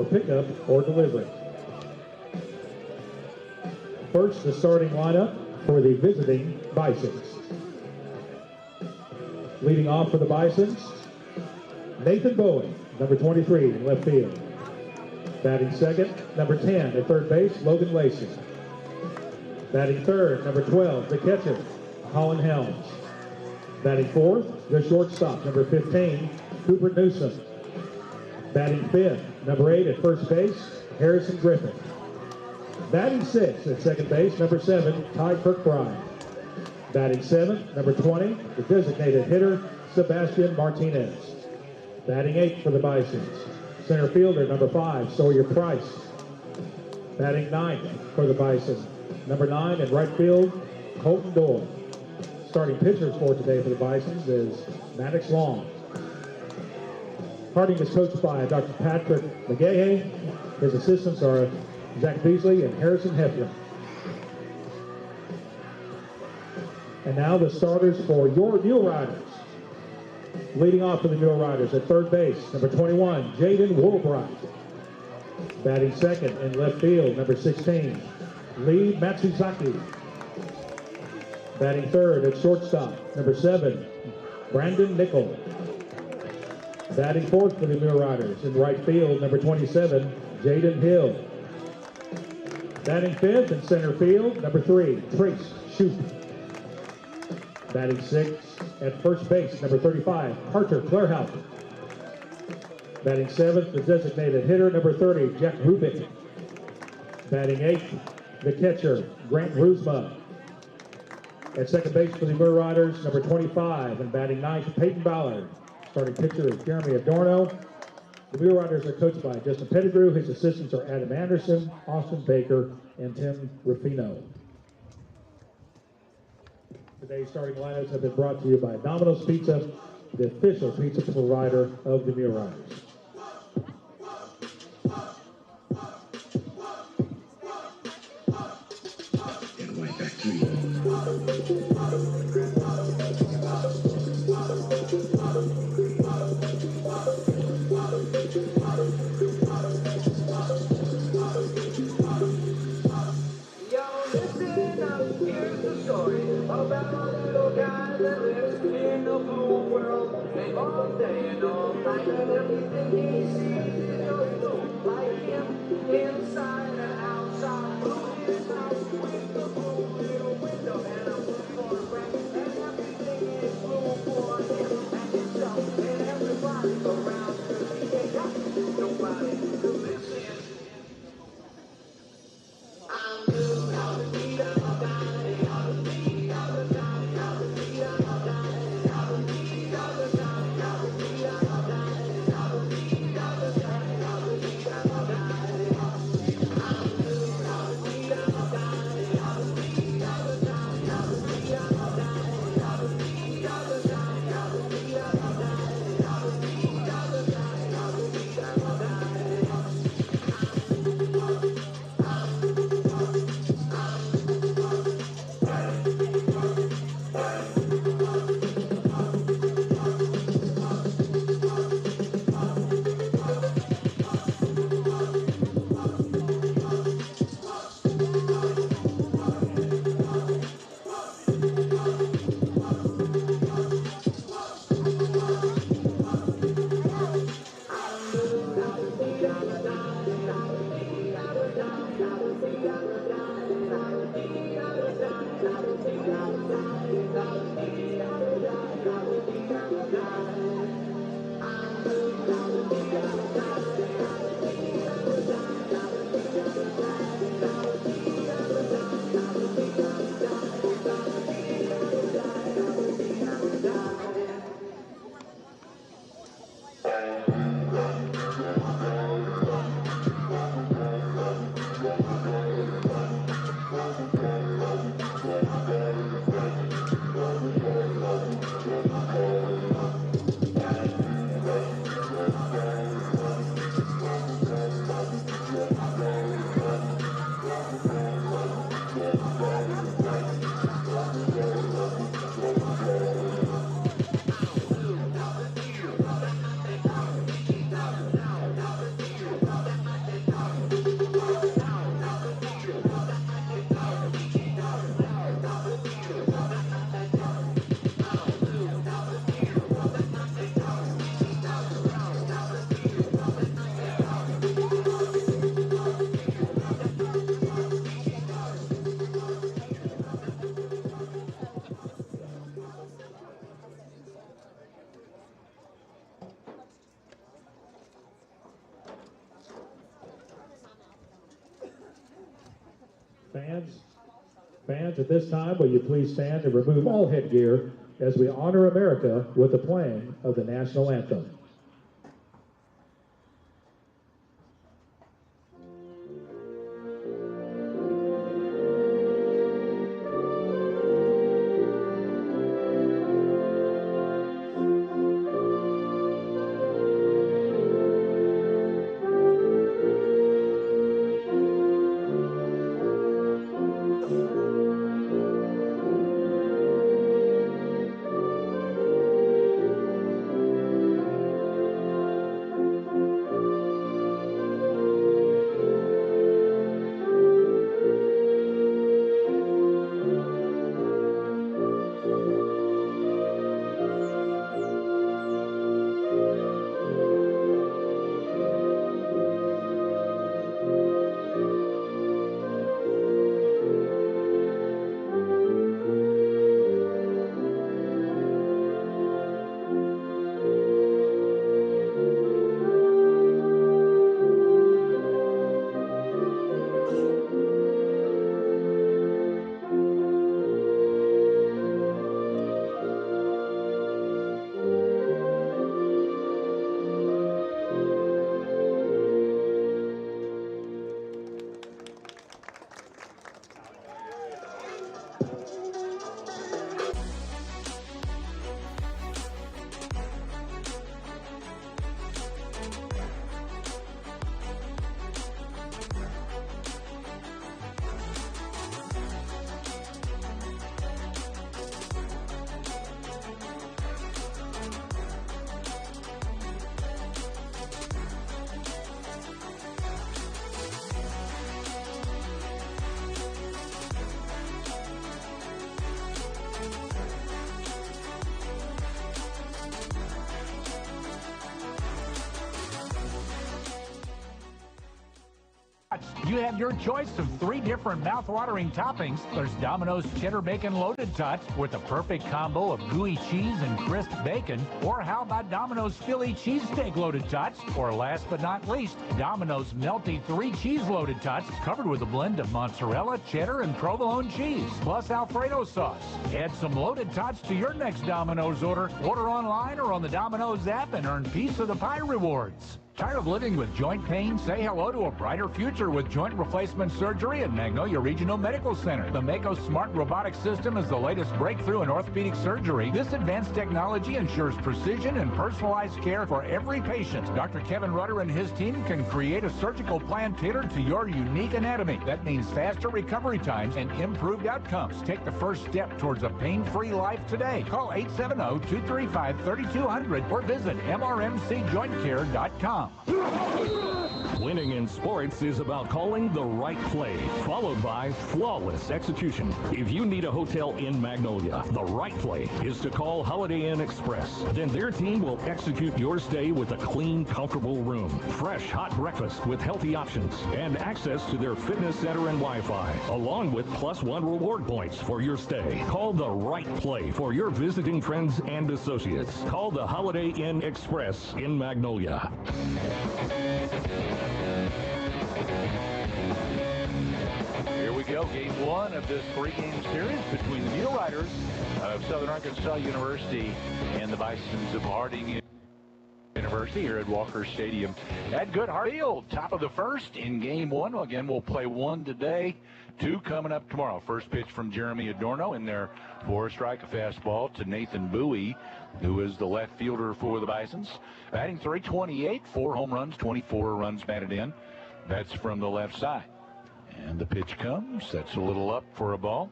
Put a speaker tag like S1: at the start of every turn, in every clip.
S1: for pickup or delivery. First, the starting lineup for the visiting Bisons. Leading off for the Bisons, Nathan Bowen, number 23 in left field. Batting second, number 10 at third base, Logan Lacey. Batting third, number 12, the catcher, Colin Helms. Batting fourth, the shortstop, number 15, Cooper Newsom. Batting fifth, number 8 at first base, Harrison Griffin. Batting sixth at second base, number 7, Ty Kirkbride. Batting seventh, number 20, the designated hitter, Sebastian Martinez. Batting eighth for the Bisons, center fielder, number 5, Sawyer Price. Batting ninth for the Bison, number 9 in right field, Colton Doyle. Starting pitchers for today for the Bisons is Maddox Long. Harding is coached by Dr. Patrick McGahey. His assistants are Zach Beasley and Harrison Heflin. And now the starters for your Muleriders. Leading off for the Muleriders at third base, number 21, Jaden Woolbright. Batting second in left field, number 16, Lee Matsuzaki. Batting third at shortstop, number 7, Brandon Nickel. Batting fourth for the Muleriders in right field, number 27, Jaden Hill. Batting fifth in center field, number 3, Trace Shoup. Batting sixth at first base, number 35, Carter Clairhout. Batting seventh, the designated hitter, number 30, Jack Rubik. Batting eighth, the catcher, Grant Ruzma. At second base for the Muleriders, number 25, and batting ninth, Peyton Ballard. Starting pitcher is Jeremy Adorno. The Muleriders are coached by Justin Pettigrew. His assistants are Adam Anderson, Austin Baker, and Tim Ruffino. Today's starting lineups have been brought to you by Domino's Pizza, the official pizza provider of the Muleriders.
S2: And right back to you.
S3: About a little guy that lives in a blue world. And all day and all night, and everything he sees is just blue. Like him, inside and outside. Blue his house with the blue little window and a blue photograph. And everything is blue for him and himself and everybody around. Cause he ain't got nobody to listen. I'm blue, I'm beat up,
S1: Fans, at this time, will you please stand and remove all headgear as we honor America with the playing of the national anthem.
S4: You have your choice of 3 different mouth-watering toppings. There's Domino's Cheddar Bacon Loaded Tots with a perfect combo of gooey cheese and crisp bacon. Or how about Domino's Philly Cheesesteak Loaded Tots? Or last but not least, Domino's Melty 3 Cheese Loaded Tots covered with a blend of mozzarella, cheddar, and provolone cheese, plus Alfredo sauce. Add some Loaded Tots to your next Domino's order. Order online or on the Domino's app and earn Piece of the Pie rewards. Tired of living with joint pain? Say hello to a brighter future with joint replacement surgery at Magnolia Regional Medical Center. The Mako Smart Robotic System is the latest breakthrough in orthopedic surgery. This advanced technology ensures precision and personalized care for every patient. Dr. Kevin Rudder and his team can create a surgical plan tailored to your unique anatomy. That means faster recovery times and improved outcomes. Take the first step towards a pain-free life today. Call 870-235-3200 or visit mrmcjointcare.com.
S5: Winning in sports is about calling the right play, followed by flawless execution. If you need a hotel in Magnolia, the right play is to call Holiday Inn Express. Then their team will execute your stay with a clean, comfortable room, fresh, hot breakfast with healthy options, and access to their fitness center and Wi-Fi, along with +1 reward points for your stay. Call the right play for your visiting friends and associates. Call the Holiday Inn Express in Magnolia.
S6: Here we go, game 1 of this 3-game series between the Muleriders of Southern Arkansas University and the Bisons of Harding University here at Walker Stadium at Goodhart Field. Top of the first in game 1. Again, we'll play 1 today, 2 coming up tomorrow. First pitch from Jeremy Adorno in there for a strike, a fastball to Nathan Bowie, who is the left fielder for the Bisons. Batting .328, 4 home runs, 24 runs batted in. That's from the left side. And the pitch comes. That's a little up for a ball.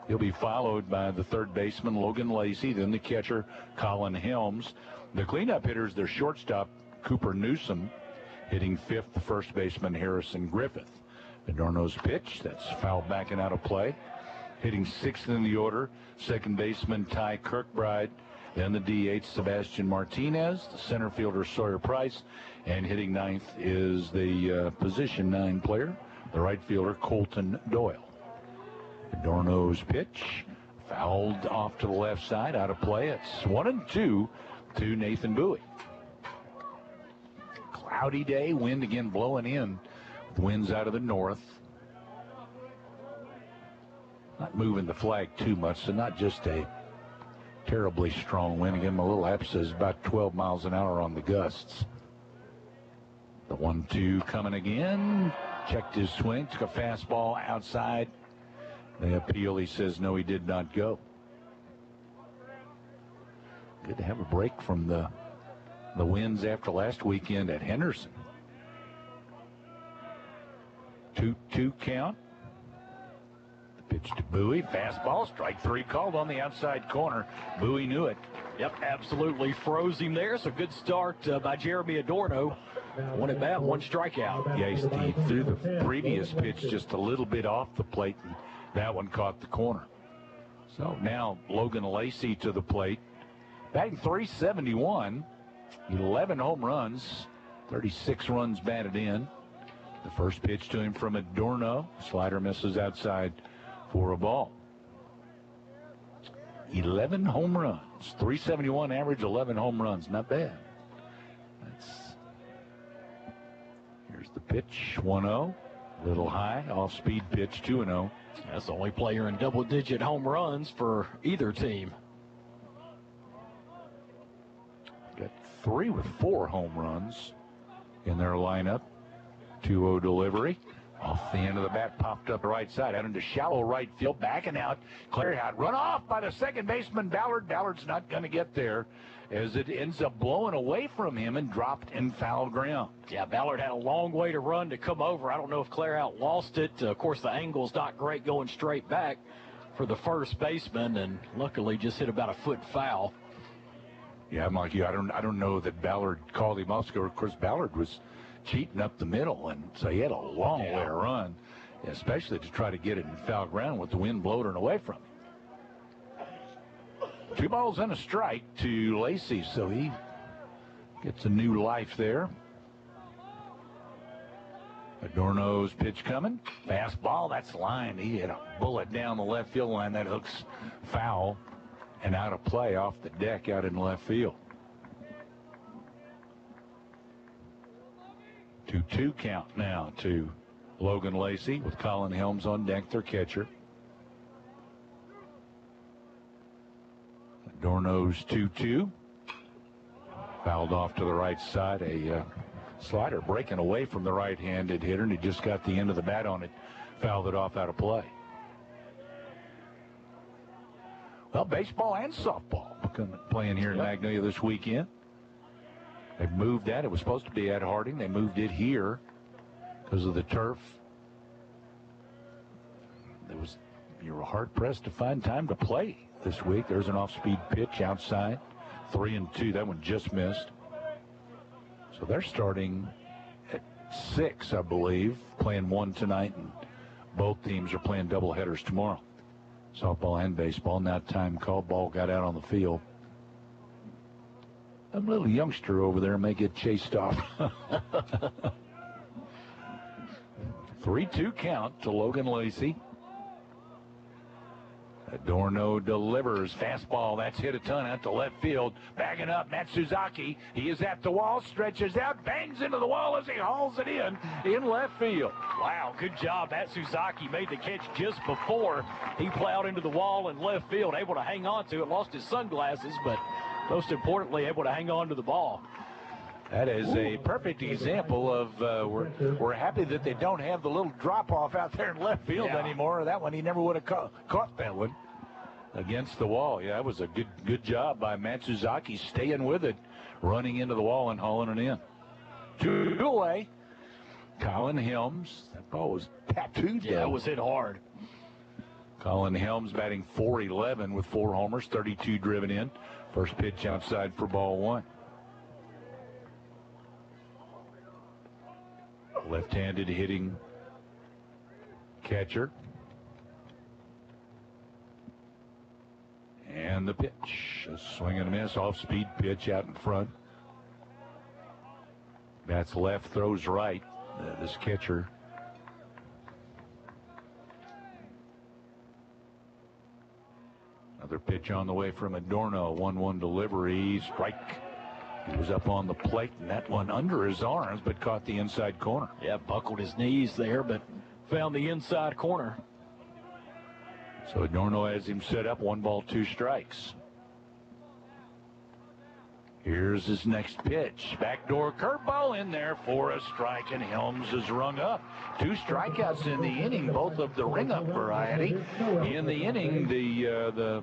S6: He'll be followed by the third baseman, Logan Lacey, then the catcher, Colin Helms. The cleanup hitters, their shortstop, Cooper Newsom, hitting 5th, the first baseman, Harrison Griffith. Adorno's pitch, that's fouled back and out of play. Hitting 6th in the order, second baseman, Ty Kirkbride. Then the DH, Sebastian Martinez, the center fielder, Sawyer Price. And hitting 9th is the position 9 player, the right fielder, Colton Doyle. Adorno's pitch, fouled off to the left side, out of play. It's 1-2 to Nathan Bowie. Cloudy day, wind again blowing in, with winds out of the north. not moving the flag too much, so not just a terribly strong wind. Again, my little app says about 12 miles an hour on the gusts. The 1-2 coming again. Checked his swing, took a fastball outside. The appeal, he says, no, he did not go. Good to have a break from the winds after last weekend at Henderson. 2-2 count. The pitch to Bowie. Fastball, strike three called on the outside corner. Bowie knew it.
S7: Yep, absolutely froze him there. So good start by Jeremy Adorno. One at bat, one strikeout.
S6: Yeah, he threw the previous pitch just a little bit off the plate, and that one caught the corner. So now Logan Lacey to the plate. Batting .371, 11 home runs, 36 runs batted in. The first pitch to him from Adorno. Slider misses outside for a ball. 11 home runs, .371 average, 11 home runs. Not bad. Here's the pitch, 1-0. Little high, off-speed pitch, 2-0.
S7: That's the only player in double-digit home runs for either team.
S6: Got 3 with 4 home runs in their lineup. 2-0 delivery. Off the end of the bat, popped up the right side, out into shallow right field, backing out, cleared out, run off by the second baseman, Ballard. Ballard's not going to get there as it ends up blowing away from him and dropped in foul ground.
S7: Yeah, Ballard had a long way to run to come over. I don't know if Clairhout lost it. Of course, the angle's not great going straight back for the first baseman, and luckily just hit about a foot foul.
S6: Yeah, I'm like you. I don't know that Ballard called him off. Of course, Ballard was cheating up the middle, and so he had a long way to run, especially to try to get it in foul ground with the wind blowing away from him. 2 balls and a strike to Lacey, so he gets a new life there. Adorno's pitch coming. Fastball, that's lined. He hit a bullet down the left field line. That hooks foul and out of play off the deck out in left field. 2-2 count now to Logan Lacey with Colin Helms on deck, their catcher. Adorno's 2-2. Fouled off to the right side. A slider breaking away from the right-handed hitter, and he just got the end of the bat on it. Fouled it off out of play. Well, baseball and softball playing here in Magnolia this weekend. They've moved that. It was supposed to be at Harding. They moved it here because of the turf. You were hard-pressed to find time to play this week. There's an off-speed pitch outside. 3-2. That one just missed. So they're starting at 6, I believe, playing 1 tonight, and both teams are playing doubleheaders tomorrow. Softball and baseball. Now time called. Ball got out on the field. A little youngster over there may get chased off. 3-2 count to Logan Lacey. Adorno delivers. Fastball, that's hit a ton out to left field. Backing up, Matsuzaki. He is at the wall, stretches out, bangs into the wall as he hauls it in left field.
S7: Wow, good job. Matsuzaki made the catch just before he plowed into the wall in left field, able to hang on to it. Lost his sunglasses, but most importantly, able to hang on to the ball.
S6: That is a perfect example of we're happy that they don't have the little drop-off out there in left field anymore. That one, he never would have caught that one against the wall. Yeah, that was a good job by Matsuzaki staying with it, running into the wall and hauling it in. 2 away. Colin Helms. That ball was tattooed.
S7: Yeah, it was hit hard.
S6: Colin Helms batting .411 with 4 homers, 32 driven in. First pitch outside for ball 1. Left-handed hitting catcher. And the pitch. A swing and a miss. Off-speed pitch out in front. Bats left, throws right. This catcher. Another pitch on the way from Adorno. 1-1 delivery. Strike. He was up on the plate, and that one under his arms, but caught the inside corner.
S7: Yeah, buckled his knees there, but found the inside corner.
S6: So Adorno has him set up, 1 ball, 2 strikes. Here's his next pitch. Backdoor curveball in there for a strike, and Helms is rung up. 2 strikeouts in the inning, both of the ring-up variety. In the inning, the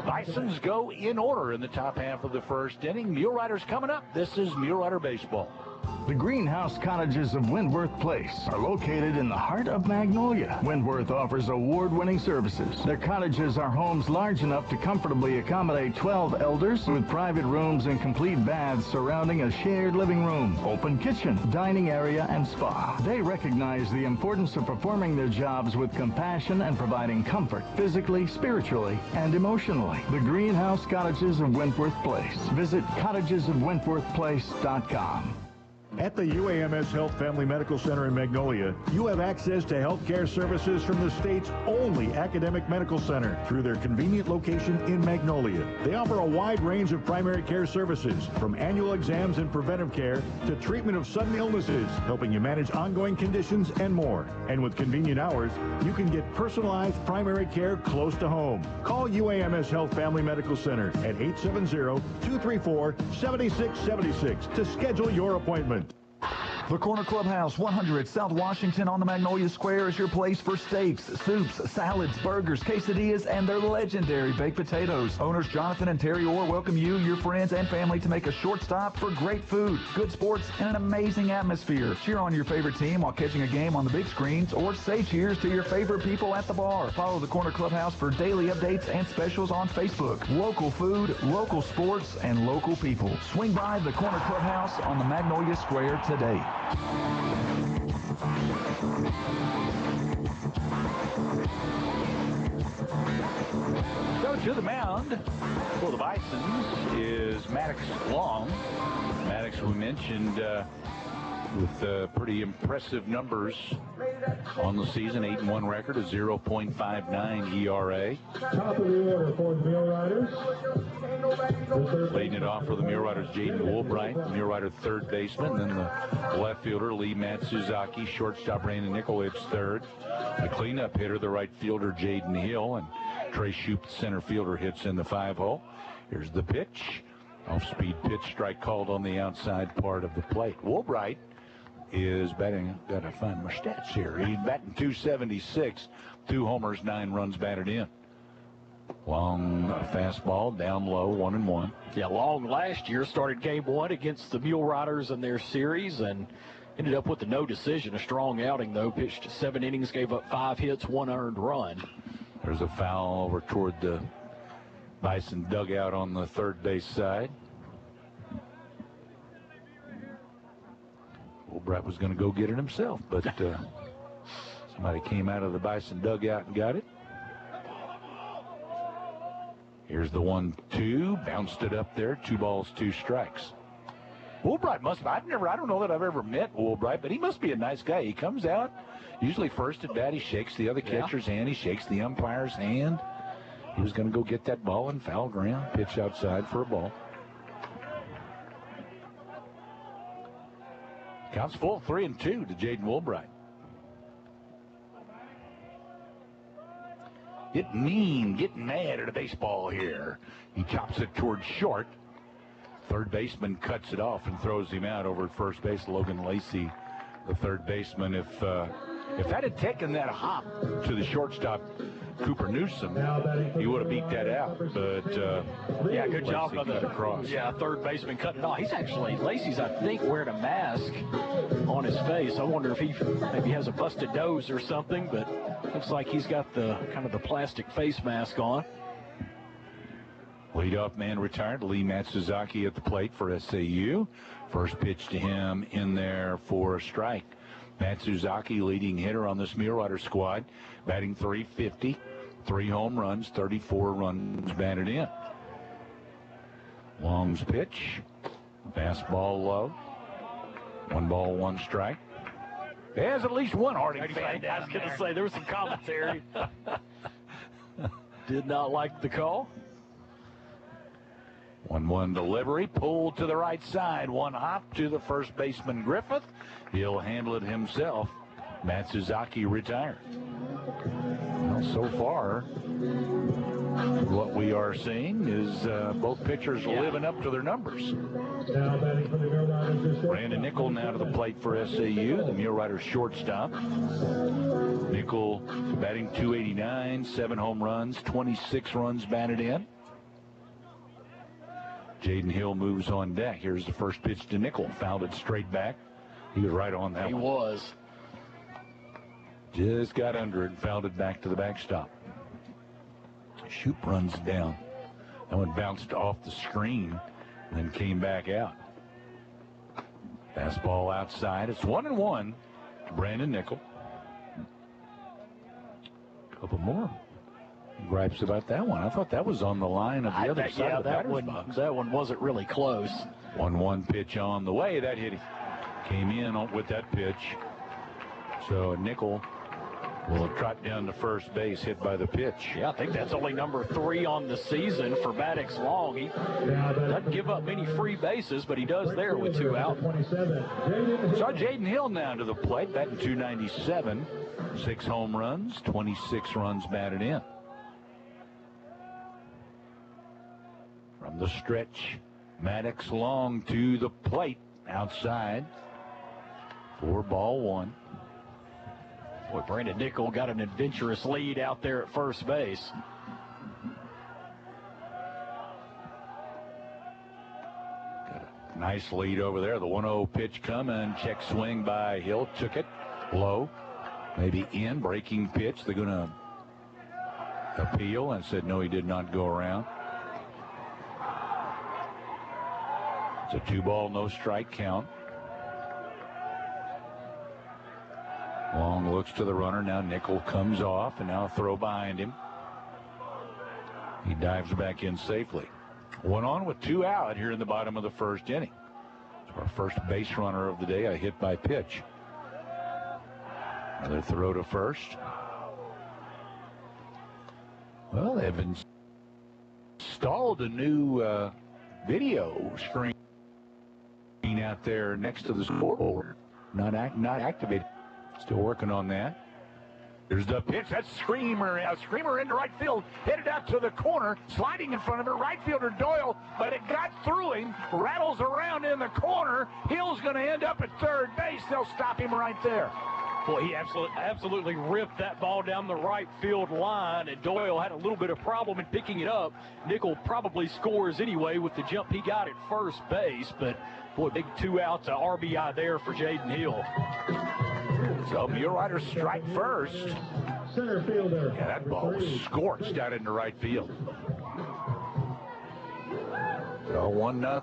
S6: Bisons go in order in the top half of the first inning. Muleriders coming up. This is Mulerider Baseball.
S8: The greenhouse cottages of Wentworth Place are located in the heart of Magnolia. Wentworth offers award-winning services. Their cottages are homes large enough to comfortably accommodate 12 elders with private rooms and complete baths surrounding a shared living room, open kitchen, dining area, and spa. They recognize the importance of performing their jobs with compassion and providing comfort physically, spiritually, and emotionally. The greenhouse cottages of Wentworth Place. Visit cottagesofwentworthplace.com.
S9: At the UAMS Health Family Medical Center in Magnolia, you have access to health care services from the state's only academic medical center through their convenient location in Magnolia. They offer a wide range of primary care services, from annual exams and preventive care to treatment of sudden illnesses, helping you manage ongoing conditions and more. And with convenient hours, you can get personalized primary care close to home. Call UAMS Health Family Medical Center at 870-234-7676 to schedule your appointment.
S10: The Corner Clubhouse, 100 South Washington on the Magnolia Square is your place for steaks, soups, salads, burgers, quesadillas, and their legendary baked potatoes. Owners Jonathan and Terry Orr welcome you, your friends, and family to make a short stop for great food, good sports, and an amazing atmosphere. Cheer on your favorite team while catching a game on the big screens, or say cheers to your favorite people at the bar. Follow the Corner Clubhouse for daily updates and specials on Facebook. Local food, local sports, and local people. Swing by the Corner Clubhouse on the Magnolia Square today.
S6: So to the mound for the Bisons is Maddox Long. Maddox, we mentioned, with pretty impressive numbers on the season, 8-1 record, a 0.59 ERA.
S1: Top of the order for the Muleriders.
S6: Leading it off for the Muleriders, Jaden Woolbright, Mulerider third baseman, then the left fielder, Lee Matsuzaki, shortstop, Brandon Nicholich third. The cleanup hitter, the right fielder, Jaden Hill, and Trey Shoup, the center fielder, hits in the 5-hole. Here's the pitch. Off-speed pitch, strike called on the outside part of the plate. Woolbright is batting, got to find my stats here. He's batting .276, 2 homers, 9 runs batted in. Long fastball, down low, 1-1.
S7: Yeah, Long last year started game 1 against the Muleriders in their series and ended up with a no decision. A strong outing, though. Pitched 7 innings, gave up 5 hits, 1 earned run.
S6: There's a foul over toward the Bison dugout on the third base side. Woolbright was going to go get it himself, but somebody came out of the Bison dugout and got it. Here's the 1-2, bounced it up there, 2 balls, 2 strikes. Woolbright I don't know that I've ever met Woolbright, but he must be a nice guy. He comes out, usually first at bat, he shakes the other catcher's hand, he shakes the umpire's hand. He was going to go get that ball in foul ground, pitch outside for a ball. Counts full, 3-2 to Jaden Woolbright. Getting mean, getting mad at a baseball here. He chops it towards short. Third baseman cuts it off and throws him out over at first base. Logan Lacey, the third baseman. If that had taken that hop to the shortstop, Cooper Newsom, he would have beat that out. But
S7: yeah, good job
S6: by the across.
S7: Yeah, third baseman cutting it off. He's actually, Lacey's, I think, wearing a mask on his face. I wonder if he maybe has a busted nose or something, but looks like he's got the kind of the plastic face mask on.
S6: Leadoff man retired, Lee Matsuzaki at the plate for SAU. First pitch to him in there for a strike. Matsuzaki, leading hitter on this Mulerider squad, batting .350, 3 home runs, 34 runs batted in. Long's pitch, fastball low, 1 ball, 1 strike. There's at least one Harding fan down.
S7: I was going to say, there was some commentary. Did not like the call.
S6: 1-1 delivery, pulled to the right side, 1 hop to the first baseman Griffith. He'll handle it himself. Matsuzaki retired. Well, so far, what we are seeing is both pitchers living up to their numbers.
S1: Now batting for the Muleriders.
S6: Brandon Nickel now to the plate for SAU, the Muleriders shortstop. Nickel batting .289, 7 home runs, 26 runs batted in. Jaden Hill moves on deck. Here's the first pitch to Nickel. Fouled it straight back. He was right on that one.
S7: He was.
S6: Just got under it and fouled it back to the backstop. Shoop runs down. That one bounced off the screen and then came back out. Fastball outside. It's 1-1 to Brandon Nickel. Couple more. Gripes about that one. I thought that was on the line of the other side of the batter's box.
S7: That one wasn't really close.
S6: 1-1 pitch on the way. That hit him. Came in with that pitch. So Nickel will trot down to first base, hit by the pitch.
S7: Yeah, I think that's only number 3 on the season for Maddox Long. He doesn't give up many free bases, but he does there with 2 out.
S6: Saw Jaden Hill now to the plate, batting .297, 6 home runs, 26 runs batted in. From the stretch, Maddox Long to the plate, outside, 4-1.
S7: Boy, Brandon Nickel got an adventurous lead out there at first base.
S6: Got a nice lead over there. The 1-0 pitch coming. Check swing by Hill. Took it low. Maybe in. Breaking pitch. They're going to appeal and said no, he did not go around. It's a 2-ball, no strike count. Long looks to the runner. Now Nickel comes off, and now a throw behind him. He dives back in safely. 1 on with 2 out here in the bottom of the first inning. So our first base runner of the day, a hit by pitch. Another throw to first. Well, they've installed a new video screen out there next to the scoreboard. Not activated. Still working on that. There's the pitch. That's a screamer into right field. Headed out to the corner. Sliding in front of it. Right fielder Doyle. But it got through him. Rattles around in the corner. Hill's going to end up at third base. They'll stop him right there.
S7: Boy, he absolutely ripped that ball down the right field line, and Doyle had a little bit of problem in picking it up. Nickel probably scores anyway with the jump he got at first base, but boy, big 2 outs, RBI there for Jaden Hill.
S6: So Muleriders strike first.
S1: Center fielder.
S6: Yeah, that ball was scorched out into right field. So 1-0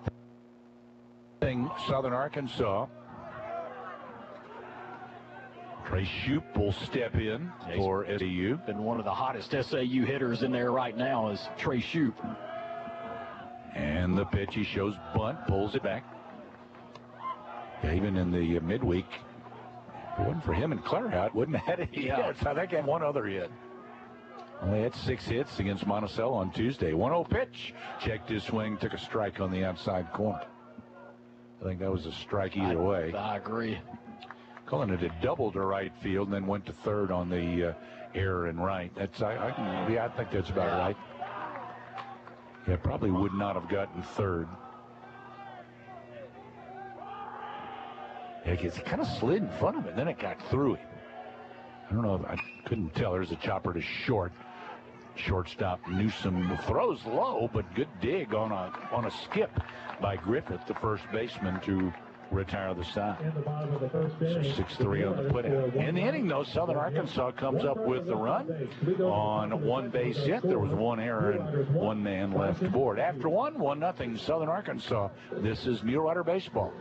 S6: Southern Arkansas. Trey Shoop will step in for SAU.
S7: Been one of the hottest SAU hitters in there right now is Trey Shoop.
S6: And the pitch, he shows bunt, pulls it back. Yeah, even in the midweek, if it wasn't for him and Claire out, wouldn't have had any hits. I think he had 1 other hit. Only had 6 hits against Monticello on Tuesday. 1-0 pitch. Checked his swing, took a strike on the outside corner. I think that was a strike either way.
S7: I agree.
S6: Calling it a double to right field, and then went to third on the error in right. That's I think that's about right. Yeah, probably would not have gotten third. Yeah, it kind of slid in front of him, and then it got through him. I don't know. I couldn't tell. There's a chopper to short. Shortstop Newsom throws low, but good dig on a skip by Griffith, the first baseman, to retire the side. So 6-3 on the putout. In the inning, though, Southern Arkansas comes up with the run on 1 base hit. There was 1 error and 1 man left aboard. After 1-0 Southern Arkansas. This is Mulerider Baseball.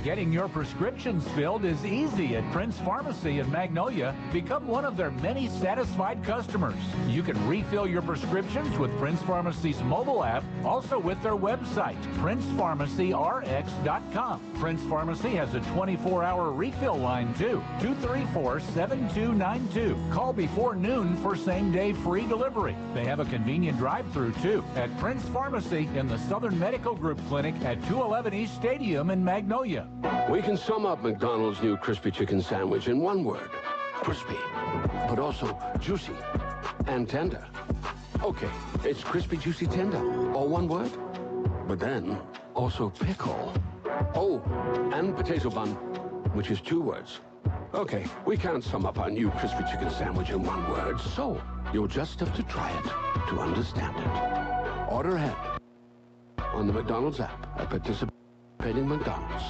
S4: Getting your prescriptions filled is easy at Prince Pharmacy in Magnolia. Become one of their many satisfied customers. You can refill your prescriptions with Prince Pharmacy's mobile app, also with their website, PrincePharmacyRx.com. Prince Pharmacy has a 24-hour refill line, too, 234-7292. Call before noon for same-day free delivery. They have a convenient drive-through, too, at Prince Pharmacy in the Southern Medical Group Clinic at 211 East Stadium in Magnolia.
S2: We can sum up McDonald's new crispy chicken sandwich in one word: crispy, but also juicy. and tender. Okay, it's crispy, juicy, tender, all one word. But then, also pickle. Oh, and potato bun, which is 2 words. Okay, we can't sum up our new crispy chicken sandwich in 1 word, so you'll just have to try it to understand it. Order ahead on the McDonald's app at participating McDonald's.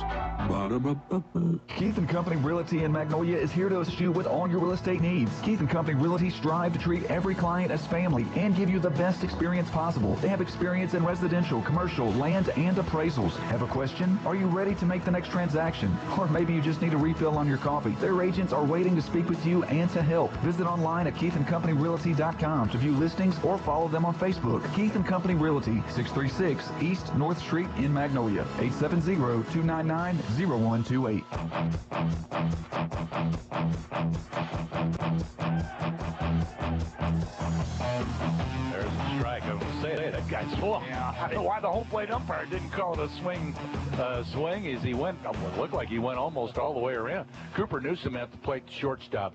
S10: Keith & Company Realty in Magnolia is here to assist you with all your real estate needs. Keith & Company Realty strive to treat every client as family and give you the best experience possible. They have experience in residential, commercial, land, and appraisals. Have a question? Are you ready to make the next transaction? Or maybe you just need a refill on your coffee. Their agents are waiting to speak with you and to help. Visit online at keithandcompanyrealty.com to view listings or follow them on Facebook. Keith & Company Realty, 636 East North Street in Magnolia, 870-299-0128.
S6: There's a strike. I was going to say that guy's full. Yeah, I don't know why the home plate umpire didn't call it a swing. Swing as he went, looked like he went almost all the way around. Cooper Newsom at the plate, shortstop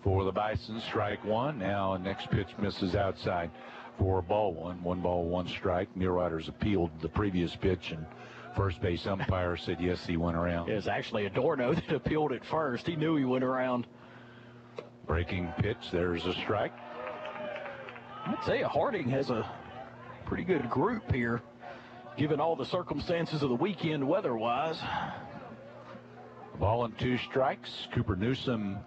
S6: for the Bisons. Strike 1. Now next pitch misses outside for ball 1. 1 ball, 1 strike. Muleriders appealed the previous pitch, and first base umpire said yes, he went around.
S7: It was actually Adorno that appealed it first. He knew he went around.
S6: Breaking pitch. There's a strike.
S7: I'd say Harding has a pretty good group here, given all the circumstances of the weekend weather-wise.
S6: Ball and 2 strikes. Cooper Newsom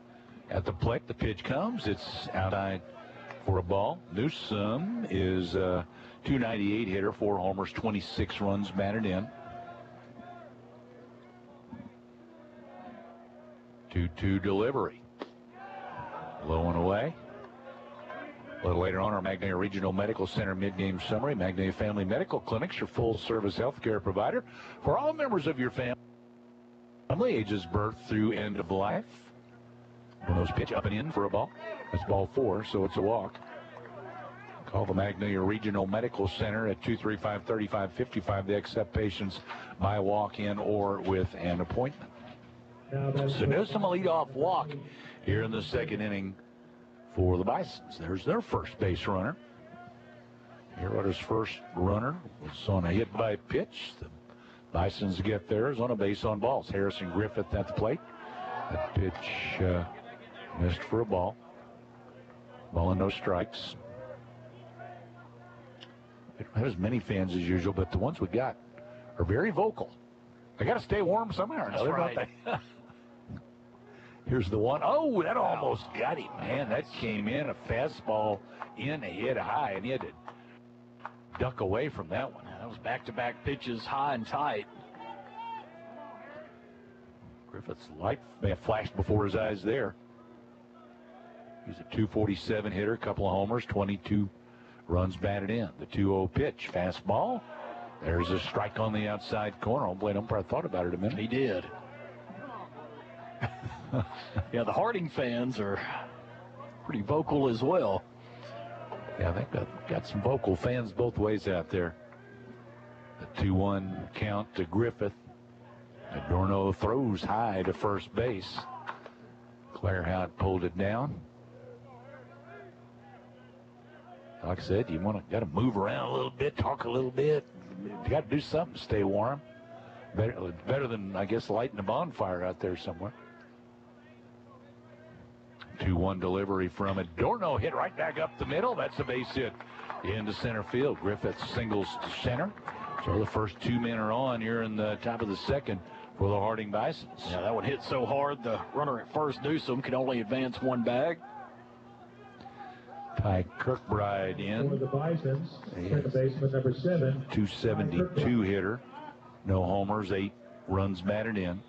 S6: at the plate. The pitch comes. It's outside for a ball. Newsom is a .298 hitter, 4 homers, 26 runs batted in. 2-2 delivery. Low and away. A little later on, our Magnolia Regional Medical Center mid-game summary. Magnolia Family Medical Clinics, your full-service health care provider for all members of your family, ages birth through end of life. One of those pitch up and in for a ball. That's ball 4, so it's a walk. Call the Magnolia Regional Medical Center at 235-3555. They accept patients by walk-in or with an appointment. So Newsom a leadoff walk here in the second inning for the Bisons. There's their first base runner. Muleriders' first runner was on a hit by pitch. The Bisons get theirs on a base on balls. Harrison Griffith at the plate. That pitch missed for a ball. Ball and no strikes. We don't have as many fans as usual, but the ones we got are very vocal. They got to stay warm somehow or another, don't they? Here's the one. Oh, that almost got him, man. That came in, a fastball in, a hit high, and he had to duck away from that one.
S7: That was back-to-back pitches, high and tight.
S6: Griffith's light may have flashed before his eyes there. He's a .247 hitter, a couple of homers, 22 runs batted in. The 2-0 pitch, fastball. There's a strike on the outside corner. Home plate umpire thought about it a minute.
S7: He did. Yeah, the Harding fans are pretty vocal as well.
S6: Yeah, they've got some vocal fans both ways out there. The 2-1 count to Griffith. Adorno throws high to first base. Claire Howard pulled it down. Like I said, you got to move around a little bit, talk a little bit. You got to do something to stay warm. Better than, I guess, lighting a bonfire out there somewhere. 2-1 delivery from Adorno, hit right back up the middle. That's a base hit into center field. Griffith singles to center. So the first 2 men are on here in the top of the second for the Harding Bisons.
S7: Yeah, that one hit so hard, the runner at first, Newsom, could only advance 1 bag.
S1: Ty Kirkbride in. For the Bisons, second baseman number 7.
S6: 272 hitter. No homers, 8 runs batted in.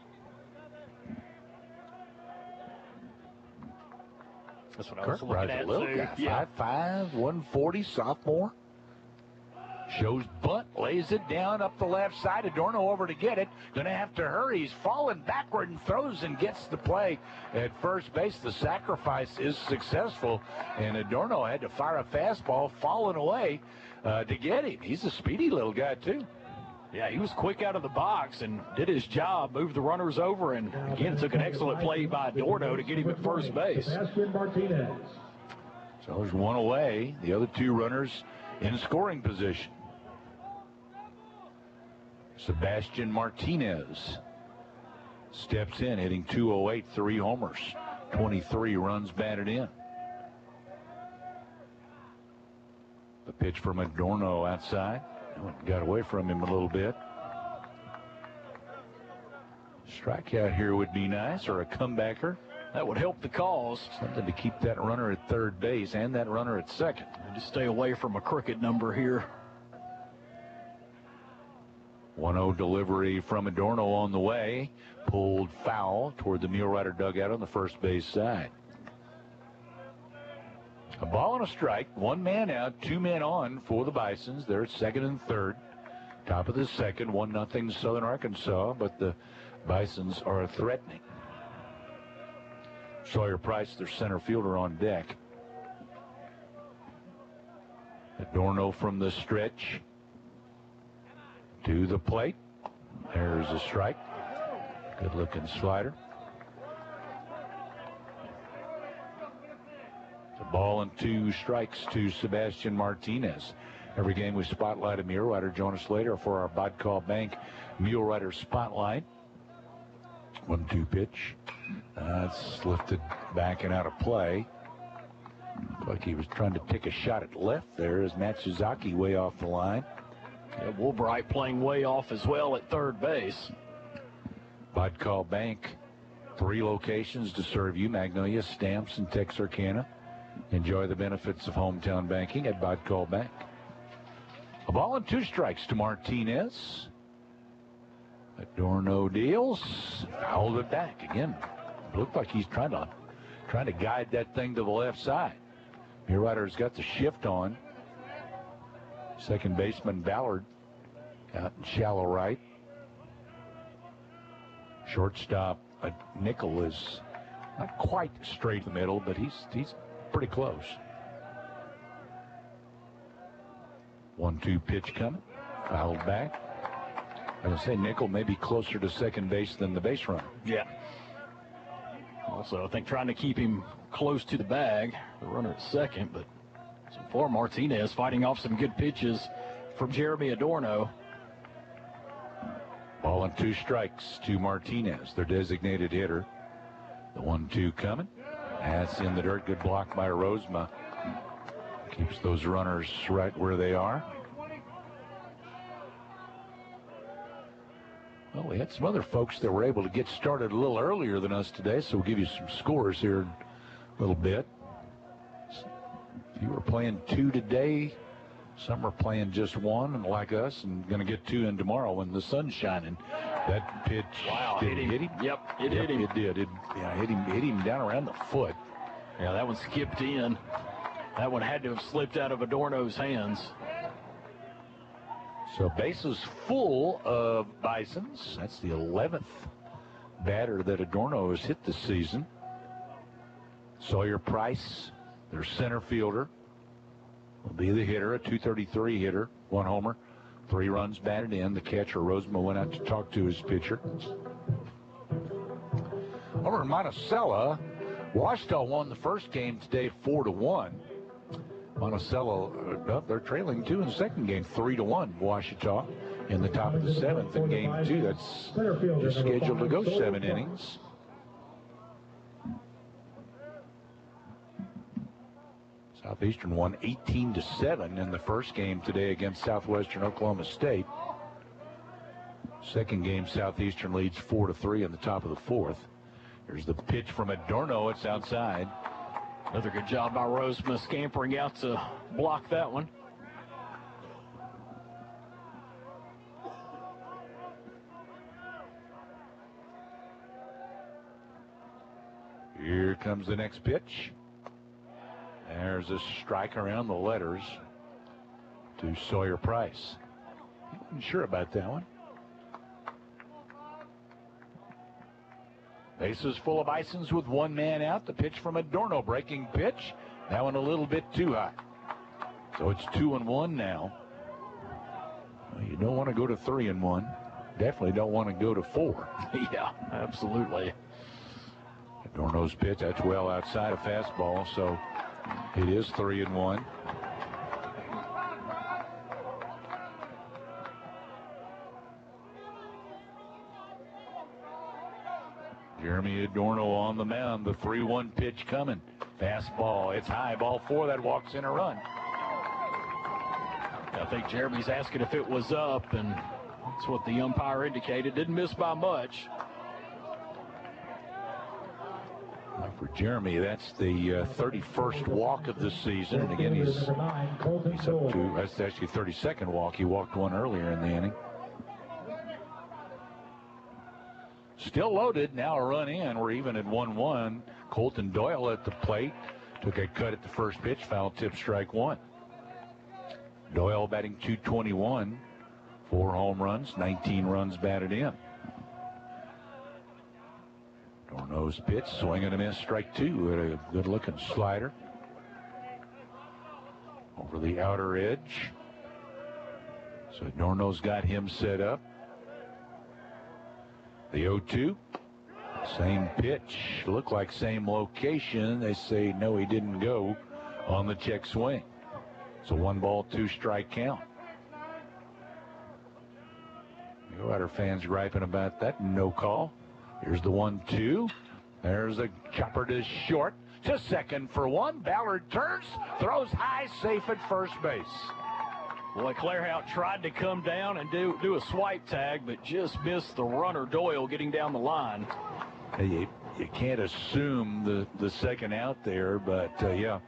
S7: That's what I was looking at.
S6: A little guy, 5'5", 140, sophomore. Shows bunt, lays it down up the left side. Adorno over to get it. Going to have to hurry. He's falling backward and throws and gets the play at first base. The sacrifice is successful, and Adorno had to fire a fastball falling away to get him. He's a speedy little guy, too.
S7: Yeah, he was quick out of the box and did his job, moved the runners over, and again took an excellent play by Adorno to get him at first base.
S1: Sebastian Martinez.
S6: So there's one away. The other two runners in scoring position. Sebastian Martinez steps in, hitting .208, 3 homers, 23 runs batted in. The pitch from Adorno outside. Got away from him a little bit. Strikeout here would be nice, or a comebacker.
S7: That would help the cause.
S6: Something to keep that runner at third base and that runner at second.
S7: And just stay away from a crooked number here.
S6: 1-0 delivery from Adorno on the way. Pulled foul toward the Mulerider dugout on the first base side. A ball and a strike. 1 man out, 2 men on for the Bisons. They're at second and third. Top of the second, 1-0 Southern Arkansas, but the Bisons are threatening. Sawyer Price, their center fielder, on deck. Adorno from the stretch to the plate. There's a strike. Good looking slider. It's a ball and 2 strikes to Sebastian Martinez. Every game we spotlight a Mulerider. Join us later for our Bodcall Bank Mulerider Spotlight. 1-2 pitch. It's lifted back and out of play. Looked like he was trying to take a shot at left there as Matt Suzaki way off the line.
S7: Yeah, Woolbright playing way off as well at third base.
S6: Bodcall Bank, 3 locations to serve you: Magnolia, Stamps, and Texarkana. Enjoy the benefits of hometown banking at Bodcall Bank. A ball and 2 strikes to Martinez. Adorno deals, fouled it back again. Looked like he's trying to guide that thing to the left side. Mulerider's got the shift on. Second baseman Ballard out in shallow right. Shortstop Nickel is not quite straight in the middle, but he's pretty close. 1-2 pitch coming, fouled back. I was going to say Nickel may be closer to second base than the base runner.
S7: Yeah. Also, I think trying to keep him close to the bag, the runner at second, but so far Martinez fighting off some good pitches from Jeremy Adorno.
S6: Ball and 2 strikes to Martinez, their designated hitter. The 1-2 coming. That's in the dirt. Good block by Rosema. Keeps those runners right where they are. Well, we had some other folks that were able to get started a little earlier than us today, so we'll give you some scores here in a little bit. If you were playing 2 today, some are playing just 1, and like us, and going to get 2 in tomorrow when the sun's shining. That pitch,
S7: wow,
S6: did it hit him?
S7: Yep, it hit him.
S6: It did. Hit him down around the foot.
S7: Yeah, that one skipped in. That one had to have slipped out of Adorno's hands.
S6: So bases full of Bisons. That's the 11th batter that Adorno has hit this season. Sawyer Price, their center fielder, will be the hitter, a .233 hitter, 1 homer, 3 runs batted in. The catcher, Rosema, went out to talk to his pitcher. Over in Monticello, Washita won the first game today 4-1. Monticello, they're trailing 2 in the second game, 3-1. Washita in the top of the 7th in game 2. That's just scheduled to go 7 innings. Southeastern won 18-7 in the first game today against Southwestern Oklahoma State. Second game, Southeastern leads 4-3 in the top of the 4th. Here's the pitch from Adorno. It's outside.
S7: Another good job by Rosema scampering out to block that one.
S6: Here comes the next pitch. There's a strike around the letters to Sawyer Price. He wasn't sure about that one. Bases full of Bisons with 1 man out. The pitch from Adorno, breaking pitch. That one a little bit too high. So it's 2-1 now. Well, you don't want to go to 3-1. Definitely don't want to go to 4.
S7: Yeah, absolutely.
S6: Adorno's pitch, that's well outside a fastball, so It is 3-1. Jeremy Adorno on the mound. The 3-1 pitch coming. Fastball. It's high. Ball 4. That walks in a run.
S7: I think Jeremy's asking if it was up, and that's what the umpire indicated. Didn't miss by much.
S6: For Jeremy, that's the 31st walk of the season. And again, he's up to, that's actually 32nd walk. He walked one earlier in the inning. Still loaded, now a run in. We're even at 1-1. Colton Doyle at the plate. Took a cut at the first pitch, foul tip, strike one. Doyle batting .221, 4 home runs, 19 runs batted in. Dorno's pitch, swing and a miss, strike two at a good-looking slider. Over the outer edge. So Dorno's got him set up. The 0-2, same pitch, looked like same location. They say no, he didn't go on the check swing. It's a 1-ball, 2-strike count. Mileriders fans griping about that no call. Here's the 1-2. There's a chopper to short. To second for one. Ballard turns, throws high, safe at first base.
S7: Boy, Clairhout tried to come down and do a swipe tag, but just missed the runner Doyle getting down the line.
S6: Hey, you can't assume the second out there, but yeah,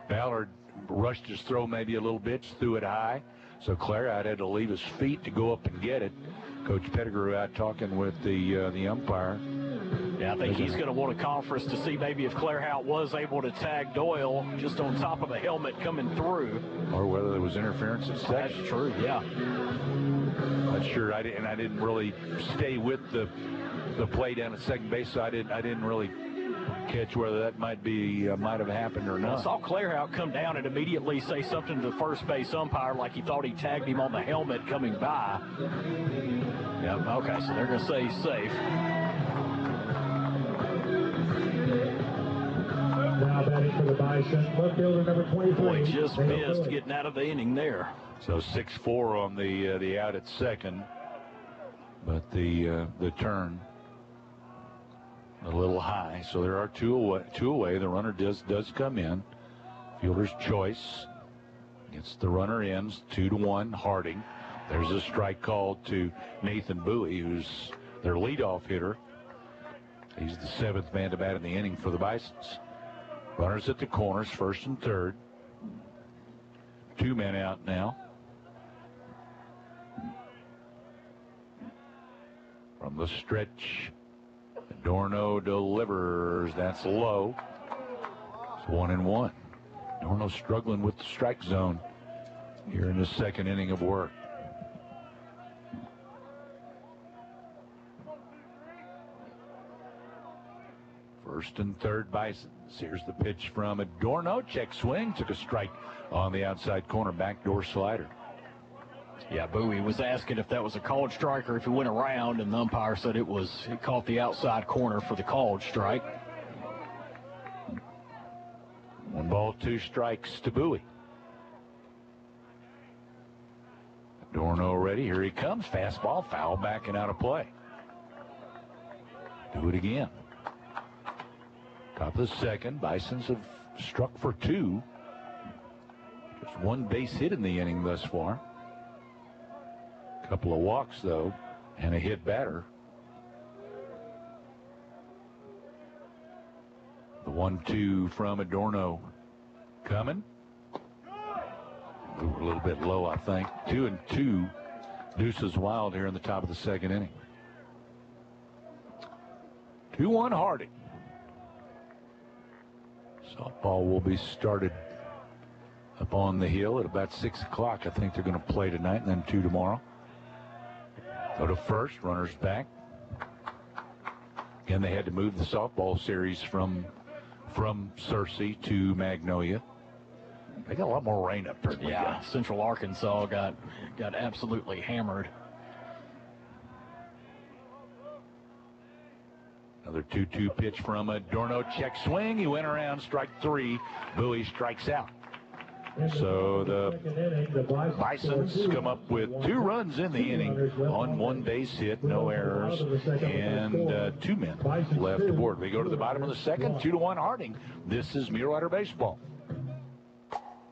S6: Ballard rushed his throw maybe a little bit, threw it high, so Clairhout had to leave his feet to go up and get it. Coach Pettigrew out talking with the umpire.
S7: Yeah, I think he's going to want a conference to see maybe if Clairhout was able to tag Doyle just on top of a helmet coming through.
S6: Or whether there was interference at second.
S7: That's true, yeah.
S6: Not sure. I didn't really stay with the play down at second base, so I didn't really catch whether that might have happened or not.
S7: I saw Clairhout come down and immediately say something to the first base umpire like he thought he tagged him on the helmet coming by. Yep, okay, so they're going to say safe.
S1: Now batting for the Bison, left fielder number 23.
S7: Boy, just missed getting out of the inning there.
S6: So 6-4 on the out at second, but the turn a little high. So there are two away. The runner does come in. Fielder's choice. Gets the runner in. 2-1 Harding. There's a strike called to Nathan Bowie, who's their leadoff hitter. He's the 7th man to bat in the inning for the Bisons. Runners at the corners, first and third. 2 men out now. From the stretch, Adorno delivers. That's low. It's 1-1. Adorno struggling with the strike zone here in the second inning of work. First and third Bisons. Here's the pitch from Adorno. Check swing. Took a strike on the outside corner. Backdoor slider.
S7: Yeah, Bowie was asking if that was a called strike or if it went around, and the umpire said it caught the outside corner for the called strike.
S6: 1 ball, 2 strikes to Bowie. Adorno ready. Here he comes. Fastball, foul back and out of play. Do it again. Top of the second. Bisons have struck for 2. Just 1 base hit in the inning thus far. Couple of walks, though, and a hit batter. The 1-2 from Adorno coming. Moved a little bit low, I think. 2-2. Deuces wild here in the top of the second inning. 2-1 Harding. Softball will be started up on the hill at about 6 o'clock. I think they're going to play tonight, and then 2 tomorrow. Go to first, runners back. Again, they had to move the softball series from Searcy to Magnolia. They got a lot more rain up there.
S7: Yeah, Central Arkansas got absolutely hammered.
S6: Another 2-2 pitch from Adorno. Check swing. He went around, strike 3. Bowie strikes out. So the Bisons come up with 2 runs in the inning on 1 base hit, no errors, and 2 men left aboard. We go to the bottom of the second, 2-1 Harding. This is Murerider Baseball.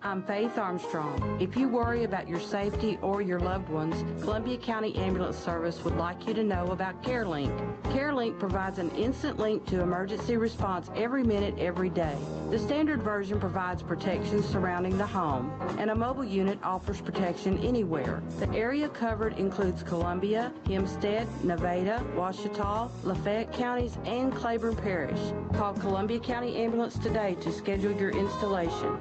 S11: I'm Faith Armstrong. If you worry about your safety or your loved ones, Columbia County Ambulance Service would like you to know about CareLink. CareLink provides an instant link to emergency response every minute, every day. The standard version provides protection surrounding the home, and a mobile unit offers protection anywhere. The area covered includes Columbia, Hempstead, Nevada, Ouachita, Lafayette counties, and Claiborne Parish. Call Columbia County Ambulance today to schedule your installation.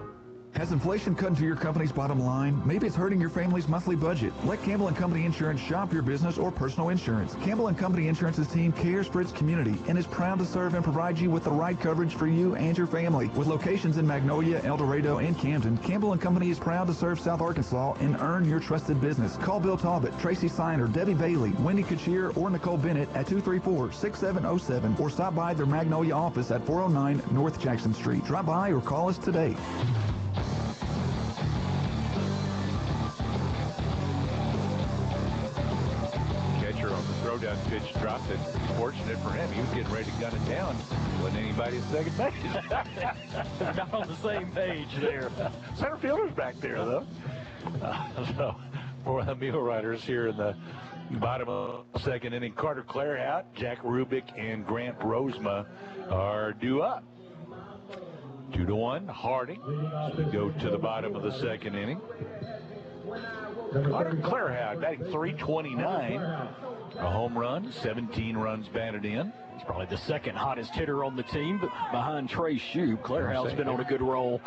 S10: Has inflation cut into your company's bottom line? Maybe it's hurting your family's monthly budget. Let Campbell & Company Insurance shop your business or personal insurance. Campbell & Company Insurance's team cares for its community and is proud to serve and provide you with the right coverage for you and your family. With locations in Magnolia, El Dorado, and Camden, Campbell & Company is proud to serve South Arkansas and earn your trusted business. Call Bill Talbot, Tracy Siner, Debbie Bailey, Wendy Kachir, or Nicole Bennett at 234-6707 or stop by their Magnolia office at 409 North Jackson Street. Drop by or call us today.
S6: Throwdown pitch dropped it. Fortunate for him, he was getting ready to gun it down. Wasn't anybody at second base.
S7: They're not on the same page there.
S6: Center fielder's back there, though. So, for the Muleriders here in the bottom of the second inning, Carter Clairhout, Jack Rubick, and Grant Rosema are due up. 2-1, Harding. So we go to the bottom of the second inning. Carter Clairhout batting .329. A home run, 17 runs batted in.
S7: He's probably the second hottest hitter on the team, but behind Trey Shoup. Clairhout's been on a good roll.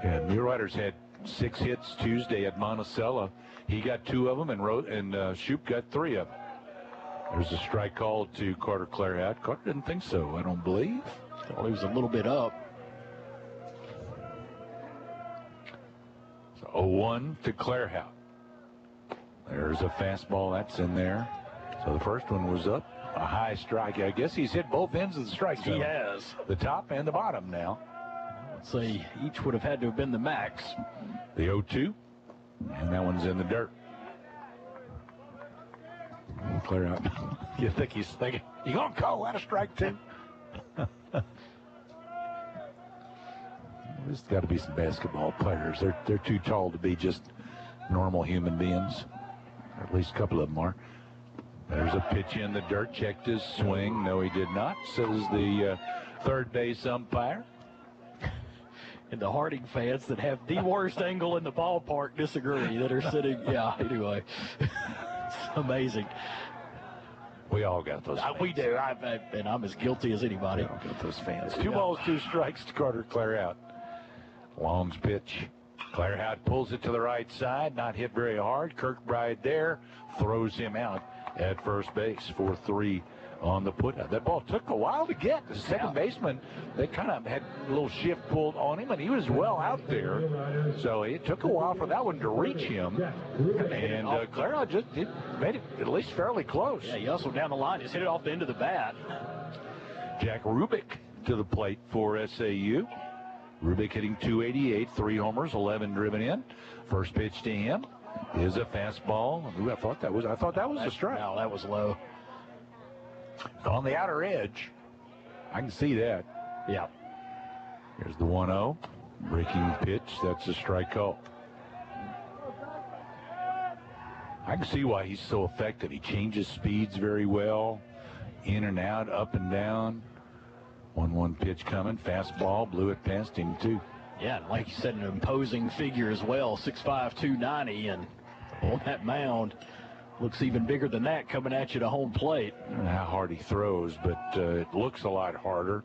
S6: And Muleriders had 6 hits Tuesday at Monticello. He got 2 of them, and Shoup got 3 of them. There's a strike called to Carter Clairhout. Carter didn't think so, I don't believe.
S7: Thought he was a little bit up.
S6: So 0-1 to Clairhout. There's a fastball that's in there. So the first one was up, a high strike. I guess he's hit both ends of the strike zone.
S7: He has.
S6: The top and the bottom now.
S7: Let's see, each would have had to have been the max.
S6: The 0-2, and that one's in the dirt. Clear out. You think he's thinking, you gonna call that a strike 2? There's got to be some basketball players. They're too tall to be just normal human beings. Or at least a couple of them are. There's a pitch in the dirt. Checked his swing. No, he did not. Says the third base umpire.
S7: And the Harding fans that have the worst angle in the ballpark disagree, that are sitting, yeah, anyway. It's amazing.
S6: We all got those fans.
S7: We do, and I'm as guilty as anybody.
S6: We all got those fans. 2 balls, 2 strikes to Carter Clairhout. Long's pitch. Clairhout pulls it to the right side, not hit very hard. Kirkbride there throws him out at first base for 3 on the put. That ball took a while to get. The second baseman, they kind of had a little shift pulled on him, and he was well out there. So it took a while for that one to reach him. And Clairhout just made it at least fairly close.
S7: Yeah, he hustled down the line, just hit it off the end of the bat.
S6: Jack Rubick to the plate for SAU. Rubick hitting .288, 3 homers, 11 driven in. First pitch to him is a fastball. Ooh, I thought that was a strike.
S7: No, that was low.
S6: On the outer edge. I can see that.
S7: Yeah.
S6: Here's the 1-0. Breaking pitch. That's a strike call. I can see why he's so effective. He changes speeds very well. In and out, up and down. 1-1 pitch coming. Fastball. Blew it past him, too.
S7: Yeah, and like you said, an imposing figure as well. 6'5", 290, and on that mound. Looks even bigger than that coming at you to home plate.
S6: I don't know how hard he throws, but it looks a lot harder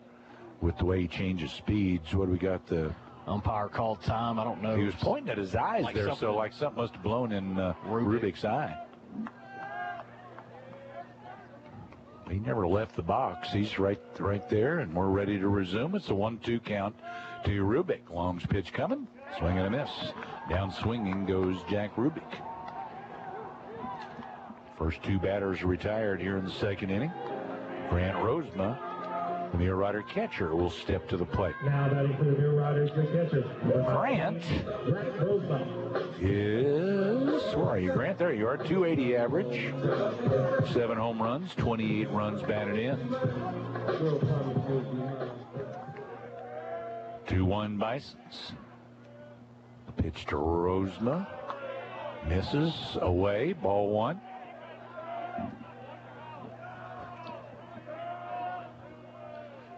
S6: with the way he changes speeds. What do we got? The
S7: umpire called time. I don't know.
S6: He was pointing at his eyes like there, so like something must have blown in Rubick's eye. He never left the box. He's right there, and we're ready to resume. It's a 1-2 count to Rubick. Long's pitch coming. Swing and a miss. Down swinging goes Jack Rubick. First 2 batters retired here in the second inning. Grant Rosema, the Mulerider catcher, will step to the plate.
S1: Now batting for the Muleriders, the catcher.
S6: Grant is, where are you, Grant? There you are, 280 average, 7 home runs, 28 runs batted in. 2-1 Bisons. The pitch to Rosema. Misses away, ball 1.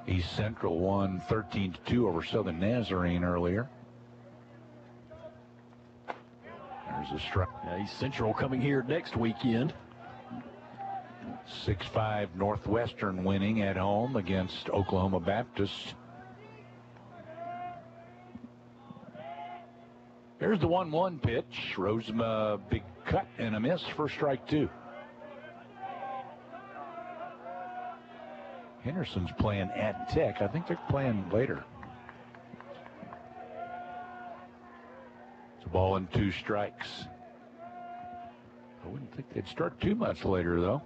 S6: East Central won 13-2 over Southern Nazarene earlier. There's a strike.
S7: East Central coming here next weekend.
S6: 6-5 Northwestern winning at home against Oklahoma Baptist. Here's the 1-1 pitch. Rosema, big cut and a miss for strike 2. Henderson's playing at Tech. I think they're playing later. It's a ball and 2 strikes. I wouldn't think they'd start too much later, though.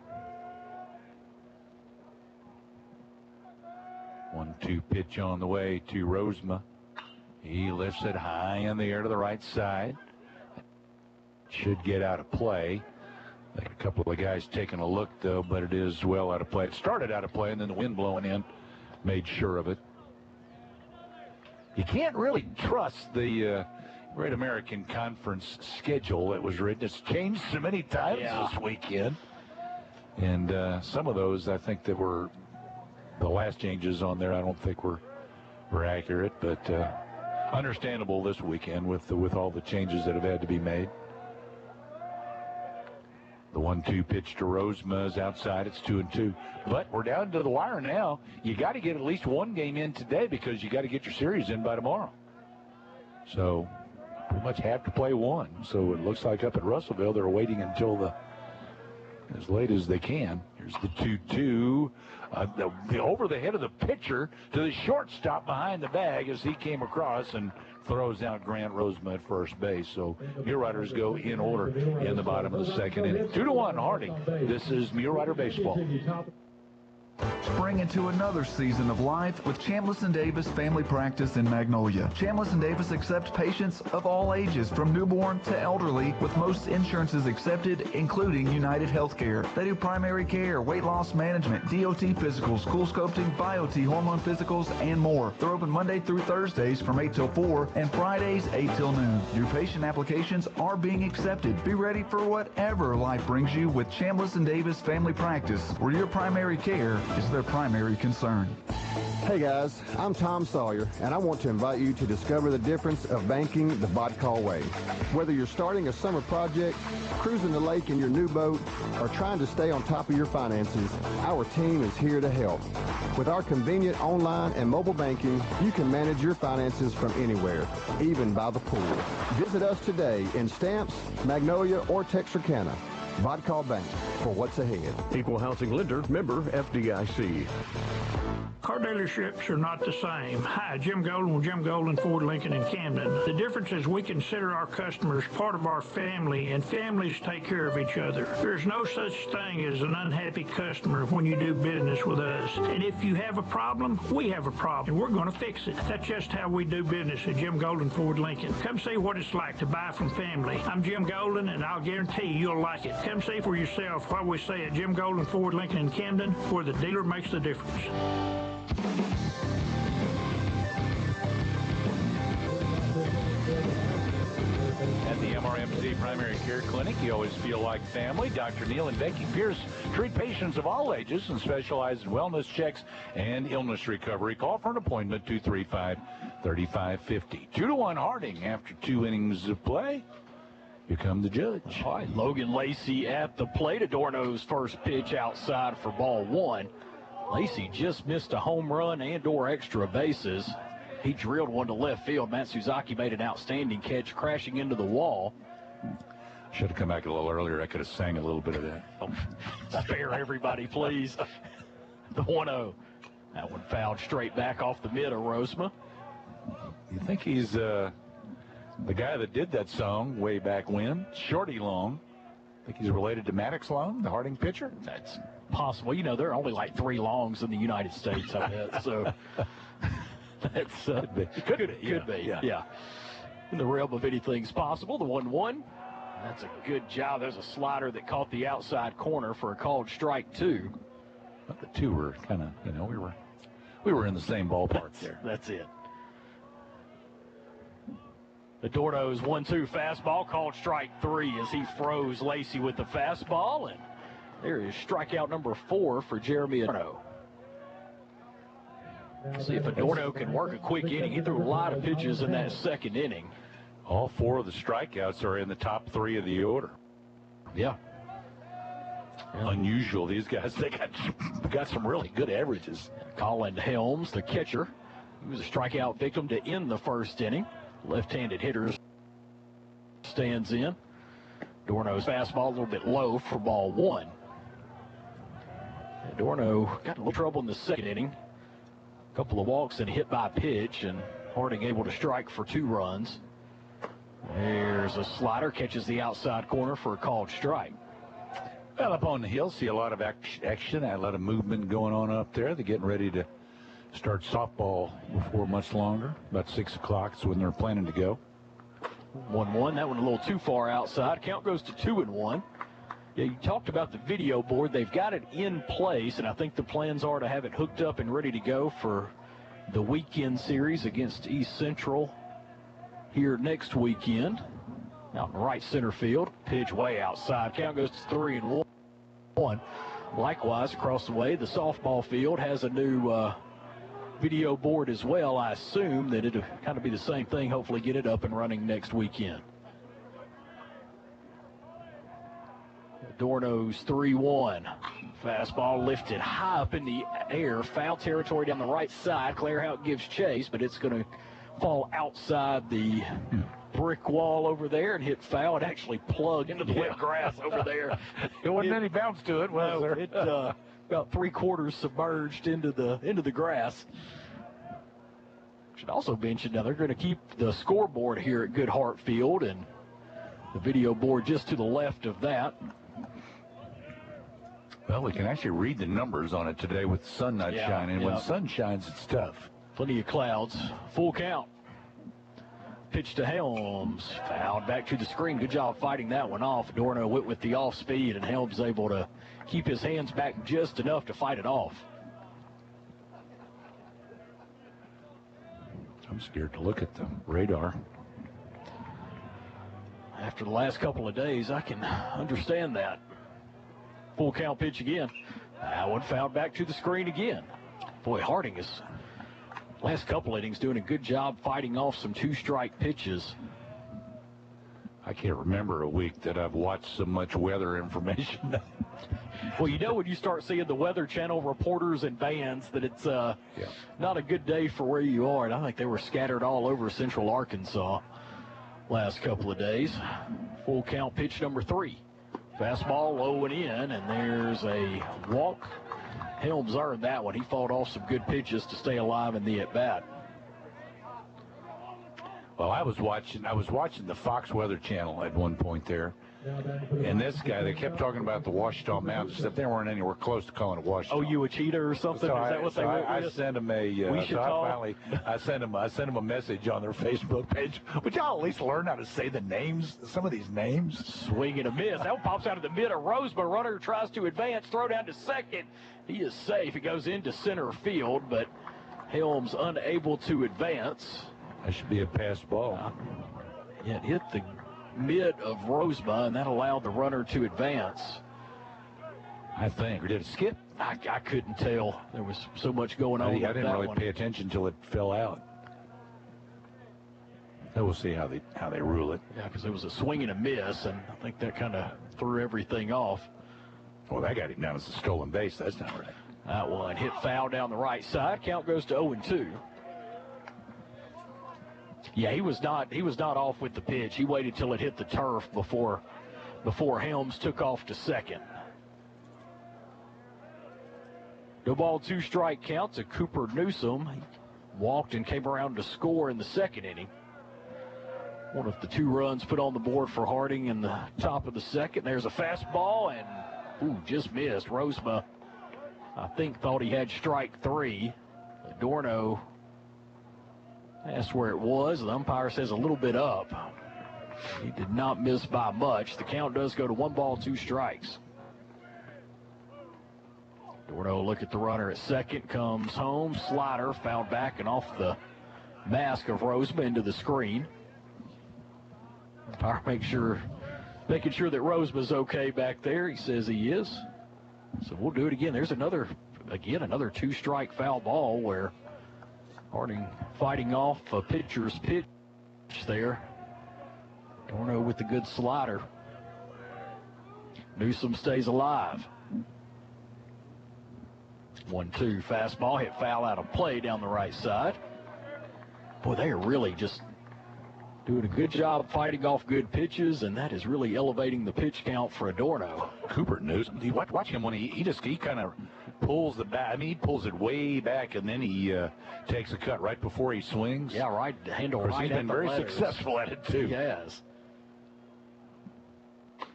S6: 1-2 pitch on the way to Rosema. He lifts it high in the air to the right side. Should get out of play. I think a couple of the guys taking a look, though, but it is well out of play. It started out of play, and then the wind blowing in made sure of it. You can't really trust the Great American Conference schedule that was written. It's changed so many times this weekend. And some of those, I think, that were the last changes on there, I don't think were accurate, but understandable this weekend with all the changes that have had to be made. The 1-2 pitch to Rosema is outside. It's 2-2. But we're down to the wire now. You got to get at least one game in today because you got to get your series in by tomorrow. So pretty much have to play one. So it looks like up at Russellville they're waiting until as late as they can. Here's the 2-2. Over the head of the pitcher to the shortstop behind the bag as he came across and throws out Grant Rosema at first base. So Muleriders go in order in the bottom of the second inning. 2-1 Harding. This is Mulerider baseball.
S10: Spring into another season of life with Chambliss & Davis Family Practice in Magnolia. Chambliss & Davis accepts patients of all ages, from newborn to elderly, with most insurances accepted, including United Healthcare. They do primary care, weight loss management, DOT physicals, school sculpting, BioT, hormone physicals, and more. They're open Monday through Thursdays from 8 till 4 and Fridays 8 till noon. New patient applications are being accepted. Be ready for whatever life brings you with Chambliss & Davis Family Practice, where your primary care is their primary concern.
S12: Hey guys, I'm Tom Sawyer, and I want to invite you to discover the difference of banking the Vodcall way. Whether you're starting a summer project, cruising the lake in your new boat, or trying to stay on top of your finances, our team is here to help. With our convenient online and mobile banking, you can manage your finances from anywhere, even by the pool. Visit us today in Stamps, Magnolia, or Texarkana. Vodcall Bank, for what's ahead.
S13: Equal housing lender, member FDIC.
S14: Car dealerships are not the same. Hi, Jim Golden with Jim Golden Ford Lincoln in Camden. The difference is we consider our customers part of our family, and families take care of each other. There's no such thing as an unhappy customer when you do business with us. And if you have a problem, we have a problem, and we're going to fix it. That's just how we do business at Jim Golden Ford Lincoln. Come see what it's like to buy from family. I'm Jim Golden, and I'll guarantee you'll like it. Come see for yourself what we say at Jim Golden Ford Lincoln in Camden, where the dealer makes the difference.
S6: At the MRMC Primary Care Clinic, you always feel like family. Dr. Neil and Becky Pierce treat patients of all ages and specialize in wellness checks and illness recovery. Call for an appointment, 235-3550. 2-1 Harding after 2 innings of play. Here come the judge.
S7: All right, Logan Lacey at the plate. Adorno's first pitch outside for ball 1. Lacey just missed a home run and/or extra bases. He drilled one to left field. Matt Suzaki made an outstanding catch, crashing into the wall.
S6: Should have come back a little earlier. I could have sang a little bit of that.
S7: Oh, spare everybody, please. The 1-0. That one fouled straight back off the mid of Rosema.
S6: You think he's the guy that did that song way back when? Shorty Long. Think he's related to Maddox Long, the Harding pitcher?
S7: That's possible. You know, there are only like 3 longs in the United States, I bet. So that's could be. Yeah. In the realm of anything's possible. The 1-1. That's a good job. There's a slider that caught the outside corner for a called strike 2.
S15: But the two were kind of, you know, we were in the same ballpark there.
S7: That's it. Adorno's 1-2 fastball, called strike 3 as he froze Lacey with the fastball, and there is strikeout number 4 for Jeremy Adorno. See if Adorno can work a quick inning. He threw a lot of pitches in that second inning.
S15: All 4 of the strikeouts are in the top 3 of the order.
S7: Yeah.
S15: Unusual. These guys, they got some really good averages.
S7: Colin Helms, the catcher, he was a strikeout victim to end the first inning. Left-handed hitter stands in. Adorno's fastball a little bit low for ball 1. Adorno got a little trouble in the second inning. A couple of walks and hit by pitch, and Harding able to strike for 2 runs. There's a slider, catches the outside corner for a called strike.
S15: Well, up on the hill, see a lot of action, a lot of movement going on up there. They're getting ready to start softball before much longer. About 6 o'clock is when they're planning to go.
S7: 1-1. That one a little too far outside. Count goes to 2-1. Yeah, you talked about the video board. They've got it in place, and I think the plans are to have it hooked up and ready to go for the weekend series against East Central here next weekend. Out in right center field. Pitch way outside. Count goes to 3-1. Likewise, across the way, the softball field has a new video board as well. I assume that it'll kind of be the same thing. Hopefully get it up and running next weekend. Adorno's 3-1. Fastball lifted high up in the air. Foul territory down the right side. Clairhout gives chase, but it's going to fall outside the brick wall over there and hit foul. It actually plugged into the wet grass over there.
S6: There wasn't any bounce to it, was there?
S7: It about 3/4 submerged into the grass. Should also mention now they're going to keep the scoreboard here at Goodhart Field and the video board just to the left of that.
S15: Well, we can actually read the numbers on it today with the sun not shining. When the sun shines, it's tough.
S7: Plenty of clouds. Full count. Pitch to Helms. Fouled back to the screen. Good job fighting that one off. Adorno went with the off speed, and Helms able to keep his hands back just enough to fight it off.
S15: I'm scared to look at the radar.
S7: After the last couple of days, I can understand that. Full count pitch again. That one fouled back to the screen again. Boy, Harding is, last couple innings, doing a good job fighting off some 2-strike pitches.
S15: I can't remember a week that I've watched so much weather information.
S7: Well, you know when you start seeing the Weather Channel reporters and bands that it's not a good day for where you are. And I think they were scattered all over central Arkansas last couple of days. Full count pitch number 3. Fastball low and in, and there's a walk. Helms earned that one. He fought off some good pitches to stay alive in the at-bat.
S15: Well, I was watching the Fox Weather Channel at one point there. And this guy, they kept talking about the Ouachita Mountains, except they weren't anywhere close to calling it Ouachita.
S7: Oh, you a cheater or something?
S15: So
S7: Is that what they wrote?
S15: I sent him I sent him a message on their Facebook page. Would y'all at least learn how to say the names, some of these names?
S7: Swing and a miss. That one pops out of the mid of Rosebud. Runner tries to advance, throw down to second. He is safe. He goes into center field, but Helms unable to advance.
S15: That should be a pass ball.
S7: Yeah, it hit the mid of Rosebud, and that allowed the runner to advance.
S15: I think. Or did it skip?
S7: I couldn't tell. There was so much going on.
S15: I didn't really pay attention until it fell out. So we'll see how they rule it.
S7: Yeah, because it was a swing and a miss, and I think that kind of threw everything off.
S15: Well, that got him down as a stolen base. That's not right.
S7: That one hit foul down the right side. Count goes to 0-2. Yeah, he was not off with the pitch. He waited till it hit the turf before Helms took off to second. No ball, 2-strike count to Cooper Newsom. He walked and came around to score in the second inning. One of the 2 runs put on the board for Harding in the top of the second. There's a fastball and just missed. Rosebud I think thought he had strike 3. Adorno asked where it was. The umpire says a little bit up. He did not miss by much. The count does go to 1 ball, 2 strikes. Adorno look at the runner at second, comes home, slider, fouled back and off the mask of Rosema into the screen. Umpire making sure that Rosema's okay back there. He says he is. So we'll do it again. There's another 2-strike foul ball where Harding fighting off a pitcher's pitch there. Adorno with the good slider. Newsom stays alive. 1-2 fastball, hit foul out of play down the right side. Boy, they are really just doing a good job fighting off good pitches, and that is really elevating the pitch count for Adorno.
S15: Cooper Newsom, watch him when he kind of pulls the bat. I mean, he pulls it way back, and then he takes a cut right before he swings.
S7: Yeah, right. Handle right.
S15: He's been very successful at it too.
S7: He has.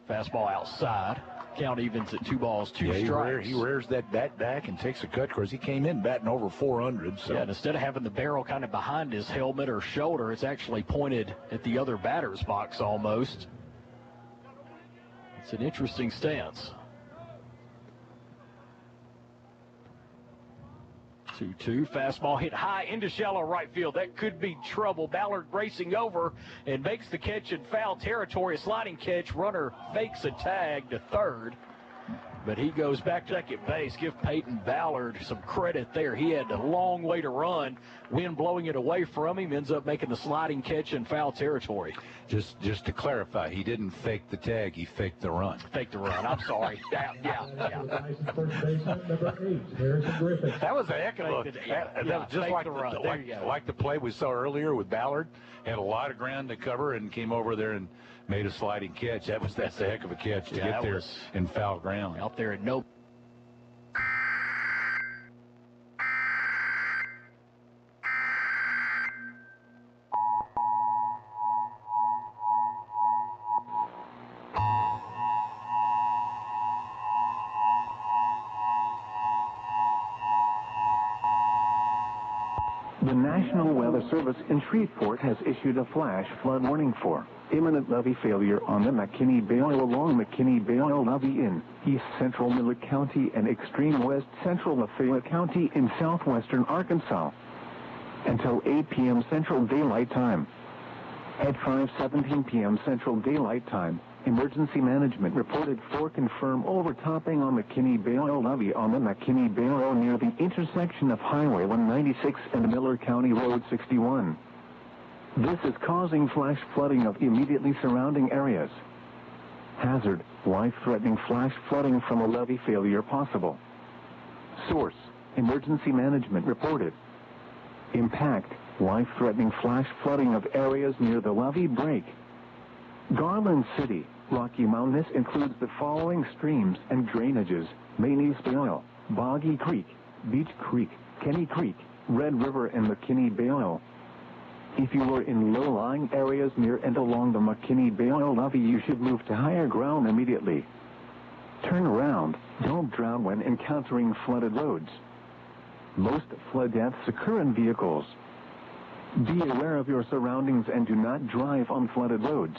S7: Fastball outside. Count evens at 2 balls, 2 strikes.
S15: He rears that bat back and takes a cut. Of course, he came in batting over 400. So.
S7: Yeah, and instead of having the barrel kind of behind his helmet or shoulder, it's actually pointed at the other batter's box almost. It's an interesting stance. 2-2, fastball hit high into shallow right field. That could be trouble. Ballard racing over and makes the catch in foul territory. A sliding catch. Runner fakes a tag to third, but he goes back to second base. Give Peyton Ballard some credit there. He had a long way to run. Wind blowing it away from him. Ends up making the sliding catch in foul territory.
S15: Just to clarify, he didn't fake the tag. He faked the run.
S7: Faked the run. I'm sorry. Yeah.
S1: First baseman, number 8, Harrison Griffin.
S15: That was a heck of a look. That was just like the play we saw earlier with Ballard. Had a lot of ground to cover and came over there and made a sliding catch. That's a heck of a catch to get there in foul ground.
S7: Out there at no.
S16: The National Weather Service in Shreveport has issued a flash flood warning for imminent levee failure on the McKinney Bay along McKinney Bay levee in east central Miller County and extreme west central Lafayette County in southwestern Arkansas until 8 p.m. Central Daylight Time. At 5:17 p.m. Central Daylight Time, Emergency Management reported 4 confirmed overtopping on McKinney Bay levee on the McKinney Bay near the intersection of Highway 196 and Miller County Road 61. This is causing flash flooding of immediately surrounding areas. Hazard, life-threatening flash flooding from a levee failure possible. Source, Emergency Management reported. Impact, life-threatening flash flooding of areas near the levee break. Garland City, Rocky Mountain. This includes the following streams and drainages: Maney's Bay, Boggy Creek, Beach Creek, Kenny Creek, Red River, and McKinney Bay. If you are in low-lying areas near and along the McKinney Bay levee, you should move to higher ground immediately. Turn around. Don't drown when encountering flooded roads. Most flood deaths occur in vehicles. Be aware of your surroundings and do not drive on flooded roads.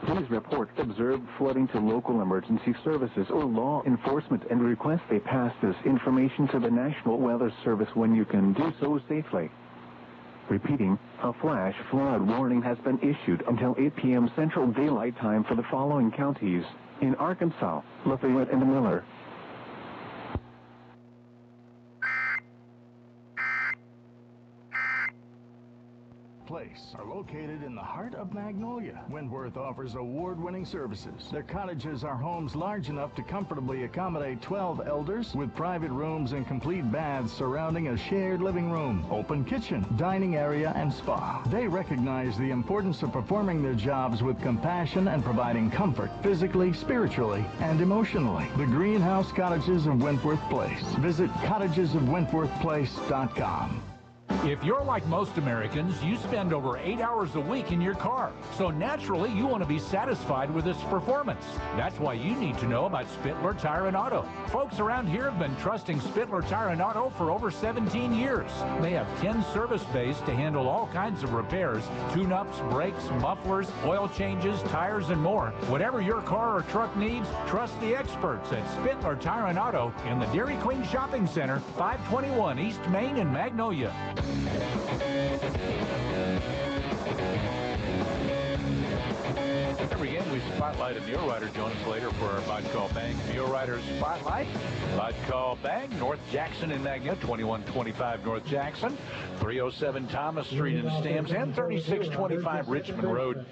S16: Please report observed flooding to local emergency services or law enforcement and request they pass this information to the National Weather Service when you can do so safely. Repeating, a flash flood warning has been issued until 8 p.m. Central Daylight Time for the following counties in Arkansas, Lafayette, and Miller.
S8: Place are located in the heart of Magnolia. Wentworth offers award-winning services. Their cottages are homes large enough to comfortably accommodate 12 elders with private rooms and complete baths surrounding a shared living room, open kitchen, dining area, and spa. They recognize the importance of performing their jobs with compassion and providing comfort physically, spiritually, and emotionally. The Greenhouse Cottages of Wentworth Place. Visit cottagesofwentworthplace.com.
S4: If you're like most Americans, you spend over 8 hours a week in your car. So naturally, you want to be satisfied with its performance. That's why you need to know about Spittler Tire and Auto. Folks around here have been trusting Spittler Tire and Auto for over 17 years. They have 10 service bays to handle all kinds of repairs, tune-ups, brakes, mufflers, oil changes, tires, and more. Whatever your car or truck needs, trust the experts at Spittler Tire and Auto in the Dairy Queen Shopping Center, 521 East Main in Magnolia.
S6: Every game we spotlight a Mule Rider. Join us later for our Vodcall Bank Mule Rider Spotlight. Vodcall Bank, North Jackson in Magnolia, 2125 North Jackson, 307 Thomas Street in Stamps, and 3625 Richmond Road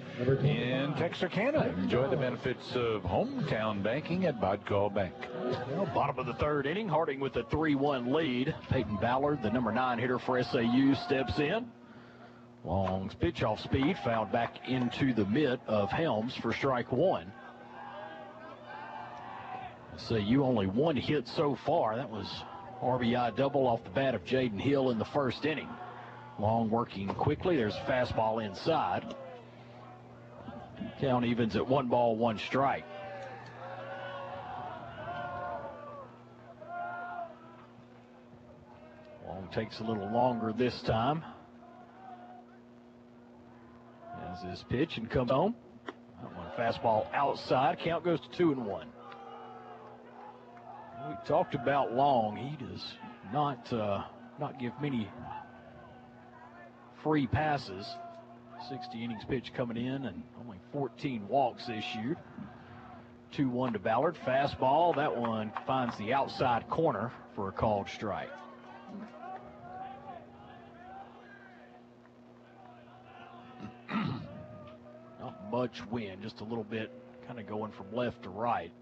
S6: in Texarkana. Enjoy the benefits of hometown banking at Vodcall Bank.
S7: Well, bottom of the third inning, Harding with a 3-1 lead. Peyton Ballard, the number 9 hitter for SAU, steps in. Long pitch off speed, fouled back into the mitt of Helms for strike one. SAU only one hit so far. That was RBI double off the bat of Jaden Hill in the first inning. Long working quickly. There's a fastball inside. Count evens at 1 ball, 1 strike. Long takes a little longer this time. As his pitch and comes home. That one fastball outside. Count goes to 2-1. We talked about Long. He does not give many free passes. 60 innings pitch coming in and only 14 walks issued. 2-1 to Ballard. Fastball. That one finds the outside corner for a called strike. Not much wind, just a little bit, kind of going from left to right.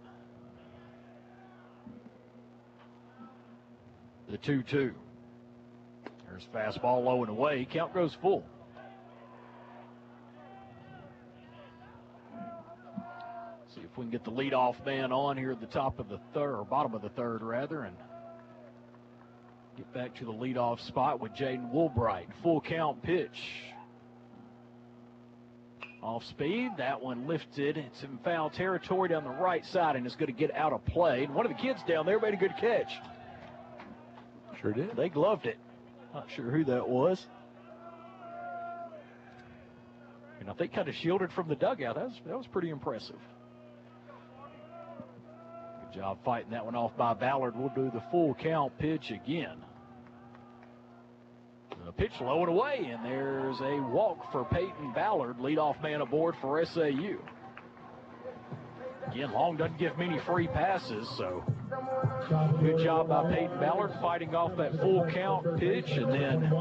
S7: The 2-2. There's fastball low and away. Count goes full. See if we can get the leadoff man on here at the top of the third, or bottom of the third rather, and get back to the leadoff spot with Jaden Woolbright. Full count pitch. Off speed, that one lifted. It's in foul territory down the right side, and it's going to get out of play. And one of the kids down there made a good catch.
S6: Sure did.
S7: They gloved it. Not sure who that was. And I think kind of shielded from the dugout. That was pretty impressive. Good job fighting that one off by Ballard. We'll do the full count pitch again. A pitch low and away, and there's a walk for Peyton Ballard, leadoff man aboard for SAU. Again, Long doesn't give many free passes, so good job by Peyton Ballard fighting off that full count pitch, and then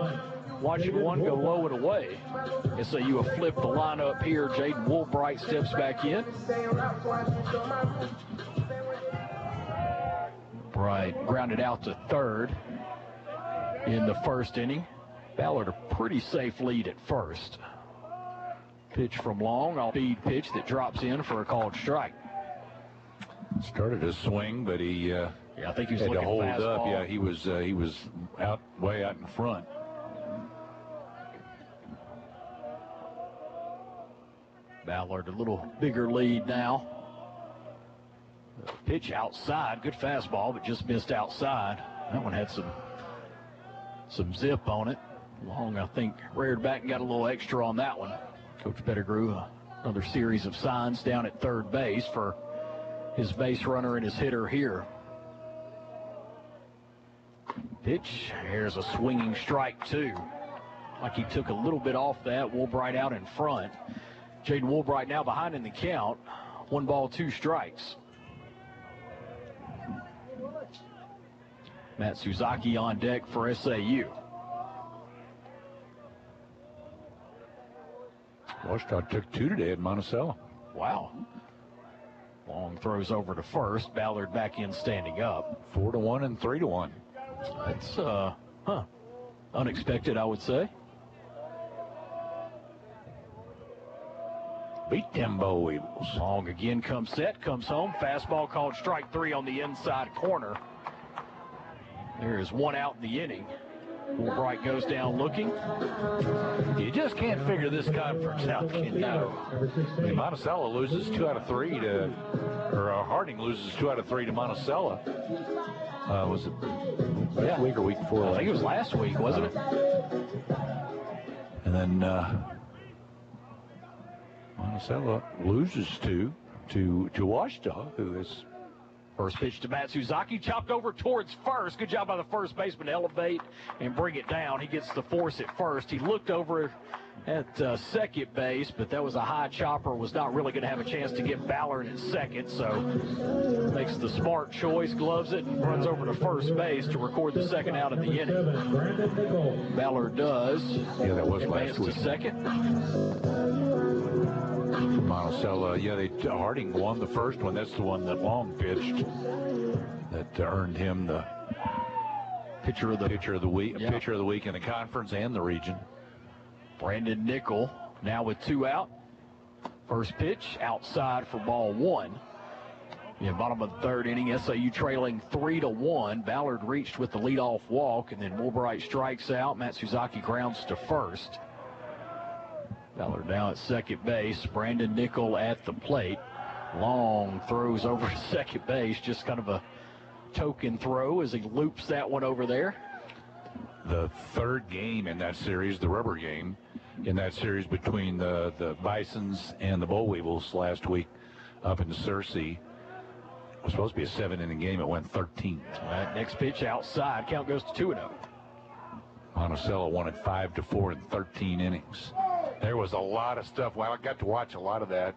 S7: watching one go low and away. SAU will flip the lineup here. Jaden Woolbright steps back in. Bright grounded out to third in the first inning. Ballard a pretty safe lead at first. Pitch from Long, off speed pitch that drops in for a called strike.
S6: Started to swing, but he
S7: I think he was
S6: had to
S7: looking
S6: hold
S7: fastball.
S6: up. Yeah, he was way out in front.
S7: Ballard a little bigger lead now. Pitch outside, good fastball, but just missed outside. That one had some zip on it. Long, I think, reared back and got a little extra on that one. Coach Pettigrew, another series of signs down at third base for his base runner and his hitter here. Pitch, here's a swinging strike two. Like he took a little bit off that. Woolbright out in front. Jaden Woolbright now behind in the count. 1 ball, 2 strikes. Matt Suzaki on deck for SAU.
S6: Washington took 2 today at Monticello.
S7: Wow. Long throws over to first. Ballard back in standing up.
S6: 4-1 and 3-1.
S7: That's unexpected, I would say.
S6: Beat them Bo Eagles.
S7: Long again comes set, comes home. Fastball called strike 3 on the inside corner. There is 1 out in the inning. Fulbright goes down looking.
S15: You just can't figure this conference out, can you?
S7: No.
S15: I mean, Monticello loses 2 out of 3 to, or Harding loses 2 out of 3 to Monticello. Was it last week or week before?
S7: I think it was last week, wasn't it?
S15: And then Monticello loses 2 to Washita, who is.
S7: First pitch to Matsuzaki, chopped over towards first. Good job by the first baseman to elevate and bring it down. He gets the force at first. He looked over at second base, but that was a high chopper. Was not really going to have a chance to get Ballard at second, so makes the smart choice, gloves it, and runs over to first base to record the second out of the inning. Ballard does.
S15: Yeah, that was last week.
S7: To second.
S15: Monticello, Harding won the first one. That's the one that Long pitched that earned him the pitcher of the week, pitcher of the week in the conference and the region.
S7: Brandon Nickel now with 2 out. First pitch outside for ball 1. In bottom of the third inning, SAU trailing 3-1. Ballard reached with the leadoff walk, and then Fulbright strikes out. Matsuzaki grounds to first. Ballard now at second base. Brandon Nickel at the plate. Long throws over to second base. Just kind of a token throw as he loops that one over there.
S15: The third game in that series, the rubber game, in that series between the Bisons and the Boll Weevils last week up in Searcy. It was supposed to be a 7-inning game. It went 13.
S7: All right, next pitch outside. Count goes to 2-0.
S15: Monticello won it 5-4 in 13 innings. There was a lot of stuff. Well, I got to watch a lot of that.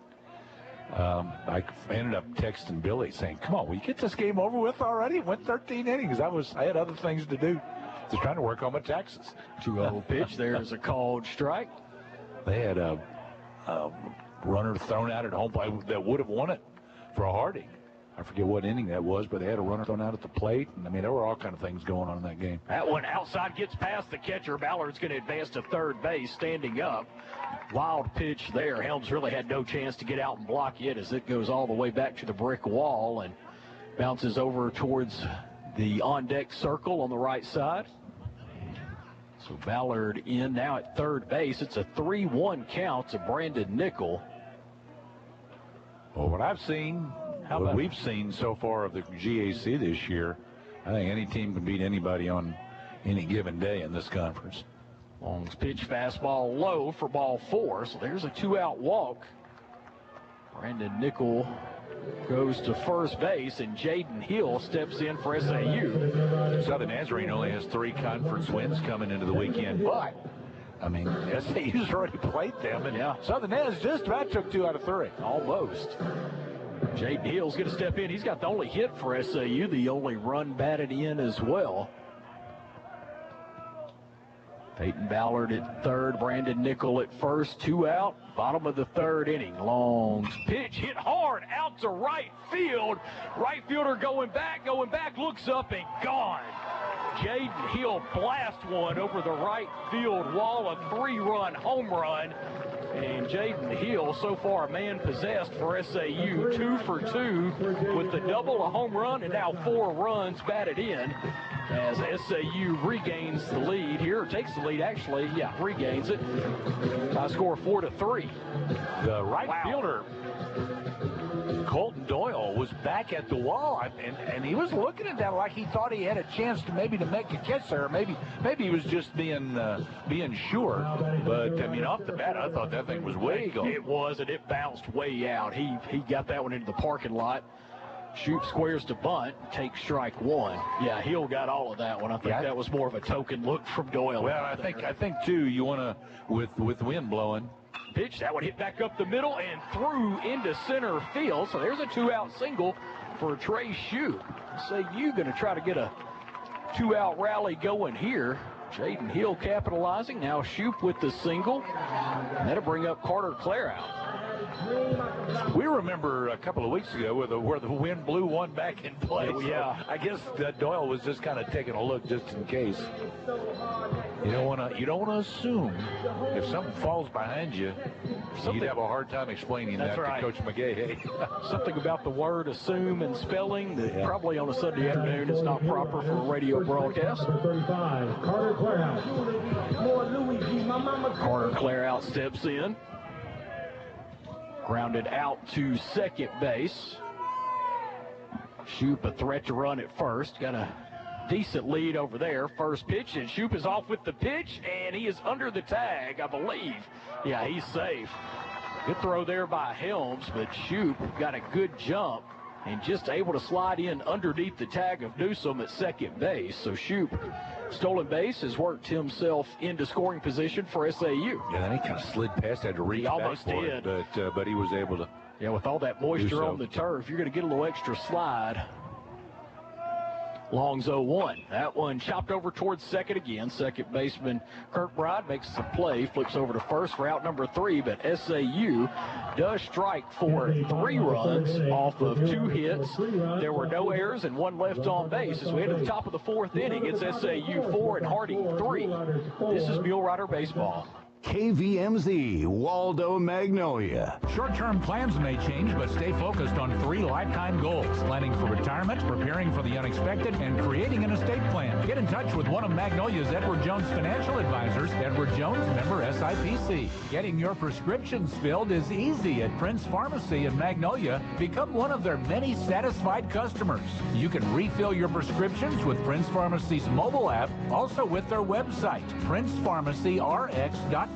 S15: I ended up texting Billy saying, come on, will you get this game over with already? It went 13 innings. I had other things to do. Just trying to work on my taxes.
S7: 2-0 pitch. There's a called strike.
S15: They had a runner thrown out at home plate that would have won it for a Harding. I forget what inning that was, but they had a runner thrown out at the plate. And, I mean, there were all kind of things going on in that game.
S7: That one outside gets past the catcher. Ballard's going to advance to third base, standing up. Wild pitch there. Helms really had no chance to get out and block it as it goes all the way back to the brick wall and bounces over towards the on-deck circle on the right side. So Ballard in now at third base. It's a 3-1 count to Brandon Nickel.
S15: Well, what I've seen, what we've seen so far of the GAC this year, I think any team can beat anybody on any given day in this conference.
S7: Long's pitch, fastball low for ball 4. So there's a 2-out walk. Brandon Nickel goes to first base, and Jaden Hill steps in for SAU.
S15: Southern Nazarene only has 3 conference wins coming into the weekend, but I mean, SAU's already played them, and Southern Naz just about took 2 out of 3.
S7: Almost. Jaden Hill's going to step in. He's got the only hit for SAU, the only run batted in as well. Peyton Ballard at third, Brandon Nickel at first, 2 out, bottom of the third inning. Long's pitch hit hard out to right field. Right fielder going back, looks up and gone. Jaden Hill blasts one over the right field wall, a 3-run home run. And Jaden Hill, so far a man possessed for SAU, 2 for 2 with the double, a home run, and now 4 runs batted in as SAU regains the lead here, takes the lead actually, regains it by a score of 4-3.
S15: The right fielder, Colton Doyle, was back at the wall, and he was looking at that like he thought he had a chance to maybe to make a catch there. Maybe he was just being sure. But I mean, off the bat, I thought that thing was way gone.
S7: It was, and it bounced way out. He got that one into the parking lot. Shoot squares to bunt, take strike 1. Yeah, Hill got all of that one. I think that was more of a token look from Doyle.
S15: Well, I think too, you want to, with the wind blowing.
S7: Pitch, that one hit back up the middle and through into center field. So there's a 2-out single for Trey Shue. SAU going to try to get a 2-out rally going here. Jaden Hill capitalizing. Now Shoup with the single. And that'll bring up Carter Clare out.
S6: We remember a couple of weeks ago where the wind blew one back in play.
S7: Yeah.
S6: So I guess Doyle was just kind of taking a look just in case. You don't want to assume if something falls behind you. You'd have a hard time explaining that to Coach McGay.
S7: Something about the word assume and spelling that probably on a Sunday afternoon is not proper for a radio broadcast.
S1: 35, Carter Clarehouse.
S7: Carter Clarehouse steps in. Grounded out to second base. Shoop a threat to run at first. Got a decent lead over there. First pitch, and Shoop is off with the pitch, and he is under the tag, I believe. Yeah, he's safe. Good throw there by Helms, but Shoop got a good jump and just able to slide in underneath the tag of Newsome at second base. So Shoop, stolen base, has worked himself into scoring position for SAU.
S6: Yeah, then he kind of slid past, had to reach back
S7: almost
S6: for
S7: did.
S6: it, but he was able to.
S7: Yeah, with all that moisture on the turf, you're going to get a little extra slide. Long's 0-1. That one chopped over towards second again. Second baseman Kirkbride makes the play, flips over to first for out number 3, but SAU does strike for 3 runs off of 2 hits. There were no errors and 1 left on base. As we head to the top of the 4th inning, it's SAU 4 and Harding 3. This is Mule Rider Baseball.
S17: KVMZ, Waldo, Magnolia.
S4: Short-term plans may change, but stay focused on 3 lifetime goals: planning for retirement, preparing for the unexpected, and creating an estate plan. Get in touch with one of Magnolia's Edward Jones financial advisors. Edward Jones, member SIPC. Getting your prescriptions filled is easy at Prince Pharmacy in Magnolia. Become one of their many satisfied customers. You can refill your prescriptions with Prince Pharmacy's mobile app, also with their website, PrincePharmacyRx.com.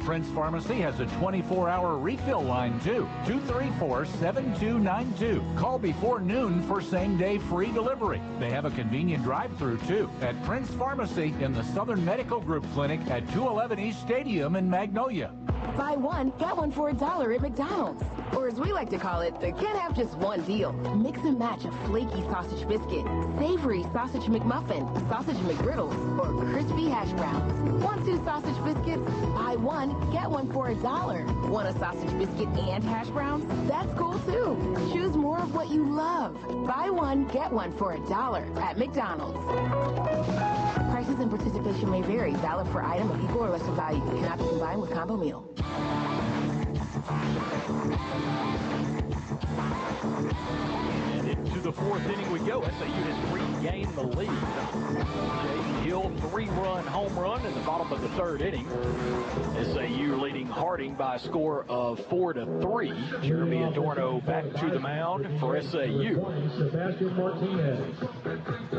S4: Prince Pharmacy has a 24-hour refill line, too. 234-7292. Call before noon for same-day free delivery. They have a convenient drive-through, too, at Prince Pharmacy in the Southern Medical Group Clinic at 211 East Stadium in Magnolia.
S18: Buy one, get one for $1 at McDonald's. Or as we like to call it, the can't have just one deal. Mix and match a flaky sausage biscuit, savory sausage McMuffin, sausage McGriddles, or crispy hash browns. Want 2 sausage biscuits? Buy one, get one for $1. Want a sausage biscuit and hash browns? That's cool too. Choose more of what you love. Buy one, get one for $1 at McDonald's. Prices and participation may vary. Valid for item of equal or lesser value. Cannot be combined with combo meal.
S7: And into the 4th inning we go. SAU has regained the lead. Jaden Hill, 3-run home run in the bottom of the 3rd inning. SAU leading Harding by a score of 4-3. Jeremy Adorno back to the mound for SAU.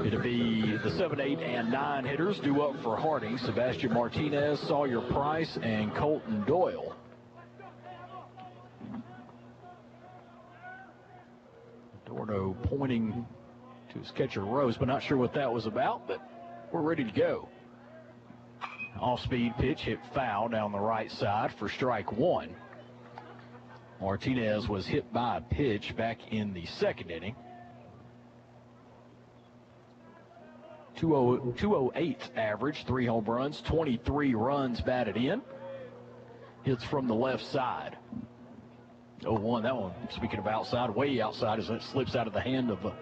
S7: It'll be the 7, 8, and 9 hitters due up for Harding. Sebastian Martinez, Sawyer Price, and Colton Doyle. Adorno pointing to his catcher Rose, but not sure what that was about, but we're ready to go. Off-speed pitch hit foul down the right side for strike 1. Martinez was hit by a pitch back in the 2nd inning. 208 average, 3 home runs, 23 runs batted in. Hits from the left side. 0-1, that one, speaking of outside, way outside as it slips out of the hand of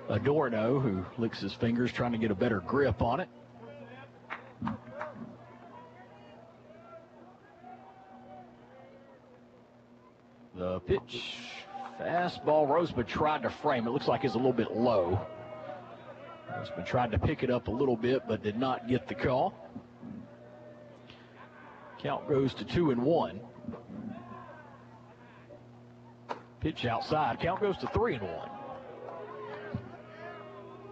S7: Adorno, who licks his fingers trying to get a better grip on it. The pitch, fastball, Roseman tried to frame. It looks like it's a little bit low. Roseman tried to pick it up a little bit, but did not get the call. Count goes to 2-1. Pitch outside. Count goes to 3-1.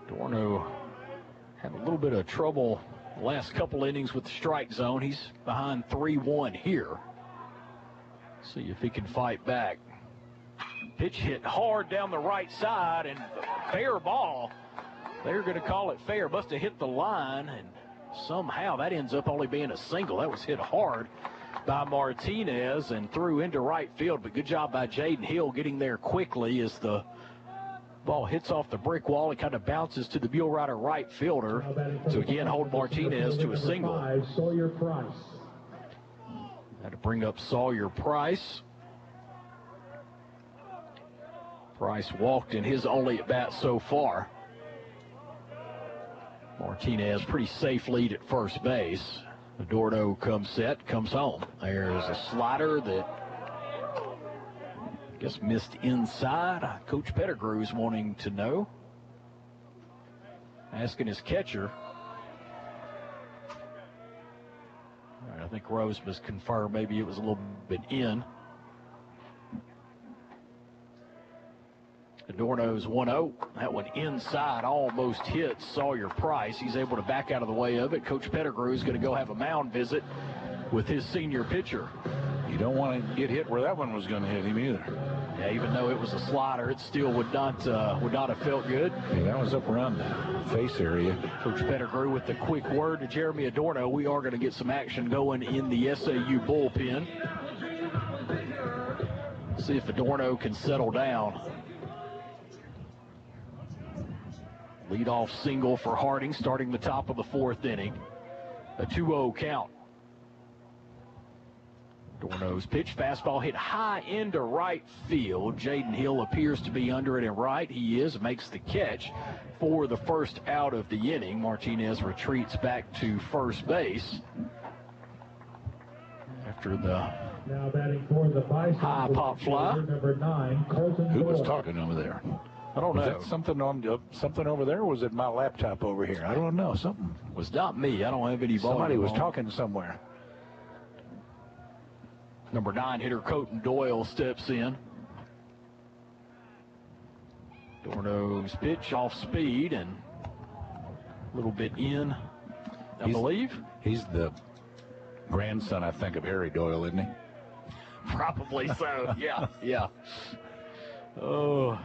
S7: Adorno had a little bit of trouble the last couple innings with the strike zone. He's behind 3-1 here. See if he can fight back. Pitch hit hard down the right side, and fair ball. They're going to call it fair. Must have hit the line, and somehow that ends up only being a single. That was hit hard by Martinez and threw into right field, but good job by Jaden Hill getting there quickly as the ball hits off the brick wall and kind of bounces to the Mule Rider right fielder to again hold Martinez to a single.
S1: Sawyer Price.
S7: Had to bring up Sawyer Price. Price walked in his only at-bat so far. Martinez, pretty safe lead at first base. Adorno comes set, comes home. There's a slider that I guess missed inside. Coach Pettigrew's wanting to know. Asking his catcher. All right, I think Rose must confirm maybe it was a little bit in. Adorno's 1-0. That one inside almost hit Sawyer Price. He's able to back out of the way of it. Coach Pettigrew is going to go have a mound visit with his senior pitcher.
S15: You don't want to get hit where that one was going to hit him either.
S7: Yeah, even though it was a slider, it still would not have felt good.
S15: Yeah, that was up around the face area.
S7: Coach Pettigrew with the quick word to Jeremy Adorno. We are going to get some action going in the SAU bullpen. See if Adorno can settle down. Leadoff single for Harding starting the top of the fourth inning. A 2-0 count. Adorno's pitch, fastball hit high into right field. Jaden Hill appears to be under it in right. He is, makes the catch for the first out of the inning. Martinez retreats back to first base after the
S1: now batting for the Bisons,
S7: high pop fly.
S1: Number 9, Colton
S15: Who was
S1: Doyle.
S15: talking over there?
S7: I don't know.
S15: Was that something over there, or was it my laptop over here? I don't know. Something.
S7: Was not me. I don't have any volume.
S15: Somebody was
S7: on.
S15: talking somewhere.
S7: Number 9 hitter Colton Doyle steps in. Adorno's pitch off speed and a little bit in, I believe.
S15: He's the grandson, I think, of Harry Doyle, isn't he?
S7: Probably so. Yeah. Oh.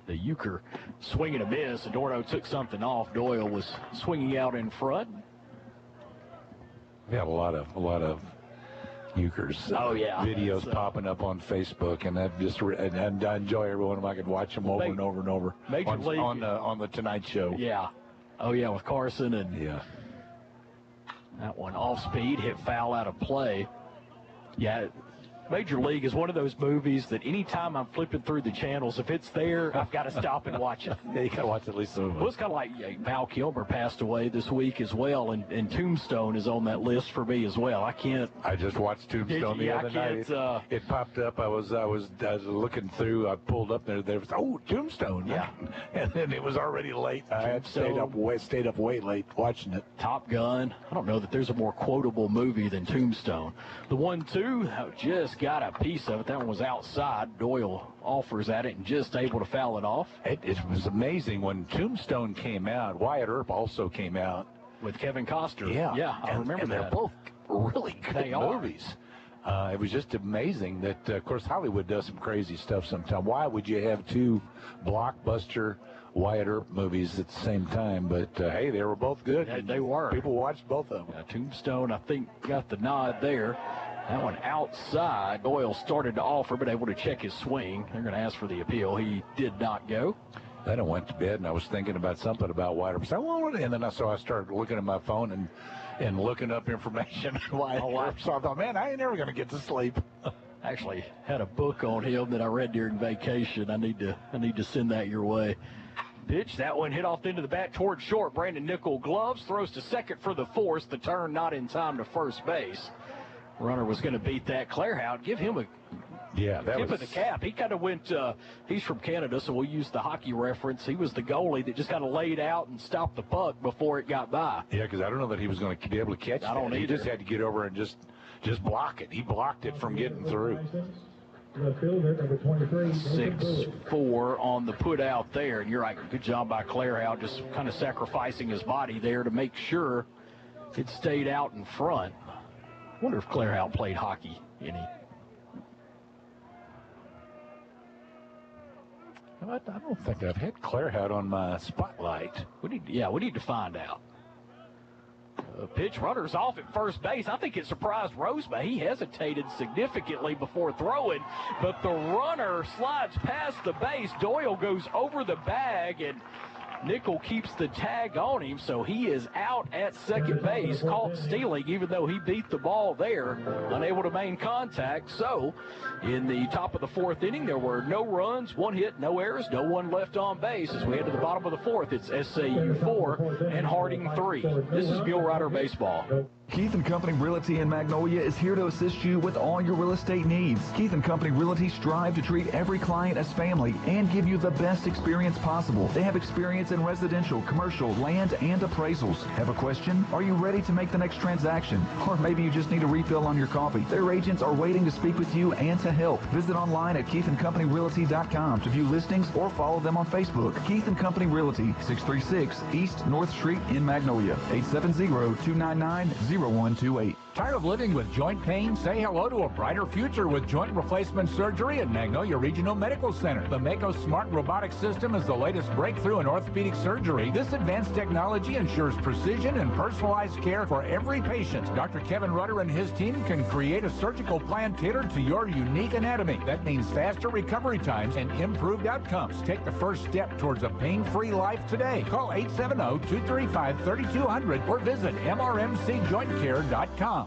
S7: The Euchre swinging a miss. Adorno took something off. Doyle was swinging out in front.
S15: We have a lot of Euchre's videos popping up on Facebook, and that just and I enjoy every one of them. I could watch them over and over and over on the Tonight Show.
S7: Yeah. Oh yeah, with Carson and that one off speed, hit foul out of play. Yeah. Major League is one of those movies that anytime I'm flipping through the channels, if it's there, I've got to stop and watch it.
S15: Yeah, you got to watch at least some.
S7: Well, it's kind of like Val Kilmer passed away this week as well, and Tombstone is on that list for me as well. I just
S15: watched Tombstone the other night. It popped up. I was looking through. I pulled up there. There was Tombstone.
S7: Yeah,
S15: and then it was already late. I had stayed up way late watching it.
S7: Top Gun. I don't know that there's a more quotable movie than Tombstone. The 1-2 just got a piece of it. That one was outside. Doyle offers at it and just able to foul it off.
S15: It was amazing when Tombstone came out. Wyatt Earp also came out
S7: with Kevin Costner.
S15: Yeah,
S7: I remember
S15: and
S7: that.
S15: They're both really good movies. It was just amazing that, of course, Hollywood does some crazy stuff sometimes. Why would you have two blockbuster Wyatt Earp movies at the same time? But, hey, they were both good.
S7: Yeah, they were.
S15: People watched both of them.
S7: Tombstone, I think, got the nod there. That one outside. Doyle started to offer, but able to check his swing. They're going to ask for the appeal. He did not go.
S15: Then I went to bed, and I was thinking about something about Wyatt Earp. And then I started looking at my phone and looking up information on Wyatt Earp. So I thought, man, I ain't never going to get to sleep.
S7: Actually had a book on him that I read during vacation. I need to send that your way. Pitch, that one hit off into the bat toward short. Brandon Nickel gloves, throws to second for the force. The turn not in time to first base. Runner was going to beat that. Clairhout, give him a tip of the cap. He kind of went, he's from Canada, so we'll use the hockey reference. He was the goalie that just kind of laid out and stopped the puck before it got by.
S15: Yeah, because I don't know that he was going to be able to catch it. He just had to get over and just block it. He blocked it from getting through.
S1: The fielder, number 23,
S7: 6-4 on the put out there. And you're right, good job by Clairhout, just kind of sacrificing his body there to make sure it stayed out in front. I wonder if Clairhout played hockey any.
S15: I don't think I've had Clairhout on my spotlight.
S7: We need to find out. Pitch, runner's off at first base. I think it surprised Rosema. He hesitated significantly before throwing, but the runner slides past the base. Doyle goes over the bag, and Nickel keeps the tag on him, so he is out at second base, caught stealing, even though he beat the ball there, unable to maintain contact. So, in the top of the fourth inning, there were no runs, 1 hit, no errors, no one left on base. As we head to the bottom of the fourth, it's SAU 4 and Harding 3. This is Mule Rider Baseball.
S10: Keith & Company Realty in Magnolia is here to assist you with all your real estate needs. Keith & Company Realty strive to treat every client as family and give you the best experience possible. They have experience in residential, commercial, land, and appraisals. Have a question? Are you ready to make the next transaction? Or maybe you just need a refill on your coffee. Their agents are waiting to speak with you and to help. Visit online at keithandcompanyrealty.com to view listings or follow them on Facebook. Keith & Company Realty, 636 East North Street in Magnolia, 870-299-0128.
S4: Tired of living with joint pain? Say hello to a brighter future with joint replacement surgery at Magnolia Regional Medical Center. The Mako Smart Robotic System is the latest breakthrough in orthopedic surgery. This advanced technology ensures precision and personalized care for every patient. Dr. Kevin Rutter and his team can create a surgical plan tailored to your unique anatomy. That means faster recovery times and improved outcomes. Take the first step towards a pain-free life today. Call 870-235-3200 or visit mrmcjointcare.com.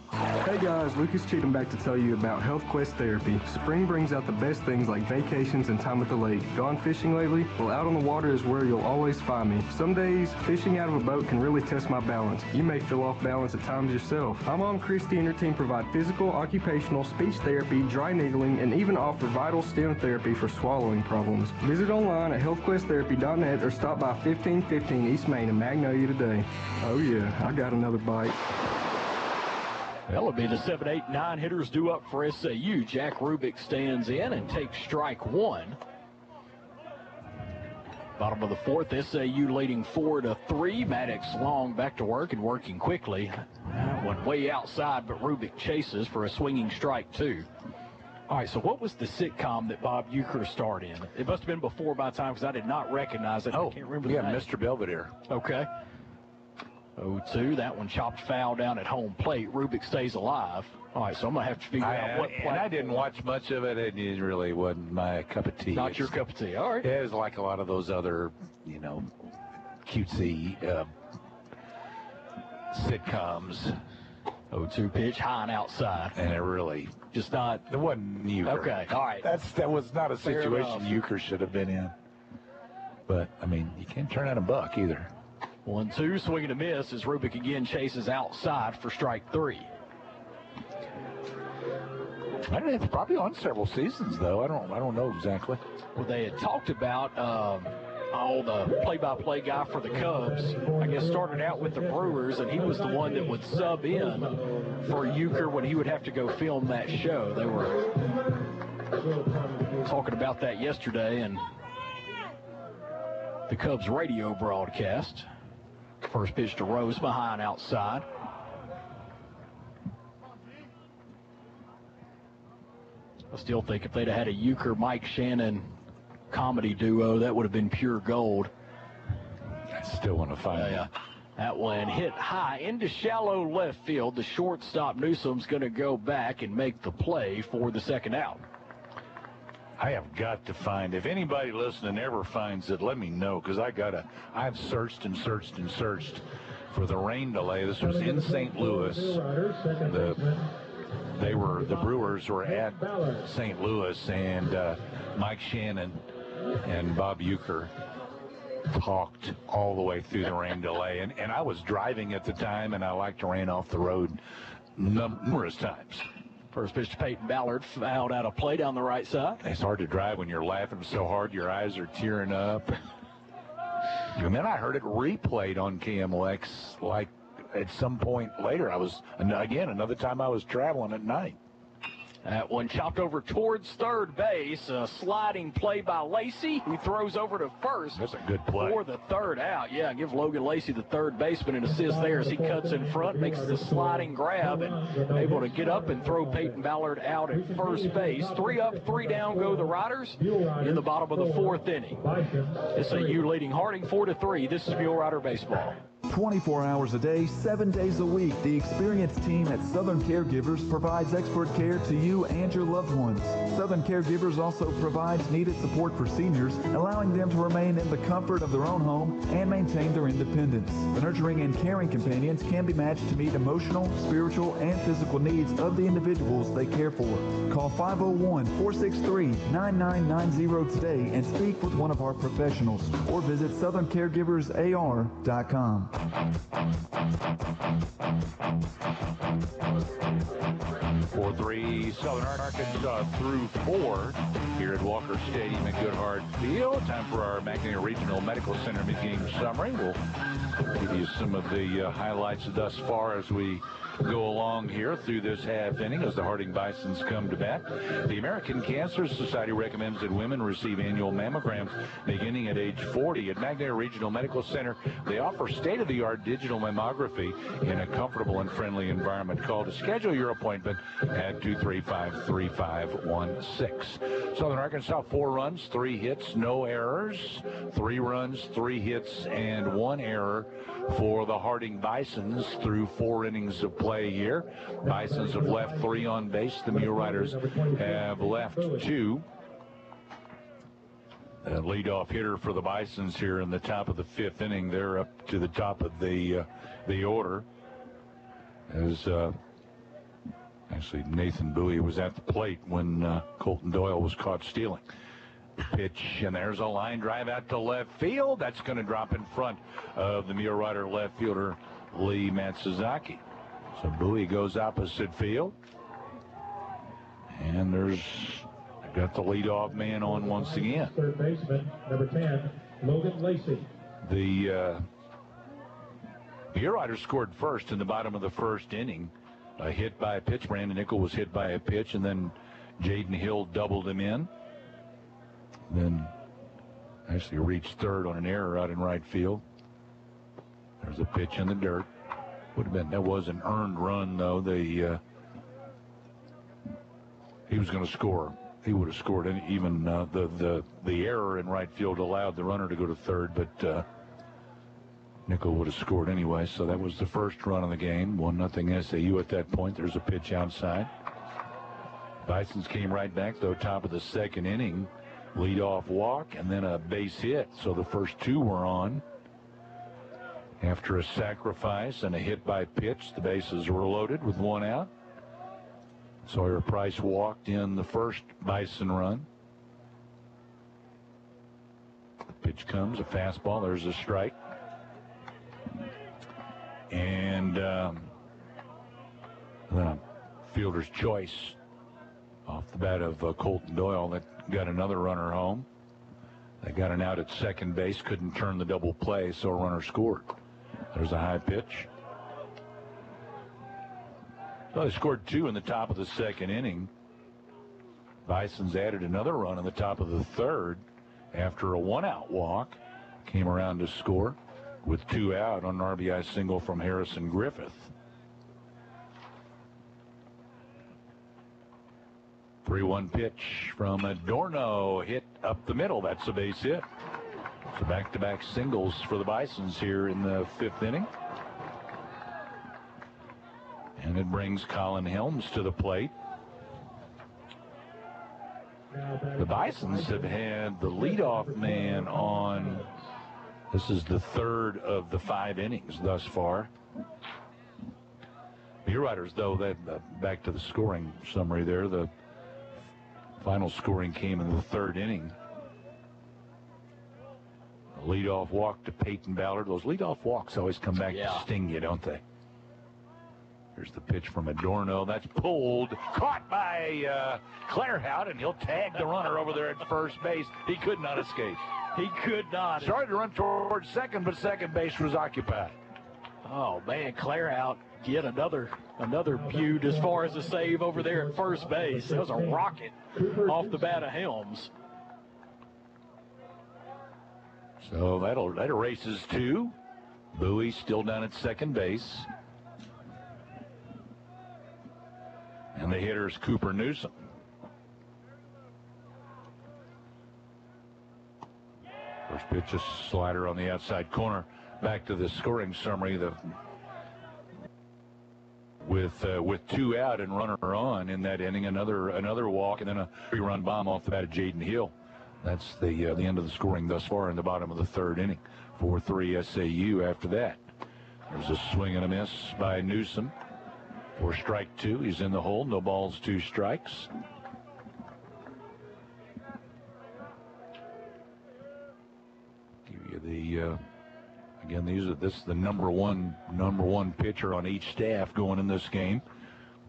S19: Hey guys, Lucas Cheatham back to tell you about HealthQuest Therapy. Spring brings out the best things like vacations and time at the lake. Gone fishing lately? Well, out on the water is where you'll always find me. Some days, fishing out of a boat can really test my balance. You may feel off balance at times yourself. My mom, Christy, and her team provide physical, occupational, speech therapy, dry needling, and even offer vital stem therapy for swallowing problems. Visit online at healthquesttherapy.net or stop by 1515 East Main in Magnolia today. Oh yeah, I got another bite.
S7: Well, it'll be the 7, 8, 9 hitters due up for SAU. Jack Rubik stands in and takes strike one. Bottom of the fourth, SAU leading 4-3. Maddox Long back to work and working quickly. That one way outside, but Rubik chases for a swinging strike two. All right, so what was the sitcom that Bob Euchre starred in? It must have been before my time because I did not recognize it.
S15: Oh,
S7: I can't remember
S15: yeah,
S7: the name.
S15: Mr. Belvedere.
S7: Okay. 0-2, that one chopped foul down at home plate. Rubik stays alive. All right, so I'm going to have to figure out what play.
S15: And I didn't watch much of it. It really wasn't my cup of tea.
S7: Not your cup of tea. All right.
S15: It was like a lot of those other, cutesy sitcoms.
S7: 0-2 pitch, high and outside.
S15: And it really
S7: just not.
S15: It wasn't Euchre.
S7: Okay, all right.
S15: That was not a situation Euchre should have been in. But, you can't turn out a buck either.
S7: 1-2, swing and a miss as Rubik again chases outside for strike three.
S15: I don't know, it's probably on several seasons, though. I don't know exactly.
S7: Well, they had talked about the play-by-play guy for the Cubs. I guess started out with the Brewers, and he was the one that would sub in for Euchre when he would have to go film that show. They were talking about that yesterday, and the Cubs radio broadcast. First pitch to Rose behind outside. I still think if they'd have had a Euchre-Mike Shannon comedy duo, that would have been pure gold.
S15: I still want to find
S7: it. That one hit high into shallow left field. The shortstop Newsom's going to go back and make the play for the second out.
S15: I have got to find, if anybody listening ever finds it, let me know, because I've searched and searched and searched for the rain delay. This was in St. Louis. The Brewers were at St. Louis, and Mike Shannon and Bob Euchre talked all the way through the rain delay. And I was driving at the time, and I liked to rain off the road numerous times.
S7: First pitch to Peyton Ballard, fouled out of play down the right side.
S15: It's hard to drive when you're laughing so hard your eyes are tearing up. And then I heard it replayed on KMOX like at some point later. Another time I was traveling at night.
S7: That one chopped over towards third base. A sliding play by Lacey, who throws over to first.
S15: That's a good play.
S7: For the third out. Yeah, give Logan Lacey, the third baseman, an assist there as he cuts in front, makes the sliding grab, and able to get up and throw Peyton Ballard out at first base. 3 up, 3 down go the Riders in the bottom of the fourth inning. SAU leading Harding 4-3. This is Mule Rider Baseball.
S10: 24 hours a day, 7 days a week, the experienced team at Southern Caregivers provides expert care to you and your loved ones. Southern Caregivers also provides needed support for seniors, allowing them to remain in the comfort of their own home and maintain their independence. The nurturing and caring companions can be matched to meet emotional, spiritual, and physical needs of the individuals they care for. Call 501-463-9990 today and speak with one of our professionals, or visit southerncaregiversar.com.
S6: For 3, Southern Arkansas through 4 here at Walker Stadium at Goodhart Field. Time for our Magnolia Regional Medical Center mid-game summary. We'll give you some of the highlights thus far as we go along here through this half inning as the Harding Bisons come to bat. The American Cancer Society recommends that women receive annual mammograms beginning at age 40. At Magnolia Regional Medical Center, they offer state-of-the-art digital mammography in a comfortable and friendly environment. Call to schedule your appointment at 235-3516. Southern Arkansas, 4 runs, 3 hits, no errors. 3 runs, 3 hits, and 1 error for the Harding Bisons through 4 innings of play here. Bisons have left 3 on base. The Muleriders have left 2. The leadoff hitter for the Bisons here in the top of the 5th inning. They're up to the top of the order. As actually Nathan Bowie was at the plate when Colton Doyle was caught stealing. Pitch, and there's a line drive out to left field. That's going to drop in front of the Mulerider left fielder Lee Matsuzaki. So Bowie goes opposite field. And they've got the leadoff man on once again.
S1: Third baseman, number 10, Logan Lacey.
S6: The Muleriders scored first in the bottom of the 1st inning. A hit by a pitch. Brandon Nickel was hit by a pitch, and then Jaden Hill doubled him in. Then actually reached 3rd on an error out in right field. There's a pitch in the dirt. That was an earned run, though. He was going to score. He would have scored even the error in right field allowed the runner to go to 3rd, but Nickel would have scored anyway. So that was the first run of the game. 1-0 SAU at that point. There's a pitch outside. Bisons came right back, though, top of the 2nd inning. Leadoff walk and then a base hit. So the first 2 were on. After a sacrifice and a hit by pitch, the bases were loaded with 1 out. Sawyer Price walked in the first Bison run. Pitch comes, a fastball. There's a strike. And the fielder's choice off the bat of Colton Doyle that got another runner home. They got an out at second base, couldn't turn the double play, so a runner scored. There's a high pitch. So they scored 2 in the top of the 2nd inning. Bisons added another run in the top of the 3rd after a 1-out walk. Came around to score with 2 out on an RBI single from Harrison Griffith. 3-1 pitch from Adorno, hit up the middle. That's a base hit. So back-to-back singles for the Bisons here in the 5th inning. And it brings Colin Helms to the plate. The Bisons have had the leadoff man on. This is the 3rd of the 5 innings thus far. Muleriders, though, back to the scoring summary there. The final scoring came in the 3rd inning. A leadoff walk to Peyton Ballard. Those leadoff walks always come back to sting you, don't they? Here's the pitch from Adorno. That's pulled. Caught by Clairhout, and he'll tag the runner over there at first base. He could not escape.
S7: He could not.
S6: Started to run towards second, but second base was occupied.
S7: Oh, man, Clairhout get another beaut as far as a save over there at first base. That was a rocket off the bat of Helms.
S6: So that erases 2. Bowie still down at second base. And the hitter is Cooper Newsom. First pitch, a slider on the outside corner
S15: back to the scoring summary. With 2 out and runner on in that inning, another walk, and then a 3-run bomb off the bat of Jaden Hill. That's the end of the scoring thus far in the bottom of the 3rd inning. 4-3 SAU after that. There's a swing and a miss by Newsom for strike 2. He's in the hole. No balls, 2 strikes. Give you the again, this is the number one pitcher on each staff going in this game.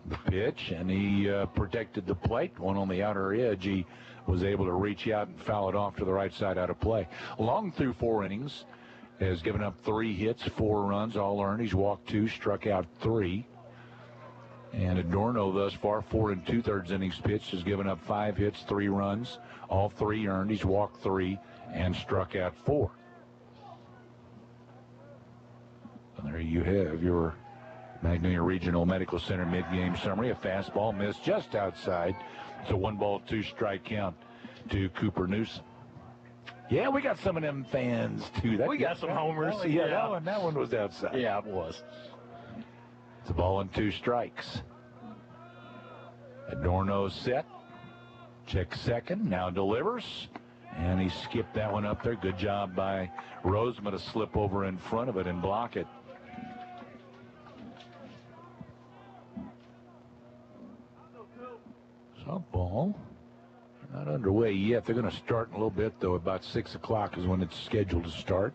S15: The pitch, and he protected the plate. One on the outer edge. He was able to reach out and foul it off to the right side out of play. Long through 4 innings, has given up 3 hits, 4 runs, all earned. He's walked 2, struck out 3. And Adorno thus far, 4 2/3 innings pitched, has given up 5 hits, 3 runs, all 3 earned. He's walked 3 and struck out 4. And there you have your Magnolia Regional Medical Center mid-game summary. A fastball missed just outside. It's a 1-ball, 2-strike count to Cooper Newsom. Yeah, we got some of them fans, too.
S7: We got some homers.
S15: Yeah, that one was outside.
S7: Yeah, it was.
S15: It's a ball and 2 strikes. Adorno set. Checks second. Now delivers. And he skipped that one up there. Good job by Roseman to slip over in front of it and block it. Softball not underway yet. They're going to start in a little bit, though. About 6 o'clock is when it's scheduled to start.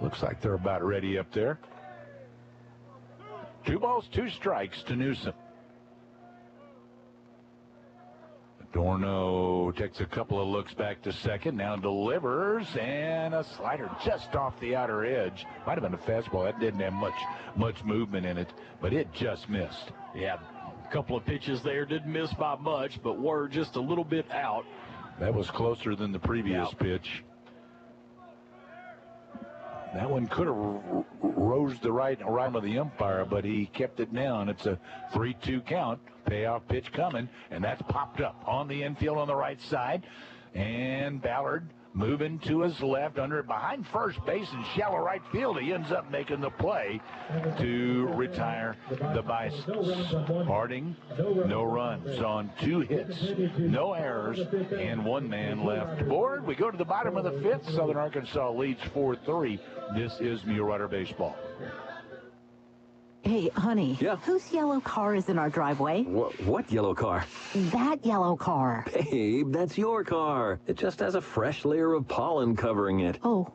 S15: Looks like they're about ready up there. 2 balls, 2 strikes to Newsom. Adorno takes a couple of looks back to second. Now delivers, and a slider just off the outer edge. Might have been a fastball. That didn't have much movement in it, but it just missed.
S7: Yeah. A couple of pitches there, didn't miss by much, but were just a little bit out.
S15: That was closer than the previous pitch. That one could have rose the right arm of the umpire, but he kept it down. It's a 3-2 count. Payoff pitch coming, and that's popped up on the infield on the right side. And Ballard moving to his left, behind first base in shallow right field. He ends up making the play to retire the Bisons. Harding, no runs on 2 hits, no errors, and 1 man left aboard. We go to the bottom of the 5th. Southern Arkansas leads 4-3. This is Mule Rider Baseball.
S20: Hey, honey.
S21: Yeah?
S20: Whose yellow car is in our driveway?
S21: What yellow car?
S20: That yellow car.
S21: Babe, that's your car. It just has a fresh layer of pollen covering it.
S20: Oh,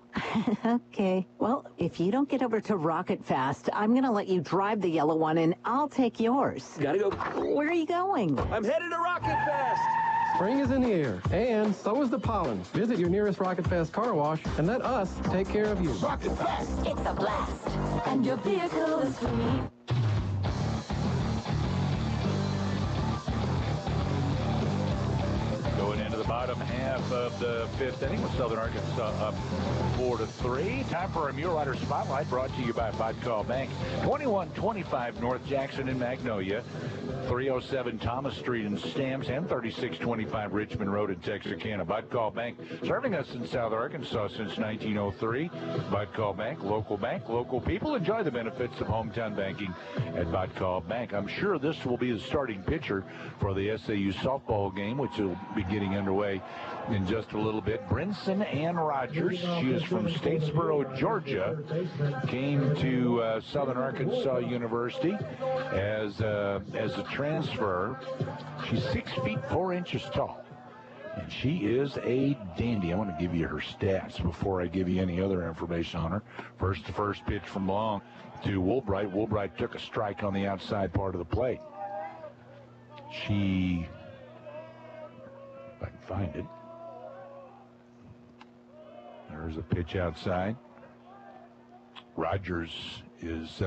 S20: okay. Well, if you don't get over to Rocket Fast, I'm going to let you drive the yellow one, and I'll take yours.
S21: Gotta go.
S20: Where are you going?
S21: I'm headed to Rocket Fast.
S19: Spring is in the air, and so is the pollen. Visit your nearest Rocket Fast car wash and let us take care of you.
S3: Rocket Fast, it's a blast, and your vehicle is free.
S15: Going into the bottom half of the 5th inning with Southern Arkansas up 4-3. Time for a Mule Rider Spotlight brought to you by Vodcall Bank. 2125 North Jackson in Magnolia. 307 Thomas Street in Stamps, and 3625 Richmond Road in Texarkana. Vodcall Bank serving us in South Arkansas since 1903. Vodcall Bank, local people. Enjoy the benefits of hometown banking at Vodcall Bank. I'm sure this will be the starting pitcher for the SAU softball game, which will be getting underway in just a little bit. Brinson Ann Rogers, she is from Statesboro, Georgia, came to Southern Arkansas University as a transfer. She's 6 feet 4 inches tall, and she is a dandy. I want to give you her stats before I give you any other information on her. First pitch from long to Woolbright. Woolbright took a strike on the outside part of the plate. She, if I can find it, there's a pitch outside. Rogers is,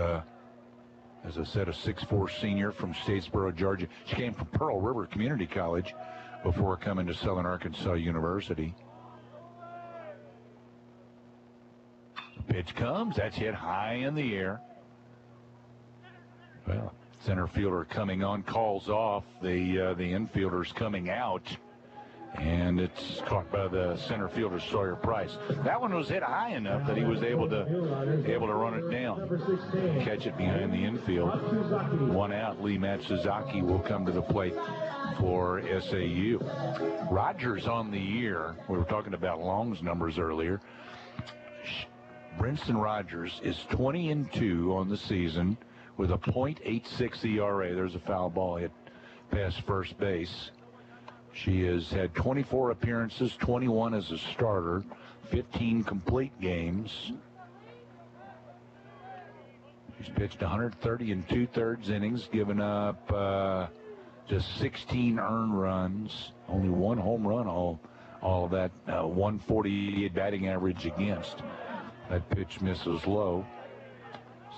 S15: as I said, a 6'4" senior from Statesboro, Georgia. She came from Pearl River Community College before coming to Southern Arkansas University. The pitch comes. That's hit high in the air. Well, center fielder coming on, calls off. The infielders coming out And it's caught by the center fielder, Sawyer Price. That one was hit high enough that he was able to run it down, catch it behind the infield. 1 out. Lee Matsuzaki will come to the plate for SAU. Rogers on the year. We were talking about Long's numbers earlier. Brinson Rogers is 20-2 on the season with a .86 ERA. There's a foul ball hit past first base. She has had 24 appearances, 21 as a starter, 15 complete games. She's pitched 130 2/3 innings, given up just 16 earned runs, only 1 home run, all of that, 148 batting average against. That pitch misses low.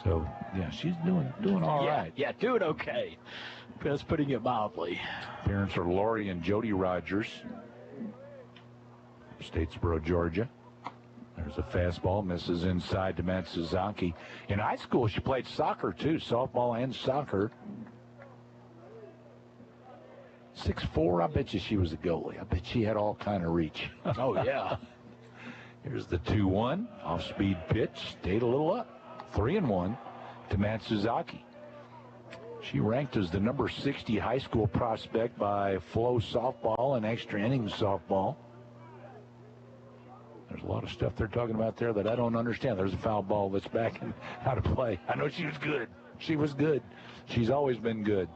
S15: So, yeah, she's doing all right.
S7: Yeah, doing okay. That's putting it mildly.
S15: Parents are Lori and Jody Rogers, Statesboro, Georgia. There's a fastball, misses inside to Matsuzaki. In high school, she played soccer, too, softball and soccer. 6'4", I bet you she was a goalie. I bet she had all kind of reach.
S7: Oh, yeah.
S15: Here's the 2-1, off-speed pitch, stayed a little up. 3-1 to Matsuzaki. She ranked as the number 60 high school prospect by Flow Softball and Extra Innings Softball. There's a lot of stuff they're talking about there that I don't understand. There's a foul ball that's back in out of play. I know she was good. She was good. She's always been good.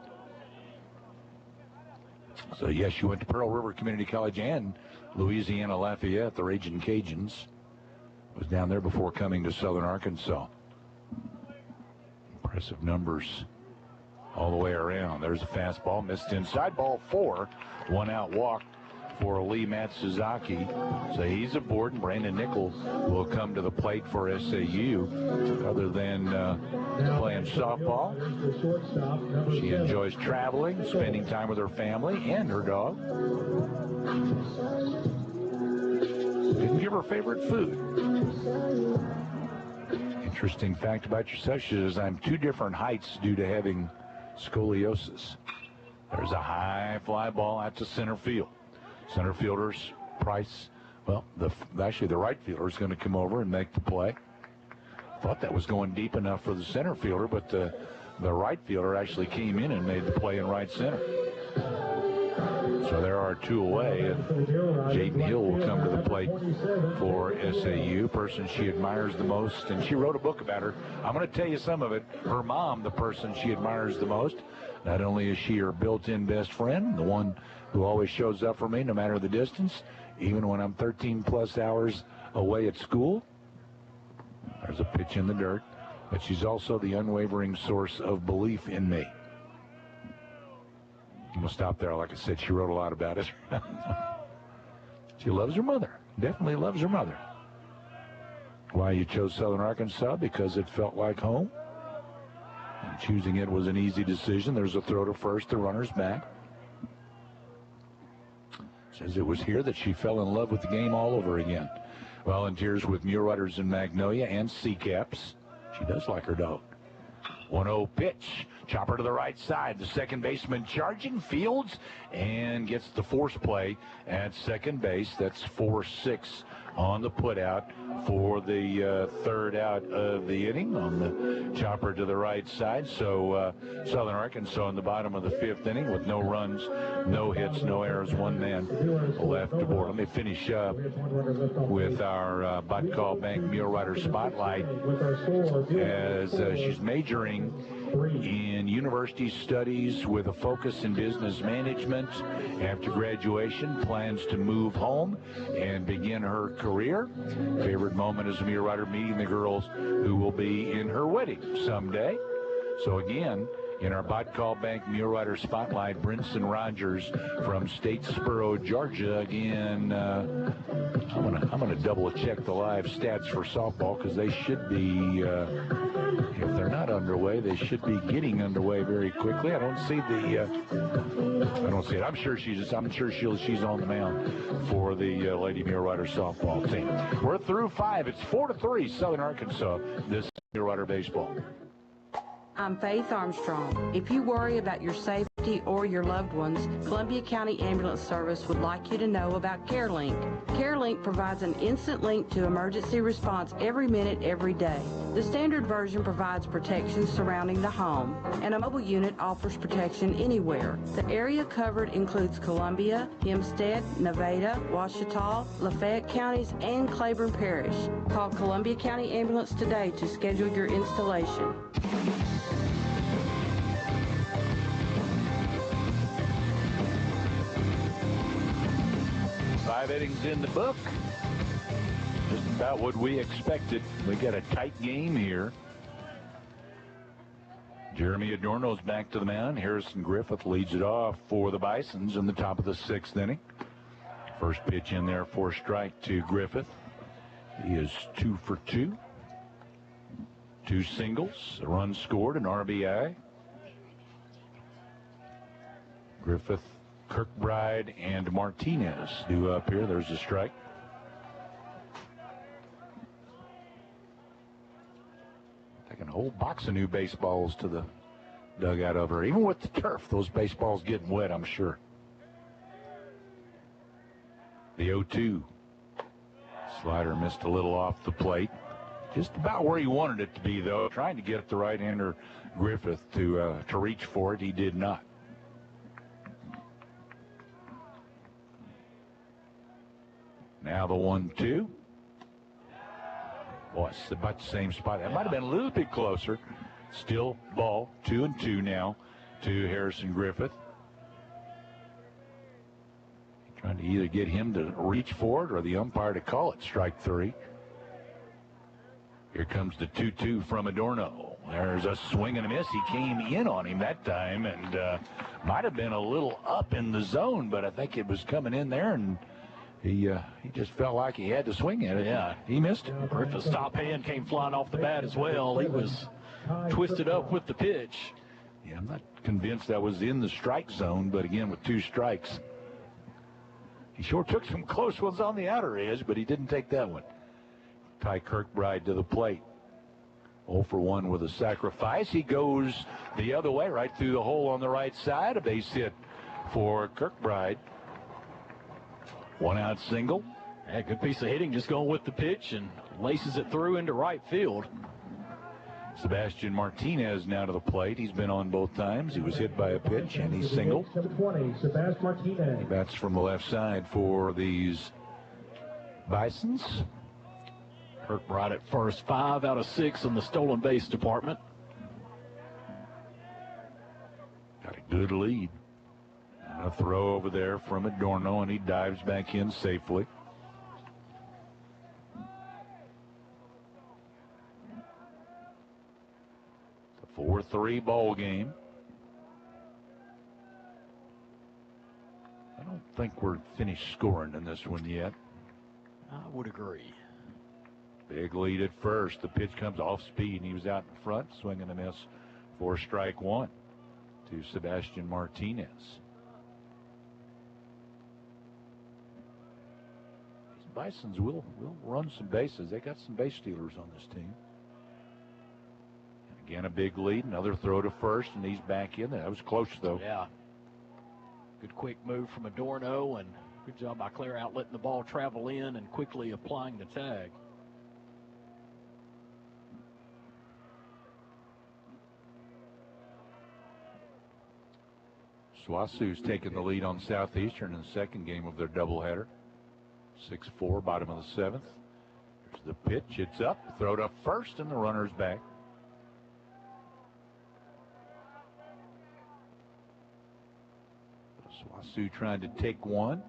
S15: So, yes, she went to Pearl River Community College and Louisiana Lafayette, the Raging Cajuns. Was down there before coming to Southern Arkansas. Impressive numbers all the way around. There's a fastball, missed inside, ball 4. 1 out walk for Lee Matsuzaki. So he's aboard, and Brandon Nichols will come to the plate for SAU. Other than playing softball, she enjoys traveling, spending time with her family and her dog. Didn't give her favorite food. Interesting fact about yourself, she says, I'm 2 different heights due to having scoliosis. There's a high fly ball out to center field. Center fielder's Price, well, actually the right fielder is going to come over and make the play. Thought that was going deep enough for the center fielder, but the right fielder actually came in and made the play in right center. So there are 2 away, and Jaden Hill will come to the plate for SAU, person she admires the most. And she wrote a book about her. I'm going to tell you some of it. Her mom, the person she admires the most. Not only is she her built-in best friend, the one who always shows up for me no matter the distance, even when I'm 13-plus hours away at school. There's a pitch in the dirt. But she's also the unwavering source of belief in me. I'm going to stop there. Like I said, she wrote a lot about it. She loves her mother. Definitely loves her mother. Why you chose Southern Arkansas? Because it felt like home. And choosing it was an easy decision. There's a throw to first. The runner's back. Says it was here that she fell in love with the game all over again. Volunteers with Muleriders in Magnolia and Sea Caps. She does like her dog. 1-0 pitch. Chopper to the right side. The second baseman charging, fields, and gets the force play at second base. That's 4-6 on the putout for the 3rd out of the inning on the chopper to the right side. So Southern Arkansas in the bottom of the 5th inning with no runs, no hits, no errors, 1 man left aboard. Let me finish up with our Botcall Bank Mulerider Spotlight as she's majoring in university studies with a focus in business management. After graduation, plans to move home and begin her career. Favorite moment as a Mulerider, meeting the girls who will be in her wedding someday. So again, in our Botcall Bank Mulerider Spotlight, Brinson Rogers from Statesboro, Georgia. Again, I'm gonna double check the live stats for softball because they should be, if they're not underway, they should be getting underway very quickly. I don't see it. I'm sure she's on the mound for the Lady Mulerider softball team. We're through 5. It's 4-3 Southern Arkansas. This is Mulerider baseball.
S11: I'm Faith Armstrong. If you worry about your safety safety or your loved ones, Columbia County Ambulance Service would like you to know about CareLink. CareLink provides an instant link to emergency response every minute, every day. The standard version provides protection surrounding the home, and a mobile unit offers protection anywhere. The area covered includes Columbia, Hempstead, Nevada, Ouachita, Lafayette counties, and Claiborne Parish. Call Columbia County Ambulance today to schedule your installation.
S6: 5 innings in the book. Just about what we expected. We got a tight game here. Jeremy Adorno's back to the mound. Harrison Griffith leads it off for the Bisons in the top of the 6th inning. First pitch in there for a strike to Griffith. He is 2 for 2. 2 singles, a run scored, an RBI. Griffith, Kirkbride, and Martinez due up here. There's a strike. Taking a whole box of new baseballs to the dugout over. Even with the turf, those baseballs getting wet, I'm sure. The 0-2. Slider missed a little off the plate. Just about where he wanted it to be, though. Trying to get the right-hander Griffith to reach for it. He did not. Now the 1-2. Boy, it's about the same spot. That might have been a little bit closer. Still ball, 2-2 now to Harrison Griffith. Trying to either get him to reach for it or the umpire to call it strike 3. Here comes the 2-2 from Adorno. There's a swing and a miss. He came in on him that time and might have been a little up in the zone, but I think it was coming in there, and he just felt like he had to swing at it.
S7: Yeah.
S6: He missed it.
S7: Griffith's top hand came flying off the bat as well. He was twisted up with the pitch.
S6: Yeah, I'm not convinced that was in the strike zone, but again, with 2 strikes. He sure took some close ones on the outer edge, but he didn't take that one. Ty Kirkbride to the plate. 0 for 1 with a sacrifice. He goes the other way, right through the hole on the right side. A base hit for Kirkbride. 1 out single.
S7: Yeah, good piece of hitting, just going with the pitch and laces it through into right field.
S6: Sebastian Martinez now to the plate. He's been on both times. He was hit by a pitch, and he's single.
S1: Number 20, Sebastian Martinez.
S6: He bats from the left side for these Bisons.
S7: Kirkbride at first, 5 out of 6 in the stolen base department.
S6: Got a good lead. And a throw over there from Adorno, and he dives back in safely. It's a 4-3 ball game. I don't think we're finished scoring in this one yet.
S7: I would agree.
S6: Big lead at first. The pitch comes off speed, and he was out in front, swing and a miss for strike 1 to Sebastian Martinez. These Bisons will run some bases. They got some base stealers on this team. And again, a big lead. Another throw to first, and he's back in there. That was close, though.
S7: Yeah. Good quick move from Adorno, and good job by clear out, letting the ball travel in and quickly applying the tag.
S6: SWASU's taken the lead on Southeastern in the second game of their doubleheader. 6-4, bottom of the 7th. There's the pitch. It's up. Throw to first, and the runner's back. SWASU trying to take one.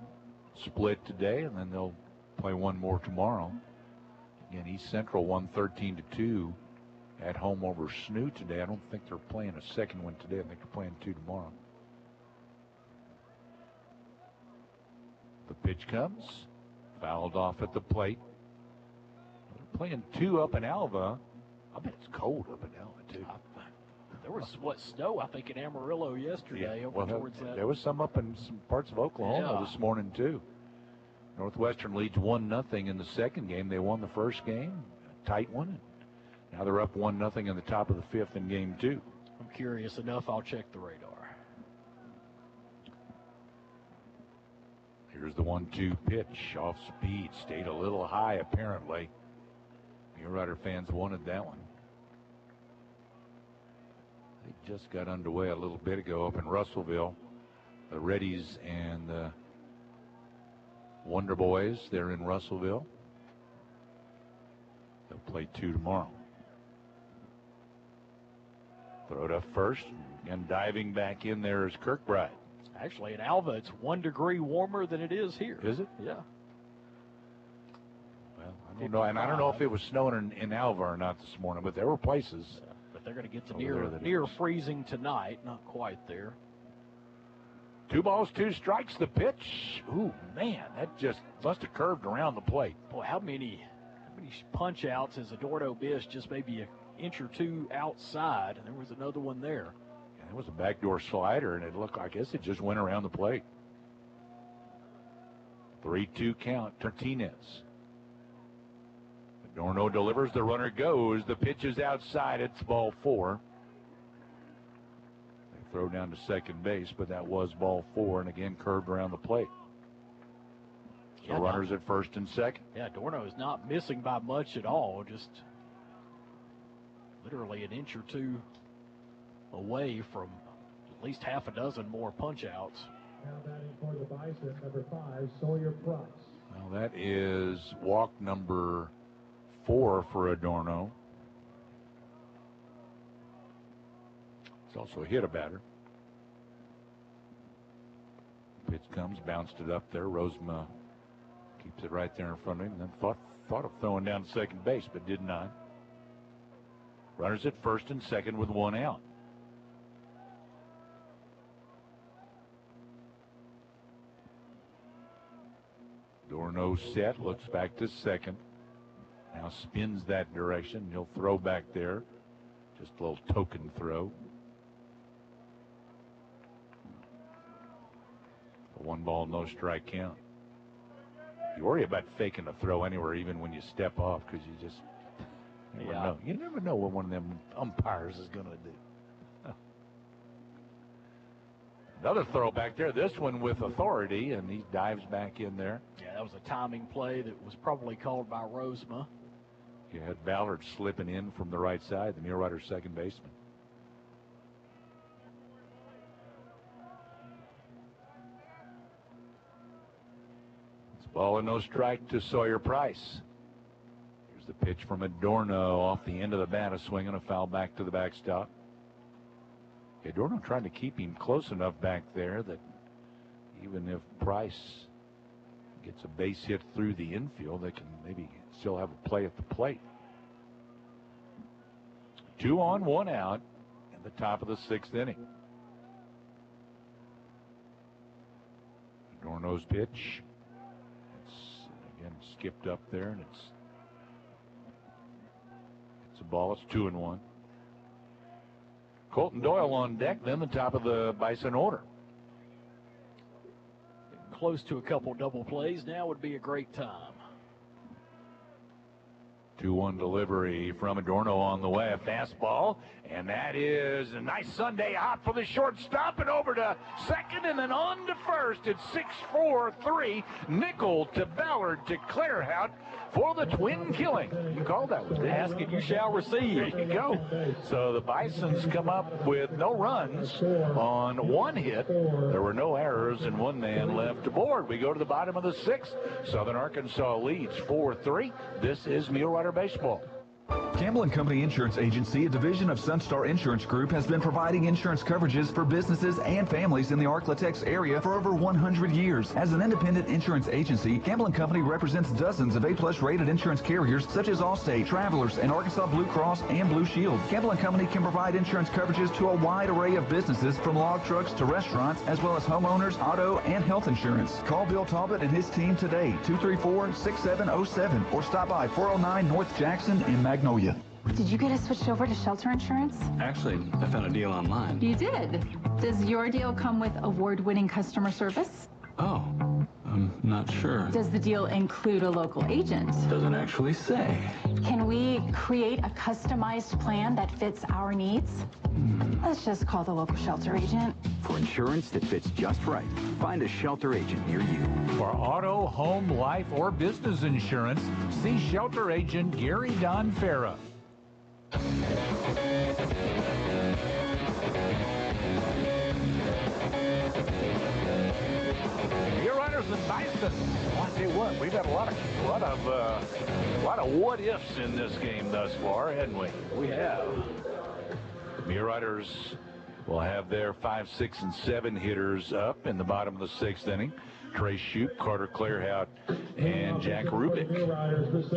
S6: Split today, and then they'll play one more tomorrow. Again, East Central won 13-2 at home over SNU today. I don't think they're playing a second one today. I think they're playing 2 tomorrow. The pitch comes, fouled off at the plate. They're playing 2 up in Alva. I bet it's cold up in Alva, too.
S7: There was, snow, I think, in Amarillo yesterday.
S6: Yeah,
S7: Towards that.
S6: There was some up in some parts of Oklahoma this morning, too. Northwestern leads 1-0 in the second game. They won the first game, a tight one. Now they're up 1-0 in the top of the 5th in game 2.
S7: I'm curious enough, I'll check the radar.
S15: Here's the 1-2 pitch. Off speed. Stayed a little high, apparently. Mulerider fans wanted that one. They just got underway a little bit ago up in Russellville. The Reddies and the Wonder Boys, they're in Russellville. They'll play 2 tomorrow. Throw it up first, and diving back in there is Kirkbride.
S7: Actually, in Alva, it's 1 degree warmer than it is here.
S15: Is it?
S7: Yeah.
S15: Well, I don't know, and I don't know if it was snowing in Alva or not this morning, but there were places.
S7: Yeah, but they're going to get to near freezing tonight. Not quite there.
S15: 2 balls, 2 strikes. The pitch. Ooh, man, that just must have curved around the plate.
S7: Boy, how many punch outs as Adorno Bish just maybe an inch or 2 outside, and there was another one there.
S15: Yeah, it was a backdoor slider, and it looked like, I guess it just went around the plate. 3-2 count, Martinez. Adorno delivers, the runner goes. The pitch is outside, it's ball 4. They throw down to second base, but that was ball 4, and again curved around the plate. So runners at first and second.
S7: Yeah, Adorno is not missing by much at all, just literally an inch or 2 away from at least half a dozen more punch outs.
S1: Now batting for the Bison, number 5, Sawyer Price.
S15: Well, that is walk number 4 for Adorno. It's also hit a batter. Pitch comes, bounced it up there. Rosema keeps it right there in front of him, and then thought of throwing down to second base, but did not. Runners at first and second with 1 out. Adorno set, looks back to second. Now spins that direction. He'll throw back there. Just a little token throw. A 1 ball, no strike count. You worry about faking a throw anywhere, even when you step off, because you just never know. You never know what one of them umpires is going to do. Another throw back there, this one with authority, and he dives back in there.
S7: Yeah, that was a timing play that was probably called by Rosema.
S15: You had Ballard slipping in from the right side, the Mulerider second baseman. It's ball and no strike to Sawyer Price. Here's the pitch from Adorno off the end of the bat, a swing and a foul back to the backstop. Adorno trying to keep him close enough back there that even if Price gets a base hit through the infield, they can maybe still have a play at the plate. 2 on, 1 out in the top of the 6th inning. Adorno's pitch. It's again skipped up there, and it's a ball. It's 2-1. Colton Doyle on deck, then the top of the Bison order.
S7: Close to a couple double plays now would be a great time.
S15: 2-1 delivery from Adorno on the way. A fastball, and that is a nice Sunday hop for the shortstop, and over to second, and then on to first. It's 6-4-3. Nickel to Ballard to Clairhout for the twin killing. You called that one.
S7: Ask and you shall receive.
S15: There you go. So the Bisons come up with no runs on 1 hit. There were no errors and 1 man left aboard. We go to the bottom of the 6th. Southern Arkansas leads 4-3. This is Mulerider Baseball.
S10: Campbell & Company Insurance Agency, a division of Sunstar Insurance Group, has been providing insurance coverages for businesses and families in the Arklatex area for over 100 years. As an independent insurance agency, Campbell & Company represents dozens of A-plus rated insurance carriers such as Allstate, Travelers, and Arkansas Blue Cross and Blue Shield. Campbell & Company can provide insurance coverages to a wide array of businesses, from log trucks to restaurants, as well as homeowners, auto, and health insurance. Call Bill Talbot and his team today, 234-6707, or stop by 409 North Jackson in Magnolia.
S5: Did you get us switched over to shelter insurance?
S22: Actually, I found a deal online.
S5: You did? Does your deal come with award-winning customer service?
S22: Oh, I'm not sure.
S5: Does the deal include a local agent?
S22: Doesn't actually say.
S5: Can we create a customized plan that fits our needs? Let's just call the local shelter agent.
S2: For insurance that fits just right, find a shelter agent near you.
S4: For auto, home, life, or business insurance, see shelter agent Gary Don Farah. Muleriders and Bisons.
S6: Well, I tell you what, we've had a lot of what ifs in this game thus far, haven't we?
S7: We have.
S6: Muleriders will have their 5, 6, and 7 hitters up in the bottom of the 6th inning. Trey Shoup, Carter Clairhout, and Jack Rubik.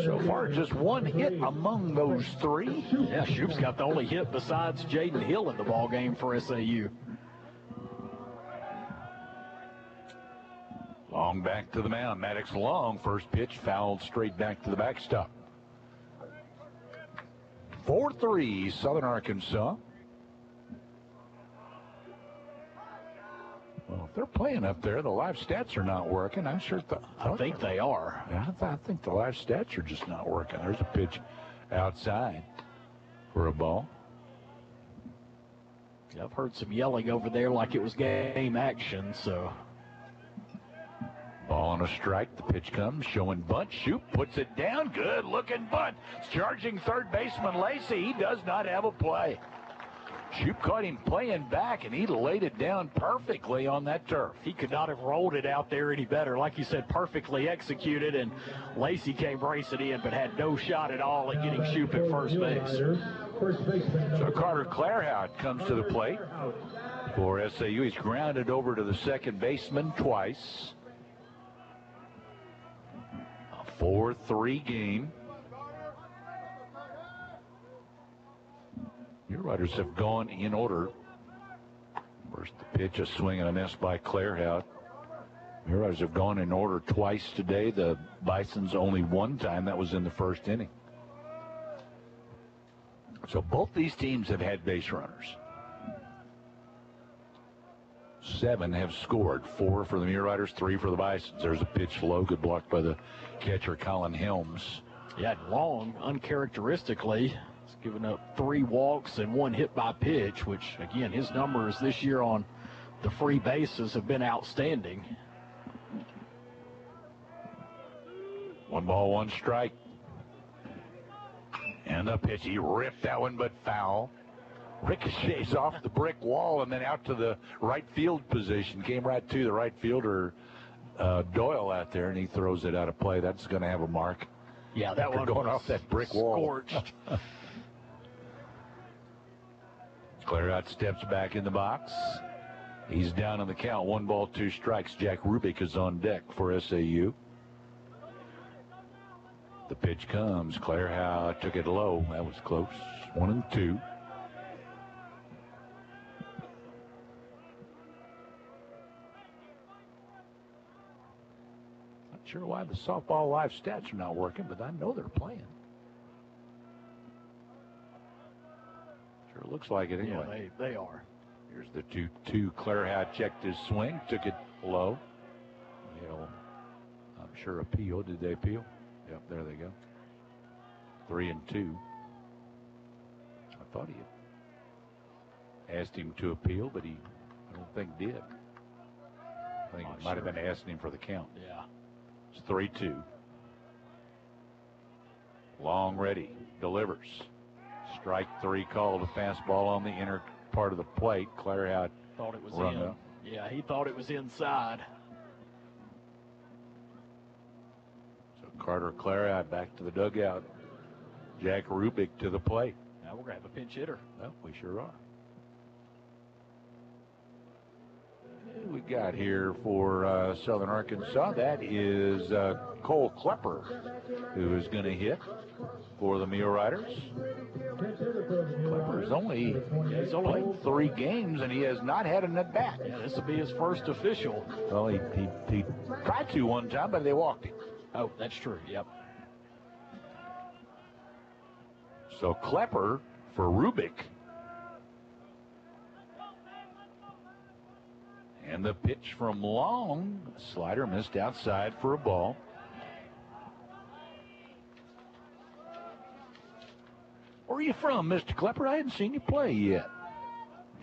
S6: So far, just one hit among those 3.
S7: Yeah, Shoup's got the only hit besides Jaden Hill in the ball game for SAU.
S6: Long back to the mound. Maddox long. First pitch fouled straight back to the backstop. 4-3 Southern Arkansas. Well, if they're playing up there, the live stats are not working. I
S7: think they are.
S6: Yeah, I think the live stats are just not working. There's a pitch outside for a ball.
S7: Yeah, I've heard some yelling over there like it was game action, so...
S6: Ball on a strike. The pitch comes, showing bunt. Shoup puts it down. Good looking bunt. Charging third baseman Lacey. He does not have a play. Shoup caught him playing back, and he laid it down perfectly on that turf.
S7: He could not have rolled it out there any better. Like you said, perfectly executed, and Lacey came racing in, but had no shot at all at getting Shoup at first base.
S6: So Carter Clairhout comes to the plate for SAU. He's grounded over to the second baseman twice. 4-3 game. Muleriders have gone in order. First the pitch, a swing and a miss by Clairhout. Muleriders have gone in order twice today. The Bisons only one time. That was in the first inning. So both these teams have had base runners. 7 have scored. 4 for the Muleriders, 3 for the Bisons. There's a pitch low, good blocked by the catcher Colin Helms.
S7: Yeah, Long, uncharacteristically, has given up 3 walks and 1 hit by pitch, which, again, his numbers this year on the free bases have been outstanding.
S6: 1 ball, 1 strike. And the pitch, he ripped that one, but foul. Ricochets off the brick wall and then out to the right field position. Came right to the right fielder, Doyle, out there, and he throws it out of play. That's going to have a mark.
S7: Yeah, that one
S6: going off that brick wall.
S7: Scorched.
S6: Clairhout steps back in the box. He's down on the count. 1 ball, 2 strikes. Jack Rubik is on deck for SAU. The pitch comes. Clairhout took it low. That was close. 1-2. Sure why the softball live stats are not working, but I know they're playing. Sure looks like it anyway.
S7: Yeah, they are.
S6: Here's the 2-2. Clairhout checked his swing, took it low. He'll, I'm sure, appeal. Did they appeal? Yep, there they go. 3-2. I thought he had asked him to appeal, but I don't think did. I think he might have been asking him for the count.
S7: Yeah.
S6: It's 3-2. Long ready. Delivers. Strike 3 called. A fastball on the inner part of the plate. Clairhout
S7: thought it was
S6: run
S7: in.
S6: up.
S7: Yeah, he thought it was inside.
S6: So Carter Clairhout back to the dugout. Jack Rubik to the plate.
S7: Now we're going to have a pinch hitter.
S6: Well, we sure are. We got here for Southern Arkansas. That is Cole Klepper, who is going to hit for the Muleriders. Klepper's only played 3 games, and he has not had an at-bat.
S7: Yeah, this will be his first official.
S6: Well, he tried to one time, but they walked him.
S7: Oh, that's true. Yep.
S6: So Klepper for Rubik. And the pitch from Long. Slider missed outside for a ball. are you from, Mr. Klepper? I hadn't seen you play yet.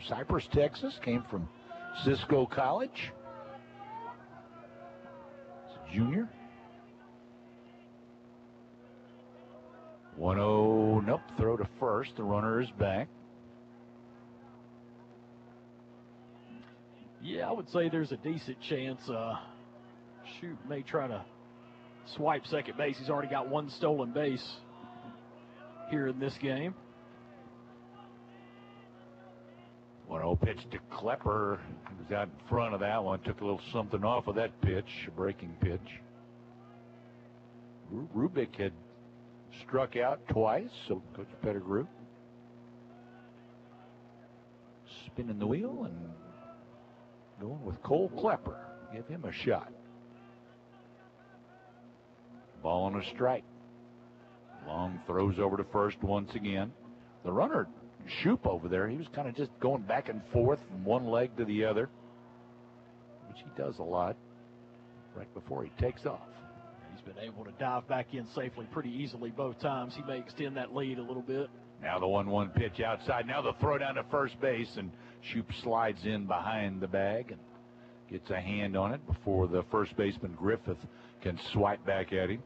S6: Cypress, Texas. Came from Cisco College. He's a junior. 1-0, nope, throw to first. The runner is back.
S7: Yeah, I would say there's a decent chance Shoop may try to swipe second base. He's already got one stolen base here in this game.
S6: 1-0 pitch to Klepper. He was out in front of that one. Took a little something off of that pitch, a breaking pitch. Rubik had struck out twice, so Coach Pettigrew spinning the wheel and going with Cole Klepper. Give him a shot. Ball on a strike. Long throws over to first once again. The runner, Shoop over there, he was kind of just going back and forth from one leg to the other, which he does a lot right before he takes off.
S7: He's been able to dive back in safely pretty easily both times. He may extend that lead a little bit.
S6: Now the 1-1 pitch outside. Now the throw down to first base, and Shoop slides in behind the bag and gets a hand on it before the first baseman Griffith can swipe back at him.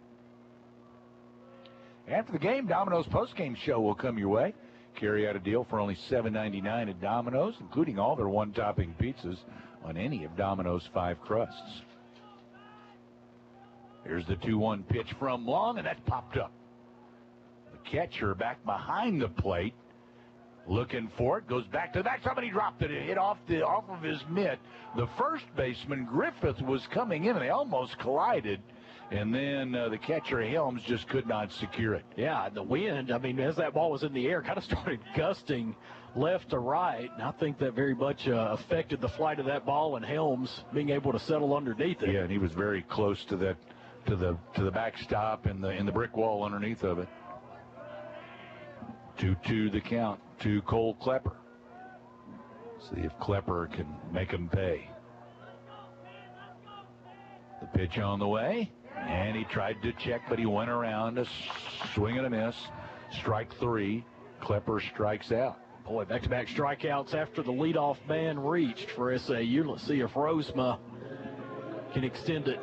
S6: After the game, Domino's postgame show will come your way. Carry out a deal for only $7.99 at Domino's, including all their one-topping pizzas on any of Domino's 5 crusts. Here's the 2-1 pitch from Long, and that's popped up. The catcher back behind the plate, looking for it, goes back to the back. Somebody dropped it. It hit off of his mitt. The first baseman, Griffith, was coming in, and they almost collided. And then the catcher, Helms, just could not secure it.
S7: Yeah, the wind, I mean, as that ball was in the air, kind of started gusting left to right. And I think that very much affected the flight of that ball and Helms being able to settle underneath it.
S6: Yeah, and he was very close to that, to the backstop and the brick wall underneath of it. 2-2 the count to Cole Klepper. See if Klepper can make him pay. The pitch on the way. And he tried to check, but he went around a swing and a miss. Strike 3. Klepper strikes out.
S7: Boy, back-to-back strikeouts after the leadoff man reached for SAU. Let's see if Rosema can extend it.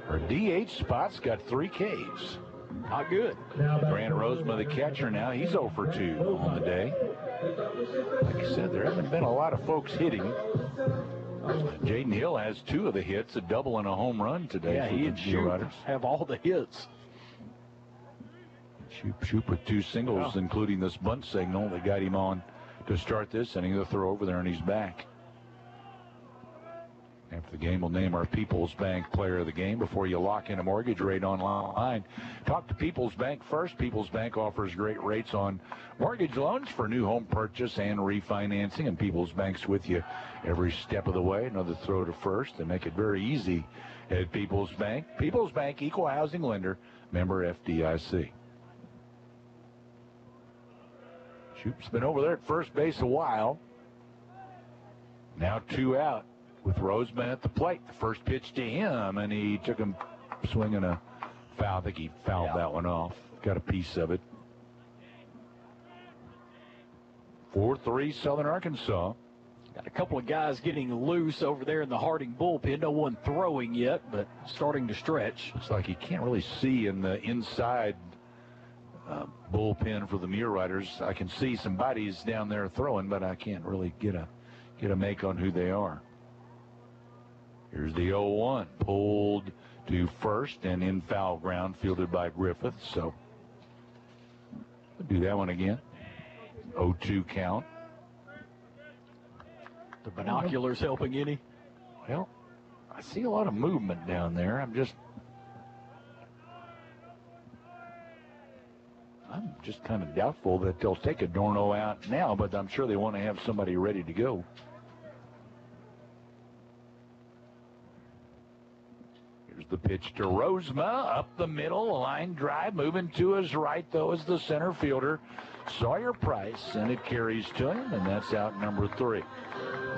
S6: Her DH spot's got 3 Ks.
S7: Not good.
S6: Grant Rosema, the catcher now, he's 0 for 2 on the day. Like I said, there haven't been a lot of folks hitting. Jaden Hill has 2 of the hits, a double and a home run today.
S7: Yeah, he and Shoop have all the hits.
S6: Shoop with 2 singles, including this bunt signal that got him on to start this inning. The throw over there, and he's back. After the game, we'll name our People's Bank Player of the Game. Before you lock in a mortgage rate online, talk to People's Bank first. People's Bank offers great rates on mortgage loans for new home purchase and refinancing, and People's Bank's with you every step of the way. Another throw to first. They make it very easy at People's Bank. People's Bank, equal housing lender, member FDIC. Shoop's been over there at first base a while. Now 2 out. With Roseman at the plate, the first pitch to him, and he took him swinging a foul. I think he fouled that one off. Got a piece of it. 4-3 Southern Arkansas.
S7: Got a couple of guys getting loose over there in the Harding bullpen. No one throwing yet, but starting to stretch.
S6: Looks like you can't really see in the inside bullpen for the Muleriders. I can see some bodies down there throwing, but I can't really get a make on who they are. Here's the 0-1, pulled to first and in foul ground, fielded by Griffith. So we'll do that one again. 0-2 count.
S7: The binoculars helping any?
S6: Well, I see a lot of movement down there. I'm just kind of doubtful that they'll take Adorno out now, but I'm sure they want to have somebody ready to go. The pitch to Rosema, up the middle, a line drive, moving to his right, though, is the center fielder, Sawyer Price, and it carries to him, and that's out number 3.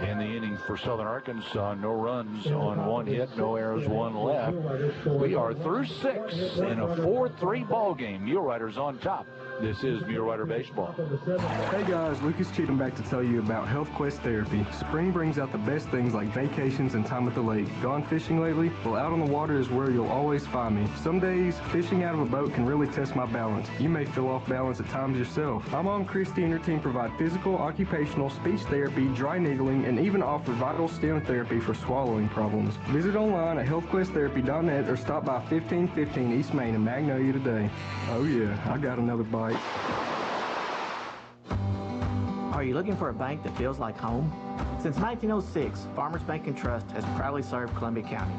S6: In the inning for Southern Arkansas, no runs on 1 hit, no errors, 1 left. We are through 6 in a 4-3 ball game. Muleriders on top This is Mulerider Baseball.
S19: Hey guys, Lucas Cheatham back to tell you about Health Quest Therapy. Spring brings out the best things like vacations and time at the lake. Gone fishing lately? Well, out on the water is where you'll always find me. Some days, fishing out of a boat can really test my balance. You may feel off balance at times yourself. My mom, Christy, and her team provide physical, occupational, speech therapy, dry needling, and even offer vital stim therapy for swallowing problems. Visit online at healthquesttherapy.net or stop by 1515 East Main in Magnolia today. Oh yeah, I got another bite.
S9: Are you looking for a bank that feels like home? Since 1906, Farmers Bank & Trust has proudly served Columbia County.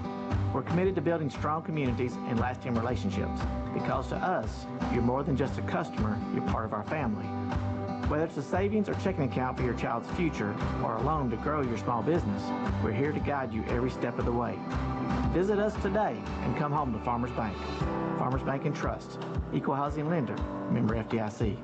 S9: We're committed to building strong communities and lasting relationships, because to us, you're more than just a customer, you're part of our family. Whether it's a savings or checking account for your child's future, or a loan to grow your small business, we're here to guide you every step of the way. Visit us today and come home to Farmers Bank. Farmers Bank & Trust, Equal Housing Lender, member FDIC.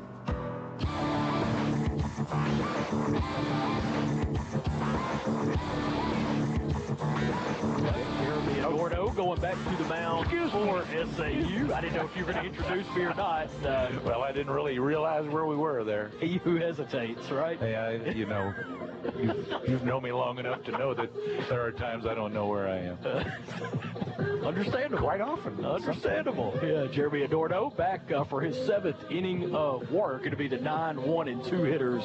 S7: Jeremy Adorno going back to the mound for SAU. I didn't know if you were going to introduce me or not.
S15: Well, I didn't really realize where we were there.
S7: He who hesitates, right?
S15: Hey, you know, you've known me long enough to know that there are times I don't know where I am.
S7: Understandable.
S15: Quite often.
S7: Understandable. Yeah, Jeremy Adorno back for his 7th inning of work. Going to be the 9-1-2 hitters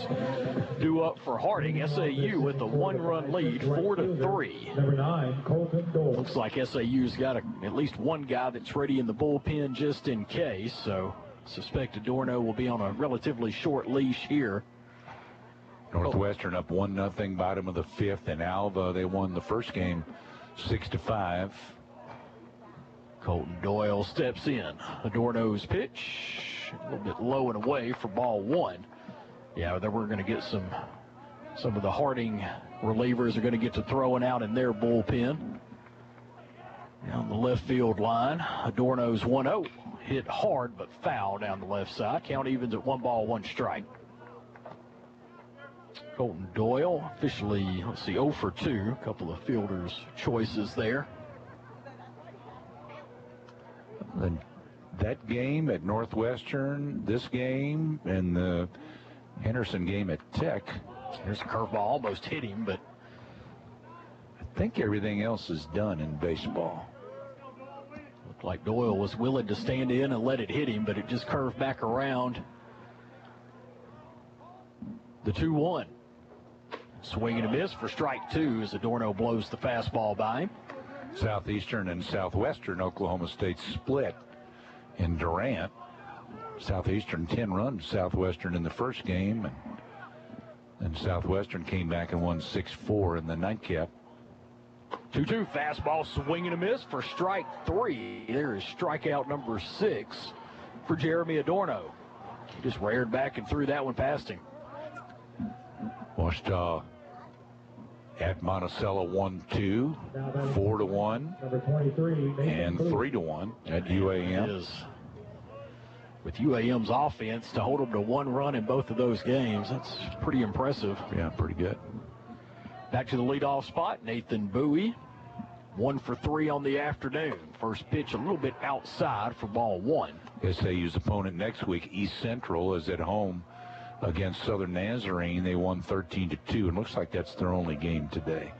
S7: due up for Harding. SAU with a 1-run lead, 4-3.
S1: Number 9, Colton Dole.
S7: Looks like SAU's got at least one guy that's ready in the bullpen just in case. So suspect Adorno will be on a relatively short leash here.
S15: Northwestern up 1-0, bottom of the 5th, and Alva, they won the first game 6-5.
S7: Colton Doyle steps in. Adorno's pitch, a little bit low and away for ball 1. Yeah, then we're going to get some of the Harding relievers are going to get to throwing out in their bullpen. Down the left field line, Adorno's 1-0. Hit hard but foul down the left side. Count evens at 1 ball, 1 strike. Colton Doyle officially, let's see, 0 for 2. A couple of fielders' choices there.
S15: And that game at Northwestern, this game, and the Henderson game at Tech.
S7: There's a curveball, almost hit him, but
S15: I think everything else is done in baseball.
S7: Looked like Doyle was willing to stand in and let it hit him, but it just curved back around. The 2-1. Swing and a miss for strike 2 as Adorno blows the fastball by him.
S15: Southeastern and Southwestern Oklahoma State split in Durant. Southeastern 10 runs, Southwestern in the first game, and Southwestern came back and won 6-4 in the nightcap.
S7: 2-2 fastball, swing and a miss for strike 3. There is strikeout number 6 for Jeremy Adorno. He just reared back and threw that one past him.
S15: Washita at Monticello 1-2, 4-1,
S1: Number 23,
S15: and 3-1 at UAM.
S7: With UAM's offense, to hold them to 1 run in both of those games, that's pretty impressive.
S15: Yeah, pretty good.
S7: Back to the leadoff spot, Nathan Bowie. 1 for 3 on the afternoon. First pitch a little bit outside for ball 1.
S15: SAU's opponent next week, East Central, is at home against Southern Nazarene. They won 13-2, and looks like that's their only game today.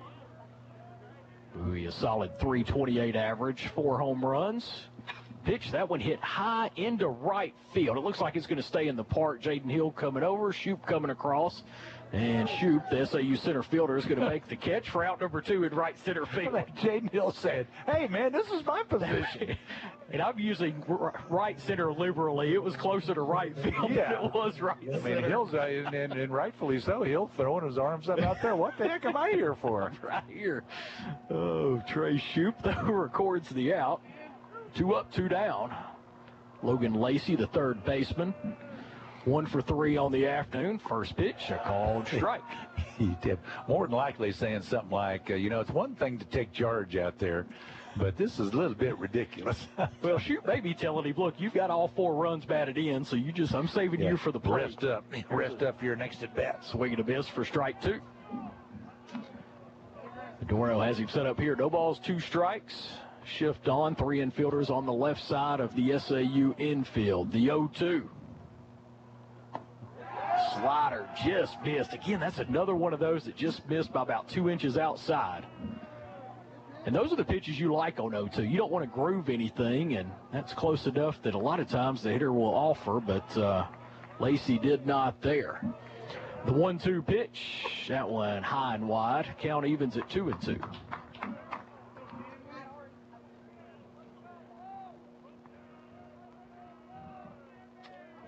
S7: Bowie, a solid .328 average, 4 home runs. Pitch, that one hit high into right field. It looks like it's going to stay in the park. Jaden Hill coming over, Shoup coming across. And Shoup, the SAU center fielder, is going to make the catch for out number 2 in right center field.
S15: Jaden Hill said, hey, man, this is my position.
S7: And I'm using right center liberally. It was closer to right field than it was right center.
S15: I mean, Hill's, and rightfully so, Hill throwing his arms up out there. What the heck am I here for?
S7: Right here. Oh, Trey Shoup, though, records the out. 2 up, 2 down. Logan Lacey, the third baseman. 1 for 3 on the afternoon. First pitch, a called strike.
S15: He did. More than likely saying something like, it's one thing to take charge out there, but this is a little bit ridiculous.
S7: Well, Shoup may be telling him, look, you've got all 4 runs batted in, so I'm saving you for the plate.
S15: Rest up for your next at bat.
S7: Swing and a miss for strike 2. Adorno has him set up here. No balls, 2 strikes. Shift on, 3 infielders on the left side of the SAU infield. The 0-2. Slider just missed. Again, that's another one of those that just missed by about 2 inches outside. And those are the pitches you like on 0-2. You don't want to groove anything, and that's close enough that a lot of times the hitter will offer, but Lacey did not there. The 1-2 pitch, that one high and wide. Count evens at 2-2.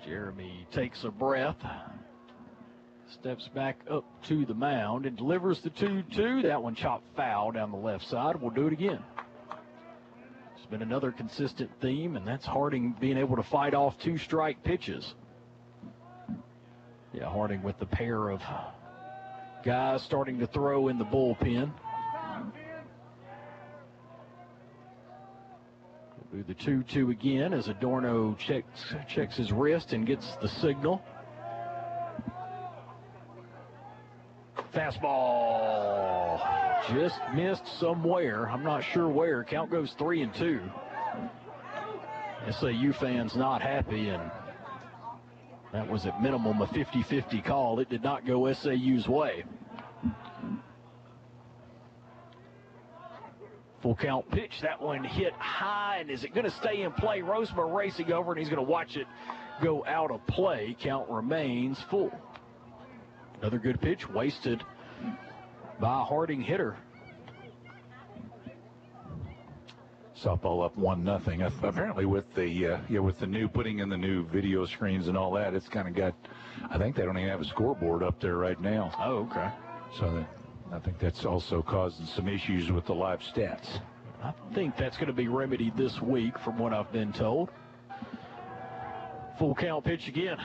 S7: Jeremy takes a breath, steps back up to the mound and delivers the 2-2. That one chopped foul down the left side. We'll do it again. It's been another consistent theme, and that's Harding being able to fight off 2 strike pitches. Yeah, Harding with the pair of guys starting to throw in the bullpen. We'll do the 2-2 again as Adorno checks his wrist and gets the signal. Fastball just missed somewhere. I'm not sure where. Count goes 3-2. SAU fans not happy, and that was at minimum a 50-50 call. It did not go SAU's way. Full count pitch. That one hit high, and is it going to stay in play? Roseman racing over, and he's going to watch it go out of play. Count remains full. Another good pitch wasted by a Harding hitter.
S15: Softball up 1-0. Apparently, with the new putting in the new video screens and all that, it's kind of got. I think they don't even have a scoreboard up there right now.
S7: Oh, okay.
S15: So I think that's also causing some issues with the live stats.
S7: I think that's going to be remedied this week, from what I've been told. Full count pitch again.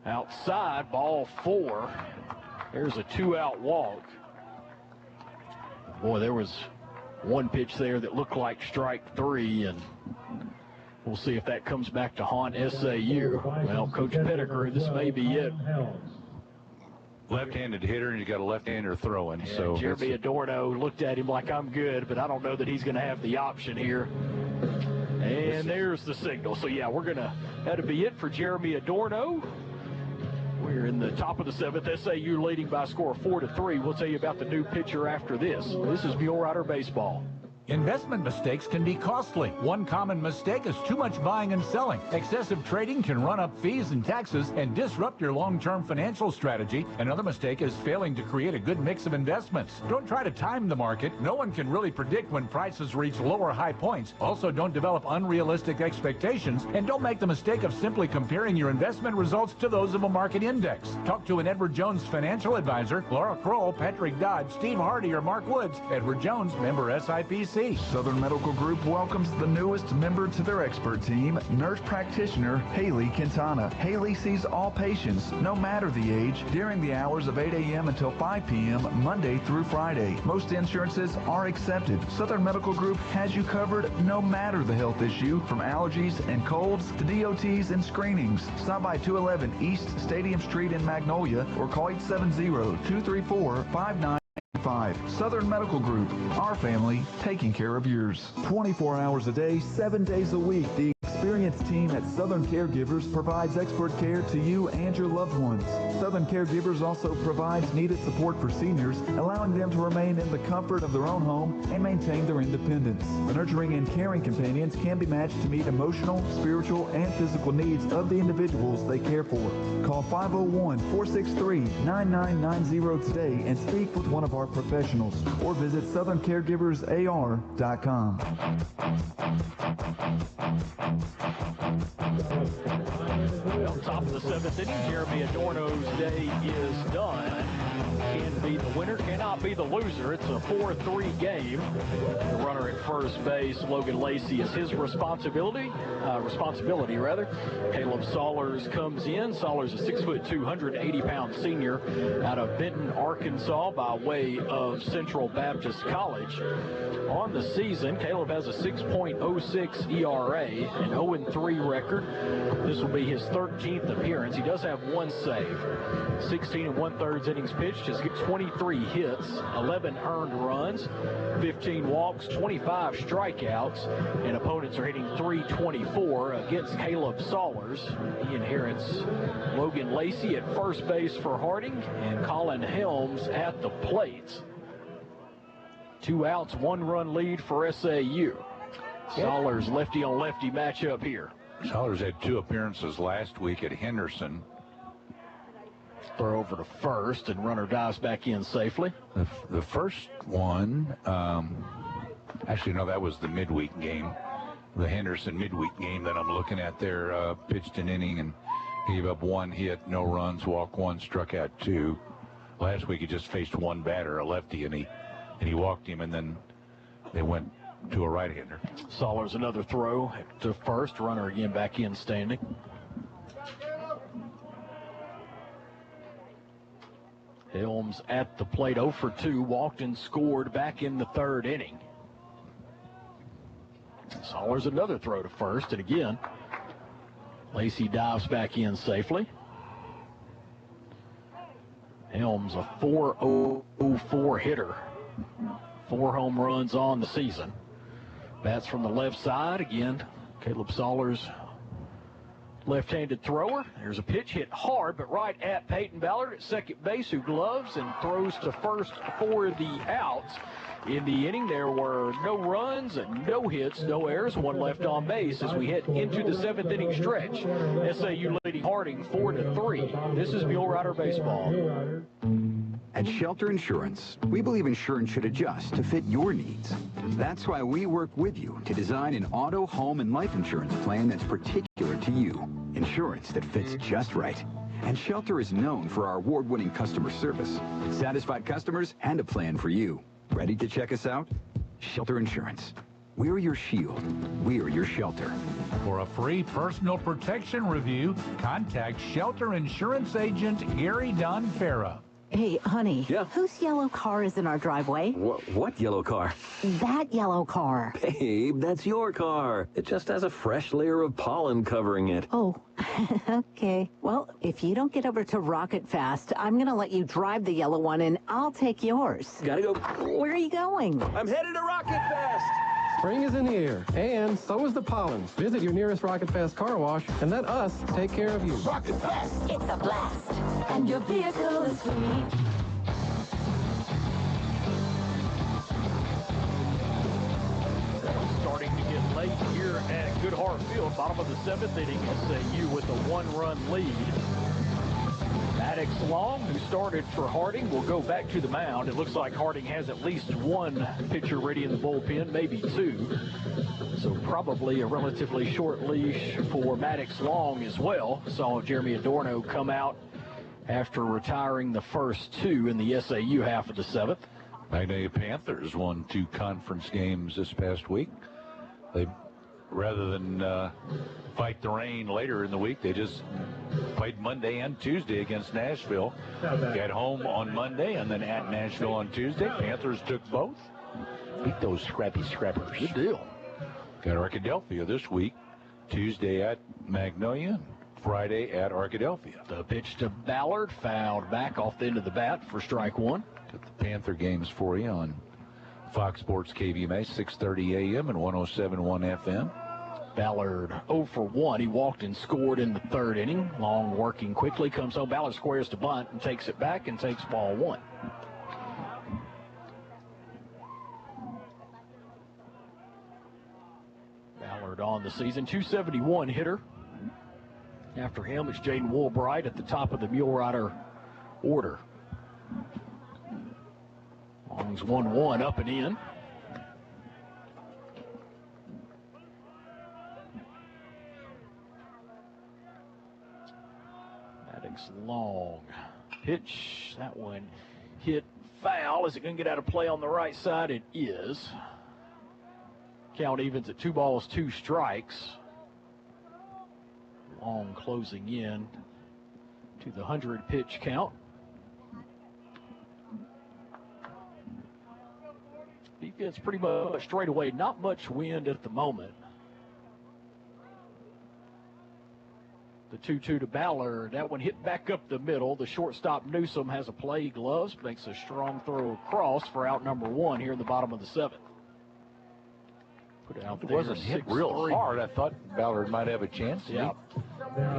S7: Outside, ball 4. There's a 2-out walk. Boy, there was one pitch there that looked like strike 3, and we'll see if that comes back to haunt SAU. Well, Coach Pettigrew, this may be it.
S15: Left-handed hitter, and you got a left-hander throwing.
S7: Yeah,
S15: so
S7: Jeremy Adorno looked at him like, I'm good, but I don't know that he's going to have the option here. And there's the signal. So, yeah, that'll be it for Jeremy Adorno. We're in the top of the 7th. SAU leading by a score of 4-3. We'll tell you about the new pitcher after this. This is Mule Rider Baseball.
S4: Investment mistakes can be costly. One common mistake is too much buying and selling. Excessive trading can run up fees and taxes and disrupt your long-term financial strategy. Another mistake is failing to create a good mix of investments. Don't try to time the market. No one can really predict when prices reach low or high points. Also, don't develop unrealistic expectations, and don't make the mistake of simply comparing your investment results to those of a market index. Talk to an Edward Jones financial advisor, Laura Kroll, Patrick Dodd, Steve Hardy, or Mark Woods. Edward Jones, member SIPC.
S10: Southern Medical Group welcomes the newest member to their expert team, nurse practitioner Haley Quintana. Haley sees all patients, no matter the age, during the hours of 8 a.m. until 5 p.m. Monday through Friday. Most insurances are accepted. Southern Medical Group has you covered no matter the health issue, from allergies and colds to DOTs and screenings. Stop by 211 East Stadium Street in Magnolia or call 870-234-5955. Southern Medical Group, our family, taking care of yours. 24 hours a day, 7 days a week. The experienced team at Southern Caregivers provides expert care to you and your loved ones. Southern Caregivers also provides needed support for seniors, allowing them to remain in the comfort of their own home and maintain their independence. The nurturing and caring companions can be matched to meet emotional, spiritual, and physical needs of the individuals they care for. Call 501-463-9990 today and speak with one of our professionals, or visit southerncaregiversar.com.
S7: On top of the 7th inning, Jeremy Adorno's day is done. Can be the winner, cannot be the loser. It's a 4-3 game. The runner at first base, Logan Lacey, is his responsibility. Caleb Saulers comes in. Saulers is 6'2", 280-pound senior out of Benton, Arkansas, by way of Central Baptist College. On the season, Caleb has a 6.06 ERA, an 0-3 record. This will be his 13th appearance. He does have one save. 16 1/3 innings pitched, his He's got 23 hits, 11 earned runs, 15 walks, 25 strikeouts, and opponents are hitting .324 against Caleb Saulers. He inherits Logan Lacey at first base for Harding and Colin Helms at the plate. 2 outs, 1-run lead for SAU. Saulers lefty-on-lefty matchup here.
S15: Saulers had 2 appearances last week at Henderson.
S7: Throw over to first, and runner dives back in safely.
S15: The first one, actually, no, that was the midweek game. The Henderson midweek game that I'm looking at there, pitched an inning and gave up 1 hit, no runs, walked 1, struck out 2. Last week he just faced 1 batter, a lefty, and he walked him, and then they went to a right-hander.
S7: Saulers another throw to first, runner again back in standing. Helms at the plate, 0 for 2, walked and scored back in the 3rd inning. Saulers another throw to first, and again, Lacey dives back in safely. Helms a .404 hitter, 4 home runs on the season. Bats from the left side again. Caleb Saulers, left-handed thrower. There's a pitch hit hard, but right at Peyton Ballard at second base, who gloves and throws to first for the outs. In the inning, there were no runs, no hits, no errors, 1 left on base as we head into the 7th inning stretch. SAU leading Harding 4-3. This is Mule Rider Baseball.
S2: At Shelter Insurance, we believe insurance should adjust to fit your needs. That's why we work with you to design an auto, home, and life insurance plan that's particular to you. Insurance that fits just right. And Shelter is known for our award-winning customer service, satisfied customers, and a plan for you. Ready to check us out? Shelter Insurance. We're your shield. We're your shelter.
S4: For a free personal protection review, contact Shelter Insurance Agent Gary Donfera.
S20: Hey, honey.
S21: Yeah?
S20: Whose yellow car is in our driveway?
S21: What yellow car?
S20: That yellow car.
S21: Babe, that's your car. It just has a fresh layer of pollen covering it.
S20: Oh, okay. Well, if you don't get over to Rocket Fast, I'm going to let you drive the yellow one, and I'll take yours.
S21: Gotta go.
S20: Where are you going?
S21: I'm headed to Rocket Fast.
S19: Spring is in the air, and so is the pollen. Visit your nearest Rocket Fast car wash and let us take care of you.
S3: Rocket Fast.
S18: It's a blast, and your vehicle is free.
S7: Starting to get late here at Goodhart Field, bottom of the 7th inning. SAU with a 1-run lead. Maddox Long, who started for Harding, will go back to the mound. It looks like Harding has at least 1 pitcher ready in the bullpen, maybe 2. So probably a relatively short leash for Maddox Long as well. Saw Jeremy Adorno come out after retiring the first 2 in the SAU half of the 7th.
S15: Magnolia Panthers won 2 conference games this past week. They, rather than fight the rain later in the week, they just played Monday and Tuesday against Nashville. Got home on Monday and then at Nashville on Tuesday. Panthers took both. Beat those scrappy scrappers.
S7: Good deal.
S15: Got Arkadelphia this week. Tuesday at Magnolia, Friday at Arkadelphia.
S7: The pitch to Ballard, fouled back off the end of the bat for strike 1.
S15: Got the Panther games for you on Fox Sports KVMA, 6:30 a.m. and 107.1 FM.
S7: Ballard 0 for 1. He walked and scored in the 3rd inning. Long working quickly, comes home. Ballard squares to bunt and takes it back and takes ball 1. Ballard on the season, 271 hitter. After him, it's Jaden Woolbright at the top of the Mule Rider order. Long's 1-1 up and in. Maddox Long. Pitch, that one hit foul. Is it going to get out of play on the right side? It is. Count evens at 2 balls, 2 strikes. Long closing in to the 100 pitch count. Defense pretty much straight away. Not much wind at the moment. The 2-2 to Ballard. That one hit back up the middle. The shortstop Newsom has a play gloves, makes a strong throw across for out number 1 here in the bottom of the 7th. Put it out
S15: It
S7: there,
S15: wasn't hit real
S7: 6-3.
S15: hard. I thought Ballard might have a chance.
S7: Yeah.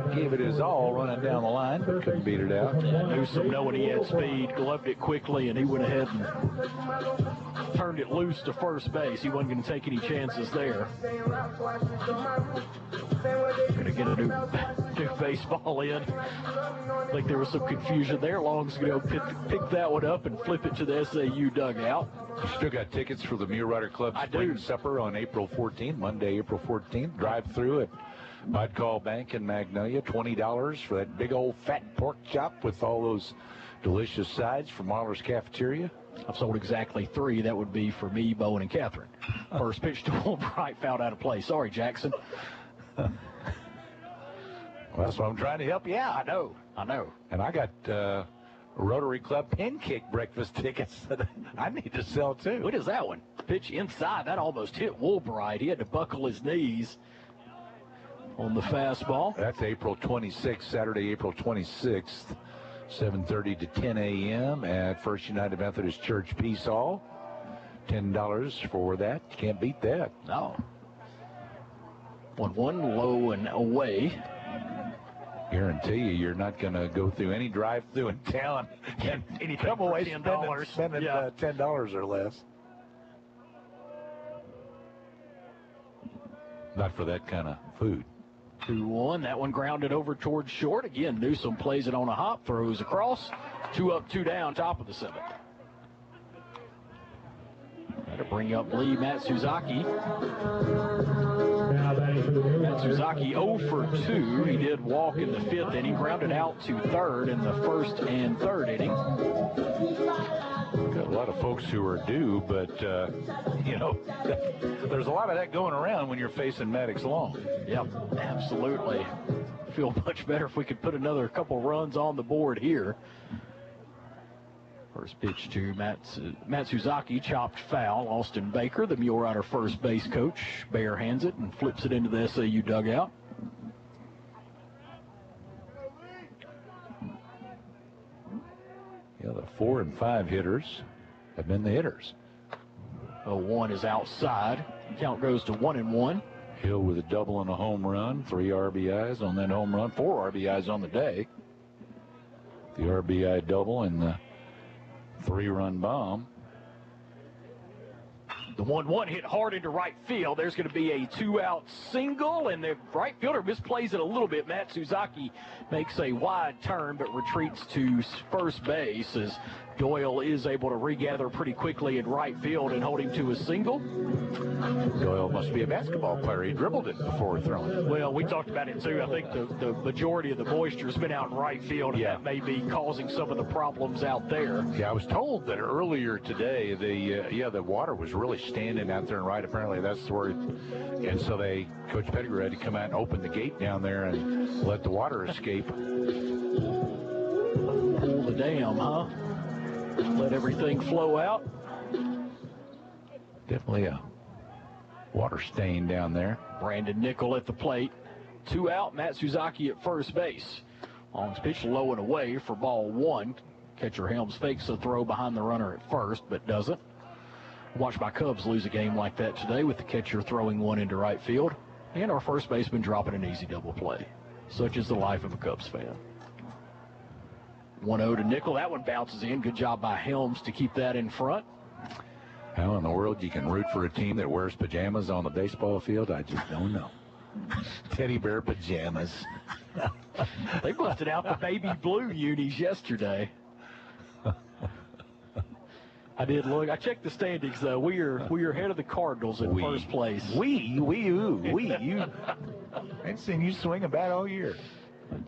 S15: He gave it his all running down the line, but couldn't beat it out.
S7: Newsom, knowing he had speed, gloved it quickly, and he went ahead and turned it loose to first base. He wasn't going to take any chances there. Going to get a new baseball in. I think there was some confusion there. Long's going to pick that one up and flip it to the SAU dugout.
S15: You still got tickets for the Mulerider Club Spring Supper on April 14th, Monday, April 14th. Drive through at I'd Call Bank in Magnolia, $20 for that big old fat pork chop with all those delicious sides from Mahler's Cafeteria.
S7: I've sold exactly 3. That would be for me, Bowen, and Catherine. First pitch to Albright, fouled out of play. Sorry, Jackson.
S15: Well, that's why I'm trying to help you out.
S7: I know.
S15: And I got Rotary Club pancake breakfast tickets that I need to sell too.
S7: What is that one? Pitch inside. That almost hit Woolbright. He had to buckle his knees on the fastball.
S15: That's April 26th, Saturday, April 26th, 7:30 to 10 a.m. at First United Methodist Church Peace Hall. $10 for that. You can't beat that.
S7: No. 1-1, low and away.
S15: Guarantee you're not going to go through any drive-through in town and come away spending $10 or less. Not for that kind of food.
S7: 2-1. That one grounded over towards short. Again, Newsom plays it on a hop, throws across. 2 up, 2 down, top of the 7th. That'll bring up Lee Matsuzaki. Matsuzaki 0 for 2. He did walk in the 5th inning, grounded out to 3rd in the 1st and 3rd inning.
S15: Got a lot of folks who are due, but, there's a lot of that going around when you're facing Maddox Long.
S7: Yep, absolutely. Feel much better if we could put another couple runs on the board here. First pitch to Matsuzaki, chopped foul. Austin Baker, the Mulerider first base coach, bare hands it and flips it into the SAU dugout.
S15: Yeah, the 4 and 5 hitters have been the hitters.
S7: 0-1 is outside. Count goes to 1-1.
S15: Hill with a double and a home run, 3 RBIs on that home run, 4 RBIs on the day. The RBI double and the 3-run bomb.
S7: The 1-1 hit hard into right field. There's going to be a 2-out single, and the right fielder misplays it a little bit. Matsuzaki makes a wide turn, but retreats to first base as Doyle is able to regather pretty quickly in right field and hold him to a single.
S15: Doyle must be a basketball player. He dribbled it before throwing it.
S7: Well, we talked about it too. I think the majority of the moisture has been out in right field, and that may be causing some of the problems out there.
S15: Yeah, I was told that earlier today, the water was really standing out there in right. Apparently that's where, and so Coach Pettigrew had to come out and open the gate down there and let the water escape.
S7: Pull the dam, huh? Let everything flow out.
S15: Definitely a water stain down there.
S7: Brandon Nickel at the plate. 2 out, Matsuzaki at first base. Long's pitch low and away for ball 1. Catcher Helms fakes a throw behind the runner at first, but doesn't. Watch my Cubs lose a game like that today with the catcher throwing one into right field and our first baseman dropping an easy double play. Such is the life of a Cubs fan. 1-0 to Nickel. That one bounces in. Good job by Helms to keep that in front.
S15: How in the world you can root for a team that wears pajamas on the baseball field, I just don't know. Teddy bear pajamas.
S7: They busted out the baby blue unis yesterday. I did look. I checked the standings, though. We are ahead of the Cardinals in first place.
S15: You. I ain't seen you swing a bat all year.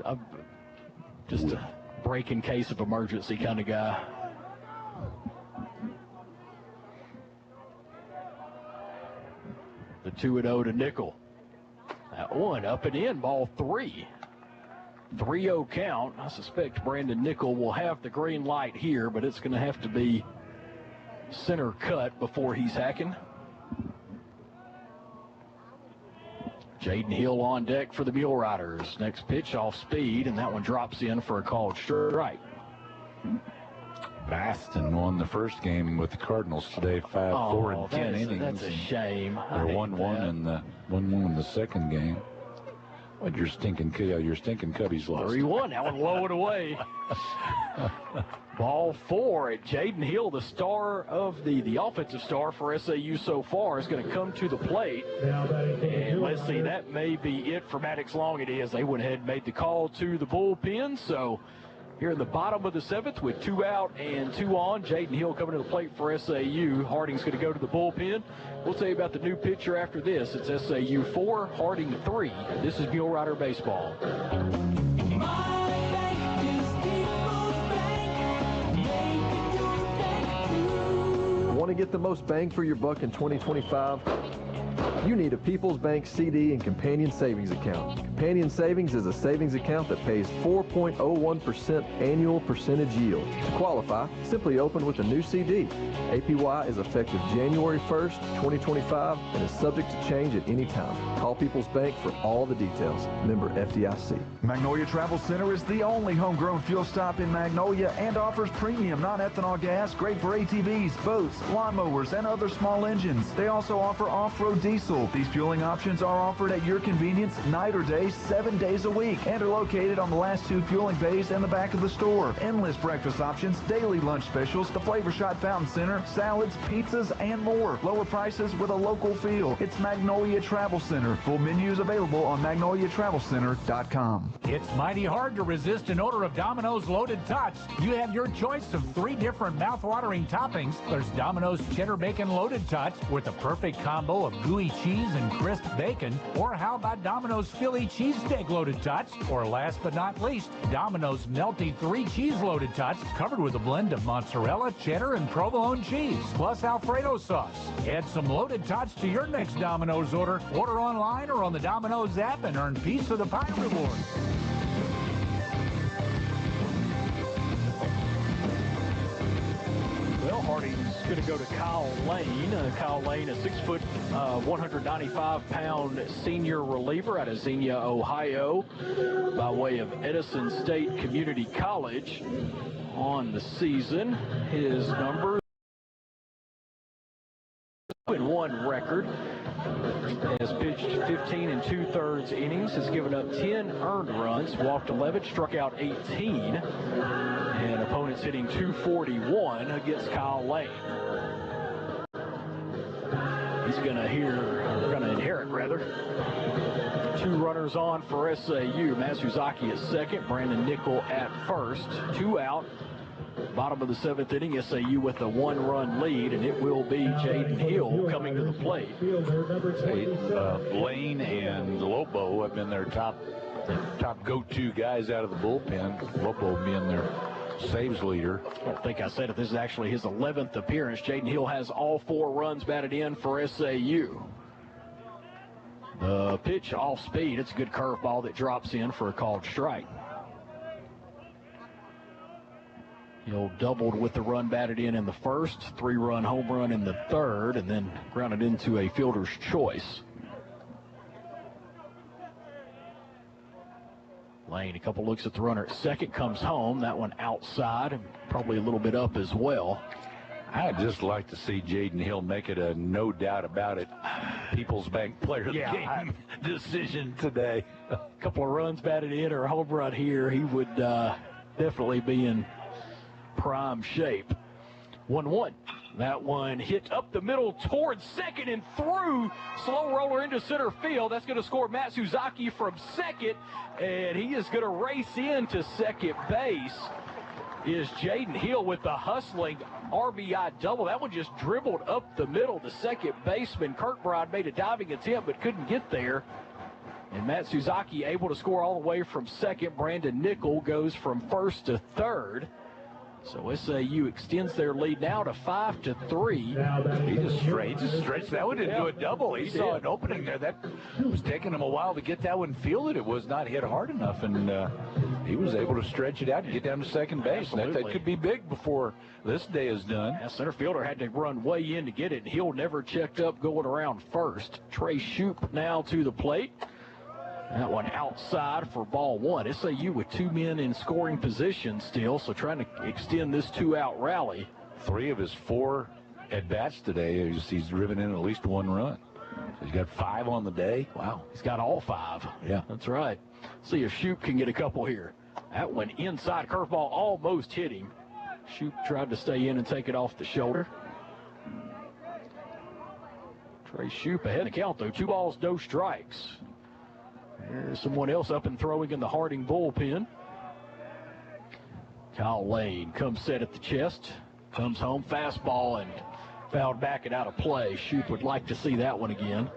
S7: I'm just a break in case of emergency kind of guy. The 2-0 to Nickel. That one up and in, ball 3. 3-0 count. I suspect Brandon Nickel will have the green light here, but it's going to have to be center cut before he's hacking. Jaden Hill on deck for the Muleriders. Next pitch off speed, and that one drops in for a called strike.
S15: Baston won the first game with the Cardinals today, 5-4 in 10 innings.
S7: That's a shame.
S15: They're 1-1 in the 1-1 in the second game. What your stinking Cubbies lost?
S7: 3-1. That one low and away. Ball 4 at Jaden Hill, the star of the offensive star for SAU so far, is going to come to the plate. And let's see, that may be it for Maddox Long. It is. They went ahead and made the call to the bullpen. So here in the bottom of the 7th with 2 out and 2 on, Jaden Hill coming to the plate for SAU. Harding's going to go to the bullpen. We'll tell you about the new pitcher after this. It's SAU 4, Harding 3. This is Mule Rider Baseball.
S12: Want to get the most bang for your buck in 2025? You need a People's Bank CD and Companion Savings Account. Companion Savings is a savings account that pays 4.01% annual percentage yield. To qualify, simply open with a new CD. APY is effective January 1st, 2025, and is subject to change at any time. Call People's Bank for all the details. Member FDIC.
S10: Magnolia Travel Center is the only homegrown fuel stop in Magnolia and offers premium non-ethanol gas, great for ATVs, boats, lawnmowers, and other small engines. They also offer off-road diesel. These fueling options are offered at your convenience, night or day, 7 days a week, and are located on the last 2 fueling bays in the back of the store. Endless breakfast options, daily lunch specials, the Flavor Shot Fountain Center, salads, pizzas, and more. Lower prices with a local feel. It's Magnolia Travel Center. Full menus available on magnoliatravelcenter.com.
S4: It's mighty hard to resist an order of Domino's Loaded Tots. You have your choice of 3 different mouth-watering toppings. There's Domino's Cheddar Bacon Loaded Tots with the perfect combo of gooey cheese and crisp bacon. Or how about Domino's Philly Cheesesteak Loaded Tots? Or last but not least, Domino's Melty 3 Cheese Loaded Tots covered with a blend of mozzarella, cheddar, and provolone cheese, plus Alfredo sauce. Add some Loaded Tots to your next Domino's order. Order online or on the Domino's app and earn Piece of the Pie reward.
S7: Well, Harding's going to go to Kyle Lane. Kyle Lane, a 6 foot, 195-pound senior reliever out of Xenia, Ohio, by way of Edison State Community College on the season. His numbers in 1 record. Has pitched 15 2/3 innings, has given up 10 earned runs, walked 11, struck out 18, and opponents hitting .241 against Kyle Lane. He's going to inherit 2 runners on for SAU. Matsuzaki at second, Brandon Nickel at first, 2 out. Bottom of the 7th inning, SAU with a 1-run lead, and it will be Jaden Hill coming to the plate.
S15: Lane and Lobo have been their top go-to guys out of the bullpen. Lobo being their saves leader.
S7: I don't think I said it. This is actually his 11th appearance. Jaden Hill has all 4 runs batted in for SAU. The pitch off speed. It's a good curveball that drops in for a called strike. Hill doubled with the run batted in the first, 3-run home run in the third, and then grounded into a fielder's choice. Lane, a couple looks at the runner at second, comes home. That one outside and probably a little bit up as well.
S15: I'd just like to see Jaden Hill make it a no doubt about it People's Bank Player of the Game decision today.
S7: A couple of runs batted in or a home run here, he would definitely be in prime shape. 1-1. That one hit up the middle towards second and through. Slow roller into center field. That's going to score Matsuzaki from second, and he is going to race into second base. Is Jaden Hill with the hustling RBI double. That one just dribbled up the middle. The second baseman, Kirkbride, made a diving attempt but couldn't get there. And Matsuzaki able to score all the way from second. Brandon Nickel goes from first to third. So SAU extends their lead now to 5-3.
S15: He just stretched that one into a double. He saw an opening there. That was taking him a while to get that one fielded. It was not hit hard enough, and he was able to stretch it out and get down to second base. That could be big before this day is done.
S7: Yeah, center fielder had to run way in to get it, and Hill never checked up going around first. Trey Shoup now to the plate. That one outside for ball one. SAU with 2 men in scoring position still, so trying to extend this 2-out rally.
S15: 3 of his 4 at-bats today, he's driven in at least 1 run. So he's got 5 on the day.
S7: Wow, he's got all 5.
S15: Yeah.
S7: That's right. See if Shoup can get a couple here. That one inside, curveball almost hit him. Shoup tried to stay in and take it off the shoulder. Trey Shoup ahead in the count, though. 2 balls, no strikes. There's someone else up and throwing in the Harding bullpen. Kyle Lane comes set at the chest. Comes home, fastball, and fouled back and out of play. Shoup would like to see that one again.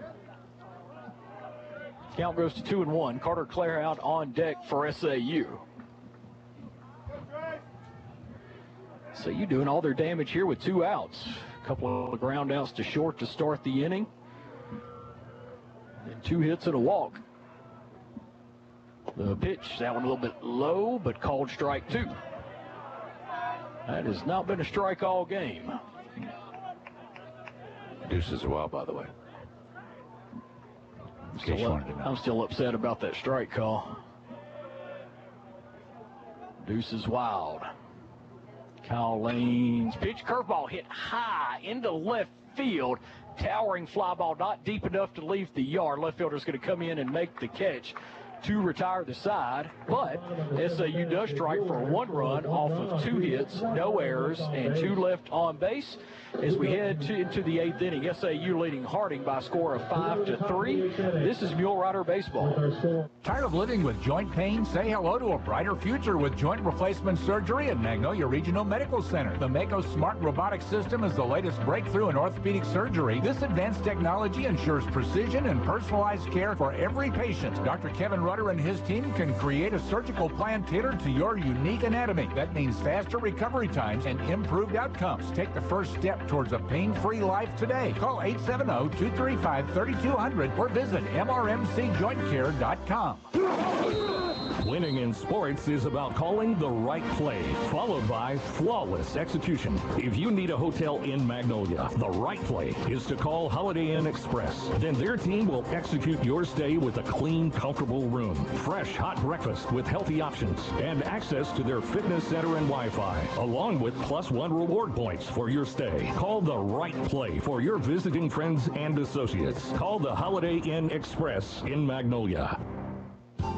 S7: Count goes to 2-1. Carter Clarehound on deck for SAU. SAU doing all their damage here with 2 outs. A couple of ground outs to short to start the inning. And 2 hits and a walk. The pitch, that one a little bit low, but called strike 2. That has not been a strike all game.
S15: Deuces are wild, by the way.
S7: I'm still upset about that strike call. Deuces wild. Kyle Lane's pitch, curveball hit high into left field. Towering fly ball, not deep enough to leave the yard. Left fielder's going to come in and make the catch to retire the side, but SAU does strike for 1 run off of 2 hits, no errors, and 2 left on base. As we head into the 8th inning, SAU leading Harding by a score of 5-3. This is Mule Rider Baseball.
S4: Tired of living with joint pain? Say hello to a brighter future with joint replacement surgery at Magnolia Regional Medical Center. The Mako Smart Robotic System is the latest breakthrough in orthopedic surgery. This advanced technology ensures precision and personalized care for every patient. Dr. Kevin Rudder and his team can create a surgical plan tailored to your unique anatomy. That means faster recovery times and improved outcomes. Take the first step towards a pain-free life today. Call 870-235-3200 or visit mrmcjointcare.com.
S13: Winning in sports is about calling the right play, followed by flawless execution. If you need a hotel in Magnolia, the right play is to call Holiday Inn Express. Then their team will execute your stay with a clean, comfortable room, fresh, hot breakfast with healthy options, and access to their fitness center and Wi-Fi, along with +1 reward points for your stay. Call the right play for your visiting friends and associates. Call the Holiday Inn Express in Magnolia.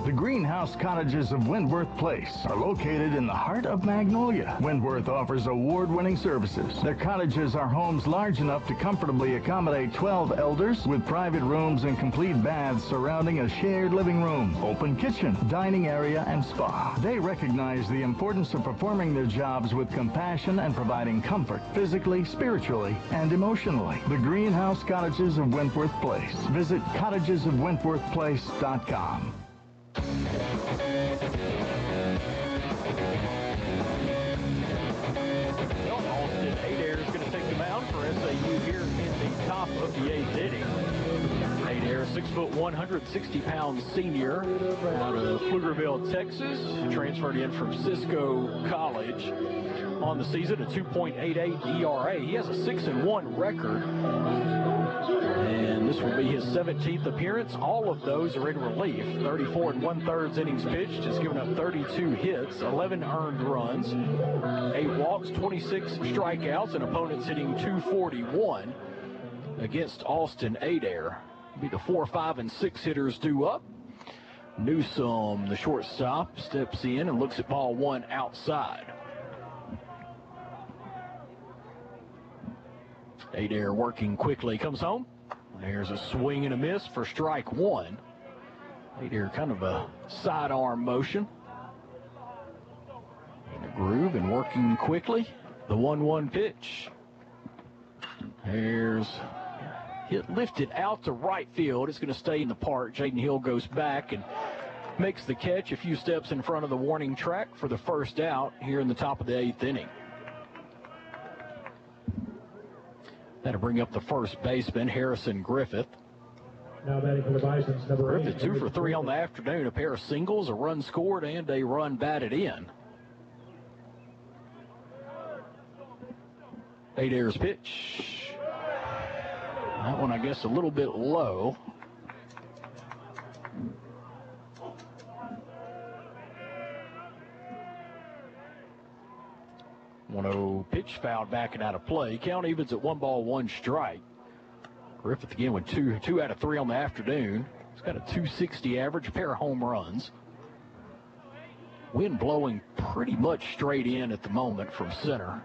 S8: The greenhouse cottages of Wentworth Place are located in the heart of Magnolia. Wentworth offers award-winning services. Their cottages are homes large enough to comfortably accommodate 12 elders with private rooms and complete baths surrounding a shared living room, open kitchen, dining area, and spa. They recognize the importance of performing their jobs with compassion and providing comfort physically, spiritually, and emotionally. The greenhouse cottages of Wentworth Place. Visit cottagesofwentworthplace.com.
S7: Well, Austin Adair is going to take the mound for SAU here in the top of the 8th inning. Adair, 6'1", 160-pound senior out of Pflugerville, Texas, transferred in from Cisco College. On the season, a 2.88 ERA. He has a 6-1 record. And this will be his 17th appearance. All of those are in relief. 34 1/3 innings pitched. Has given up 32 hits, 11 earned runs, 8 walks, 26 strikeouts, and opponents hitting .241 against Austin Adair. Be the 4, 5, and 6 hitters due up. Newsome, the shortstop, steps in and looks at ball 1 outside. Adair working quickly, comes home. There's a swing and a miss for strike 1. Adair kind of a sidearm motion. In a groove and working quickly. The 1-1 pitch. There's hit lifted out to right field. It's going to stay in the park. Jaden Hill goes back and makes the catch a few steps in front of the warning track for the first out here in the top of the 8th inning. That'll bring up the first baseman, Harrison Griffith.
S1: Now batting for the Bisons, number 8.
S7: Griffith 2 for 3 on the afternoon. A pair of singles, a run scored, and a run batted in. Adair's pitch. That one, I guess, a little bit low. 1-0 pitch fouled back and out of play. Count evens at 1 ball, 1 strike. Griffith again with two out of 3 on the afternoon. He's got a .260 average, a pair of home runs. Wind blowing pretty much straight in at the moment from center.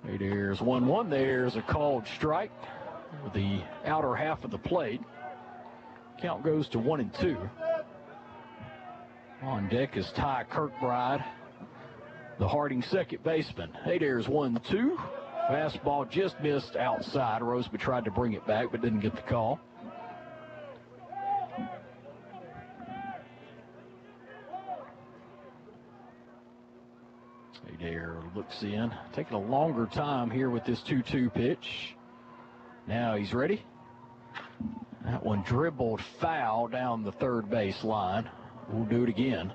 S7: Hey, there's 1-1. There's a called strike with the outer half of the plate. Count goes to 1-2. On deck is Ty Kirkbride, the Harding second baseman. Hey, there's 1-2. Fastball just missed outside. Roseby tried to bring it back but didn't get the call. Hey, there looks in. Taking a longer time here with this 2-2 pitch. Now he's ready. That one dribbled foul down the third base line. We'll do it again.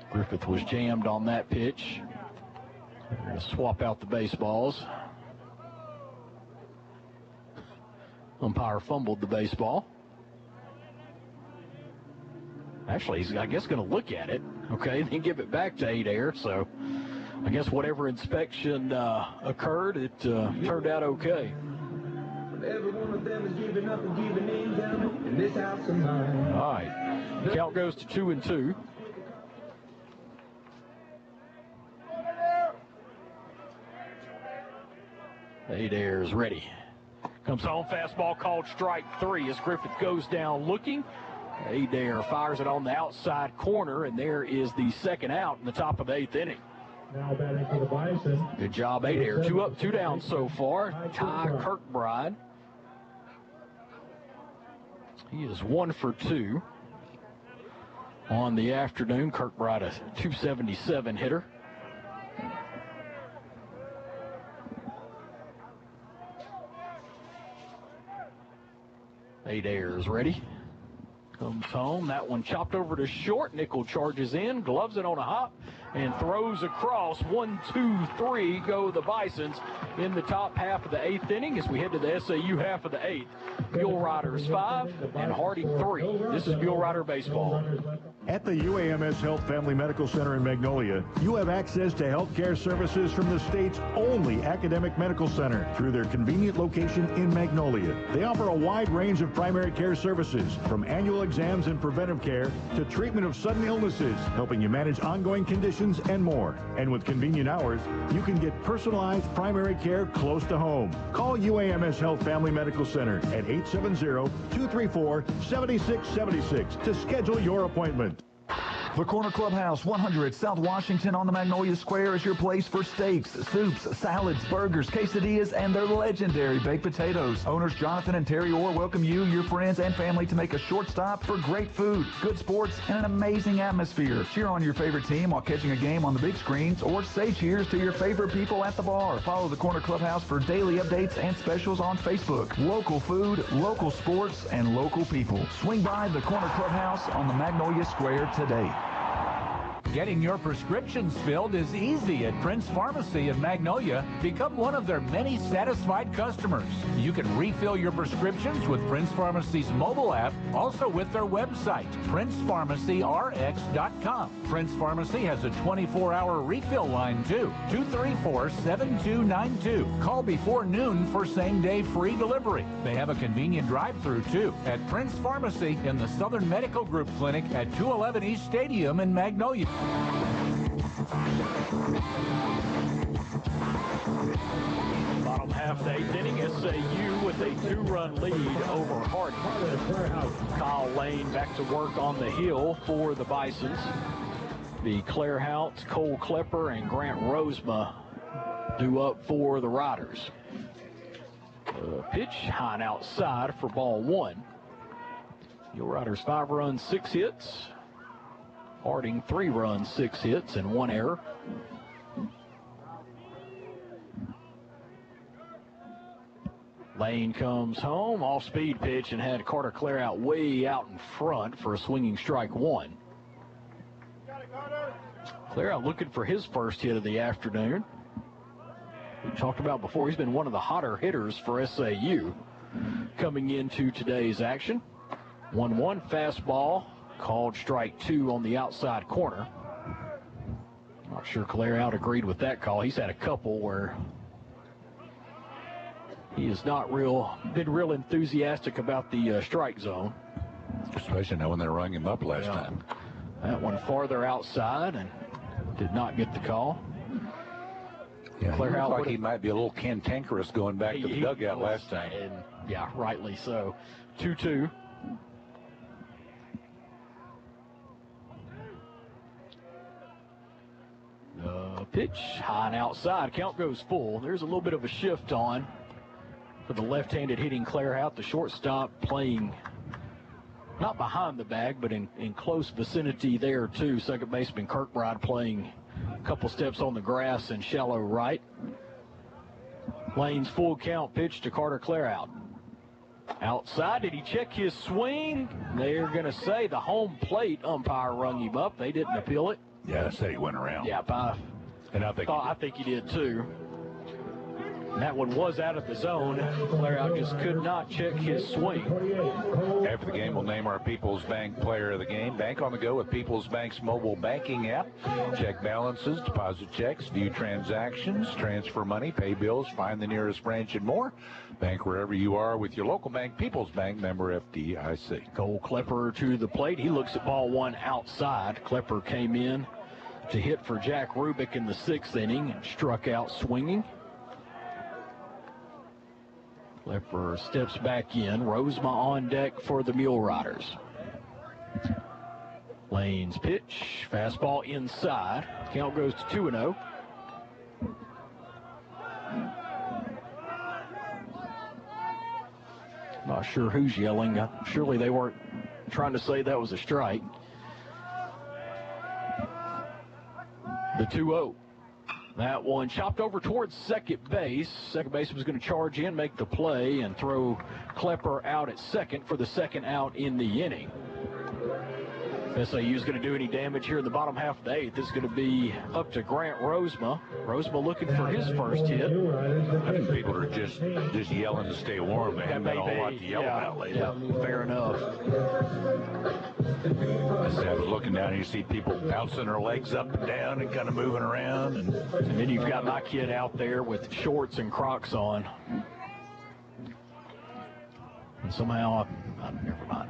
S7: Griffith was jammed on that pitch. We're going to swap out the baseballs. Umpire fumbled the baseball. Actually, he's, I guess, going to look at it. Okay, then give it back to Adair. So I guess whatever inspection occurred, it turned out okay.
S3: Every one of them is giving up and giving in down in this house of mine.
S7: All right. Count goes to 2-2. Adair's ready. Comes home, fastball called strike 3 as Griffith goes down looking. Adair fires it on the outside corner, and there is the second out in the top of the 8th inning.
S1: Now batting for the Bison.
S7: Good job, Adair. 2 up, 2 down so far. Ty Kirkbride. He is 1 for 2 on the afternoon. Kirkbride, a .277 hitter. Adair is ready. Comes home. That one chopped over to short. Nickel charges in, gloves it on a hop, and throws across. 1, 2, 3 go the Bisons in the top half of the 8th inning as we head to the SAU half of the 8th. Muleriders 5 and Harding 3. This is Mulerider baseball.
S14: At the UAMS Health Family Medical Center in Magnolia, you have access to health care services from the state's only academic medical center through their convenient location in Magnolia. They offer a wide range of primary care services, from annual exams and preventive care to treatment of sudden illnesses, helping you manage ongoing conditions and more. And with convenient hours, you can get personalized primary care close to home. Call UAMS Health Family Medical Center at 870-234-7676 to schedule your appointment.
S10: The Corner Clubhouse, 100 South Washington on the Magnolia Square is your place for steaks, soups, salads, burgers, quesadillas, and their legendary baked potatoes. Owners Jonathan and Terry Orr welcome you, your friends, and family to make a short stop for great food, good sports, and an amazing atmosphere. Cheer on your favorite team while catching a game on the big screens, or say cheers to your favorite people at the bar. Follow the Corner Clubhouse for daily updates and specials on Facebook. Local food, local sports, and local people. Swing by the Corner Clubhouse on the Magnolia Square today.
S4: Getting your prescriptions filled is easy at Prince Pharmacy in Magnolia. Become one of their many satisfied customers. You can refill your prescriptions with Prince Pharmacy's mobile app, also with their website, PrincePharmacyRx.com. Prince Pharmacy has a 24-hour refill line, too, 234-7292. Call before noon for same-day free delivery. They have a convenient drive-thru, too, at Prince Pharmacy in the Southern Medical Group Clinic at 211 East Stadium in Magnolia.
S7: Bottom half of the 8th inning, SAU with a 2-run lead over Harding. Kyle Lane back to work on the hill for the Bisons. The Claire Hout, Cole Klepper, and Grant Rosema due up for the Riders. Pitch high and outside for ball 1. Riders 5 runs, 6 hits. Harding 3 runs, 6 hits, and 1 error. Lane comes home, off-speed pitch, and had Carter Clare out way out in front for a swinging strike 1. Clare out looking for his first hit of the afternoon. We talked about before, he's been one of the hotter hitters for SAU coming into today's action. 1-1 fastball Called strike 2 on the outside corner. Not sure Claire Out agreed with that call. He's had a couple where he has not been real enthusiastic about the strike zone.
S15: Especially now when they rung him up last time.
S7: That one farther outside and did not get the call.
S15: Yeah, Claire Out like he might be a little cantankerous going back to the dugout last time.
S7: And yeah, rightly so. 2-2. Pitch high and outside. Count goes full. There's a little bit of a shift on for the left-handed hitting Claire Out. The shortstop playing not behind the bag, but in close vicinity there too. Second baseman Kirkbride playing a couple steps on the grass in shallow right. Lane's full count pitch to Carter Claire Out. Outside, did he check his swing? They're going to say the home plate umpire rung him up. They didn't appeal it.
S15: Yeah, I said he went around.
S7: Yeah,
S15: and I think
S7: he did too. And that one was out of the zone. Claire Out just could not check his swing.
S15: After the game, we'll name our People's Bank Player of the Game. Bank on the go with People's Bank's mobile banking app. Check balances, deposit checks, view transactions, transfer money, pay bills, find the nearest branch, and more. Bank wherever you are with your local bank. People's Bank, member FDIC.
S7: Cole Klepper to the plate. He looks at ball one outside. Klepper came in to hit for Jack Rubick in the 6th inning and struck out swinging. Klepper steps back in. Rosema on deck for the Muleriders. Lane's pitch. Fastball inside. Count goes to 2-0. Not sure who's yelling. Surely they weren't trying to say that was a strike. The 2-0. That one chopped over towards second base. Second base was going to charge in, make the play, and throw Klepper out at second for the second out in the inning. SAU is going to do any damage here in the bottom half of the 8th. This is going to be up to Grant Rosema. Rosema looking for his first hit.
S15: I think people are just yelling to stay warm. They haven't got a whole lot to yell about lately.
S7: Yeah, fair enough.
S15: I was looking down and you see people bouncing their legs up and down and kind of moving around. And
S7: then you've got my kid out there with shorts and Crocs on. And somehow, never mind.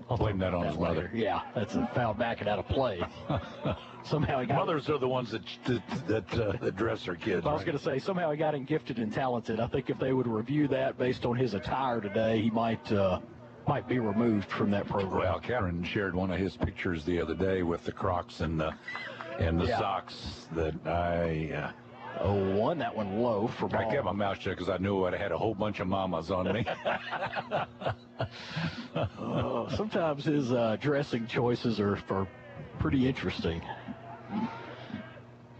S15: I'll blame that on his mother.
S7: Yeah, that's a foul back and out of play. Somehow he got
S15: mothers are the ones that dress their kids.
S7: I was going to say, somehow he got him gifted and talented. I think if they would review that based on his attire today, he might be removed from that program.
S15: Well, Cameron shared one of his pictures the other day with the Crocs and the socks that I.
S7: 0-1, that one low for ball.
S15: I kept my mouth shut because I knew I had a whole bunch of mamas on me.
S7: Sometimes his dressing choices are pretty interesting.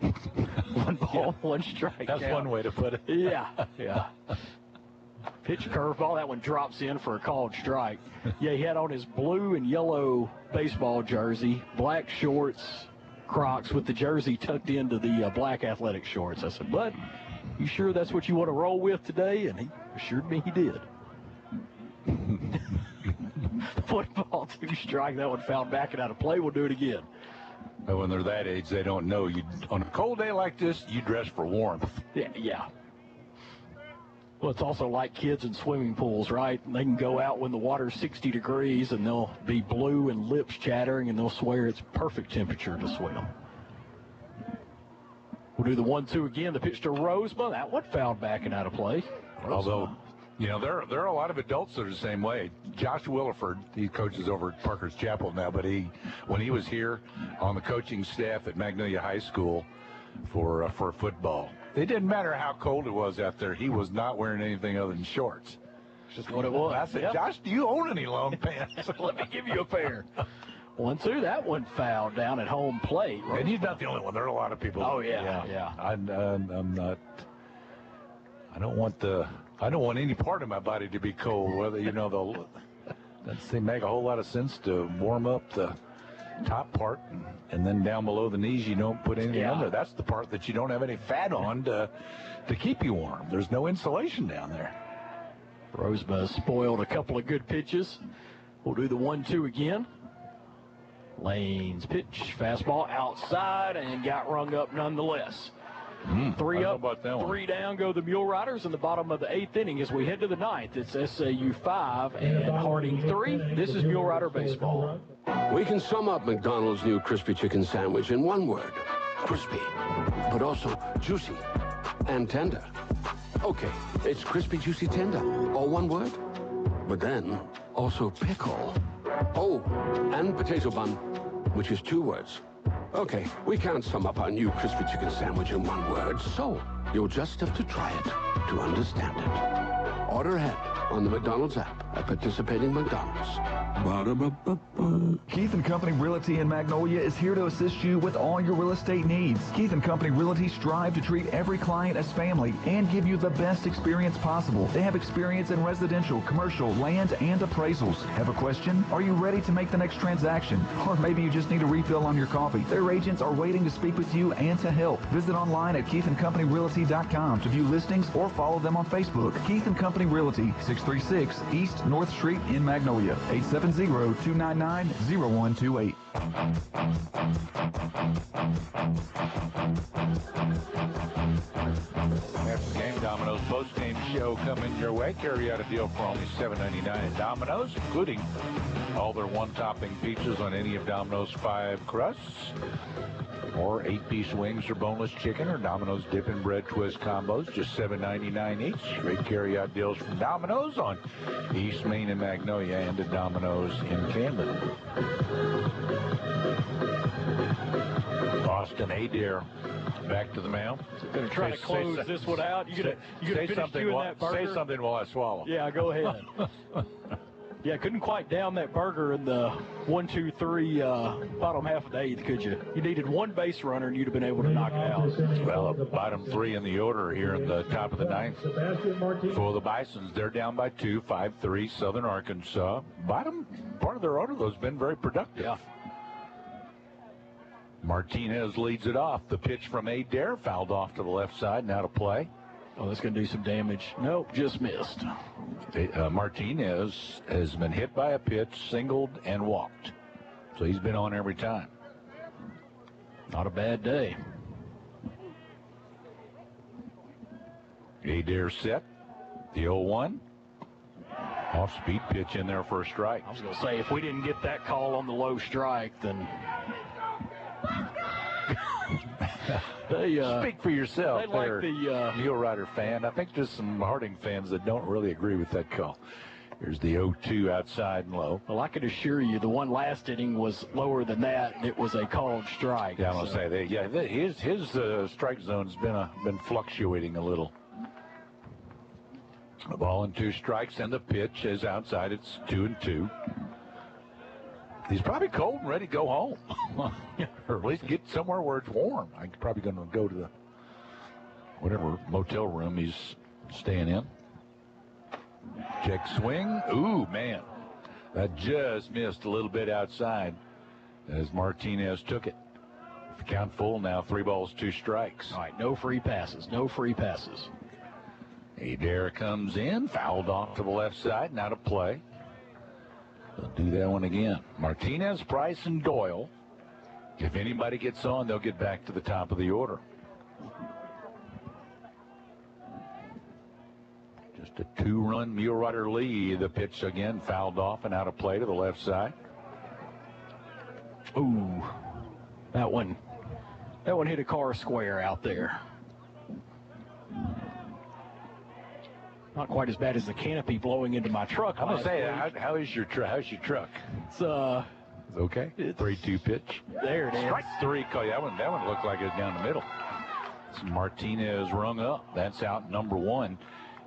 S7: 1 ball, 1 strike.
S15: That's one way to put it.
S7: Yeah. Pitch curveball. That one drops in for a called strike. Yeah, he had on his blue and yellow baseball jersey, black shorts, Crocs with the jersey tucked into the black athletic shorts. I said, "Bud, you sure that's what you want to roll with today?" And he assured me he did. 1 ball, 2 strike. That one fouled back and out of play. We'll do it again.
S15: But when they're that age, they don't know. On a cold day like this, you dress for warmth.
S7: Yeah. Well, it's also like kids in swimming pools, right? They can go out when the water's 60 degrees and they'll be blue and lips chattering and they'll swear it's perfect temperature to swim. We'll do the 1-2 again. The pitch to Rosema. That one fouled back and out of play.
S15: Although, there are a lot of adults that are the same way. Josh Williford, he coaches over at Parker's Chapel now, but when he was here on the coaching staff at Magnolia High School for football, it didn't matter how cold it was out there. He was not wearing anything other than shorts.
S7: It's just what it was.
S15: I said, Josh, do you own any long pants?
S7: Let me give you a pair. 1-2. That one fouled down at home plate.
S15: And he's not the only one. There are a lot of people.
S7: Oh, yeah.
S15: I'm not. I don't want any part of my body to be cold. Whether they make a whole lot of sense to warm up the top part, and then down below the knees you don't put anything under. That's the part that you don't have any fat on to keep you warm. There's no insulation down there.
S7: Rosema spoiled a couple of good pitches. We'll do the 1-2 again. Lane's pitch, fastball outside, and got rung up nonetheless. Three up, three down go the Muleriders in the bottom of the 8th inning. As we head to the 9th, it's SAU 5 and Harding 3. This is Mulerider baseball.
S16: We can sum up McDonald's new crispy chicken sandwich in one word: crispy, but also juicy and tender. Okay, it's crispy, juicy, tender, all one word. But then also pickle. Oh, and potato bun, which is 2 words. Okay, we can't sum up our new crispy chicken sandwich in one word, so you'll just have to try it to understand it. Order ahead on the McDonald's app at participating McDonald's.
S10: Keith & Company Realty in Magnolia is here to assist you with all your real estate needs. Keith & Company Realty strive to treat every client as family and give you the best experience possible. They have experience in residential, commercial, land, and appraisals. Have a question? Are you ready to make the next transaction? Or maybe you just need a refill on your coffee. Their agents are waiting to speak with you and to help. Visit online at keithandcompanyrealty.com to view listings or follow them on Facebook. Keith & Company Realty, 636 East North Street in Magnolia, 870-299-0128.
S6: After the game, Domino's post-game show coming your way. Carry out a deal for only $7.99 at Domino's, including all their one-topping pizzas on any of Domino's 5 crusts, or 8-piece wings or boneless chicken, or Domino's dip and bread twist combos, just $7.99 each. Great carry-out deals from Domino's on East Main and Magnolia, and at Domino's in Camden. Austin Adair back to the mound.
S7: Going to try to close this one out. You gonna finish
S6: something
S7: chewing that burger?
S6: Say something while I swallow.
S7: Yeah, go ahead. Yeah, couldn't quite down that burger in the 1, 2, 3 bottom half of the 8th, could you? You needed one base runner, and you'd have been able to knock it out.
S6: Well, bottom 3 in the order here in the top of the 9th. For the Bisons, they're down by 2, 5-3, Southern Arkansas. Bottom part of their order, though, has been very productive.
S7: Yeah.
S6: Martinez leads it off. The pitch from Adair fouled off to the left side, now to play.
S7: Oh, that's going to do some damage. Nope, just missed.
S6: Martinez has been hit by a pitch, singled, and walked. So he's been on every time.
S7: Not a bad day.
S6: Adair set. The 0-1. Off-speed pitch in there for a strike.
S7: I was going to say, if we didn't get that call on the low strike, then...
S6: Speak for yourself.
S7: They like the
S6: Mulerider fan. I think there's some Harding fans that don't really agree with that call. Here's the 0-2 outside and low.
S7: Well, I can assure you the one last inning was lower than that, and it was a called strike.
S6: Yeah, I'm going to say that. His strike zone's been fluctuating a little. A ball and 2 strikes, and the pitch is outside. It's 2-2. He's probably cold and ready to go home. Or at least get somewhere where it's warm. I'm probably going to go to the whatever motel room he's staying in. Check swing. Ooh, man. That just missed a little bit outside as Martinez took it. The count full now, 3 balls, 2 strikes.
S7: All right, no free passes. No free passes.
S6: Adair comes in, fouled off to the left side, now to play. They'll do that one again. Martinez, Price, and Doyle. If anybody gets on, they'll get back to the top of the order. Just a 2-run Mulerider lead. The pitch again fouled off and out of play to the left side.
S7: Ooh, that one hit a car square out there. Not quite as bad as the canopy blowing into my truck.
S6: I'm gonna say, how's your truck?
S7: It's
S6: okay. 3-2 pitch.
S7: There it is.
S6: Strike 3. That one looked like it was down the middle. It's Martinez rung up. That's out number 1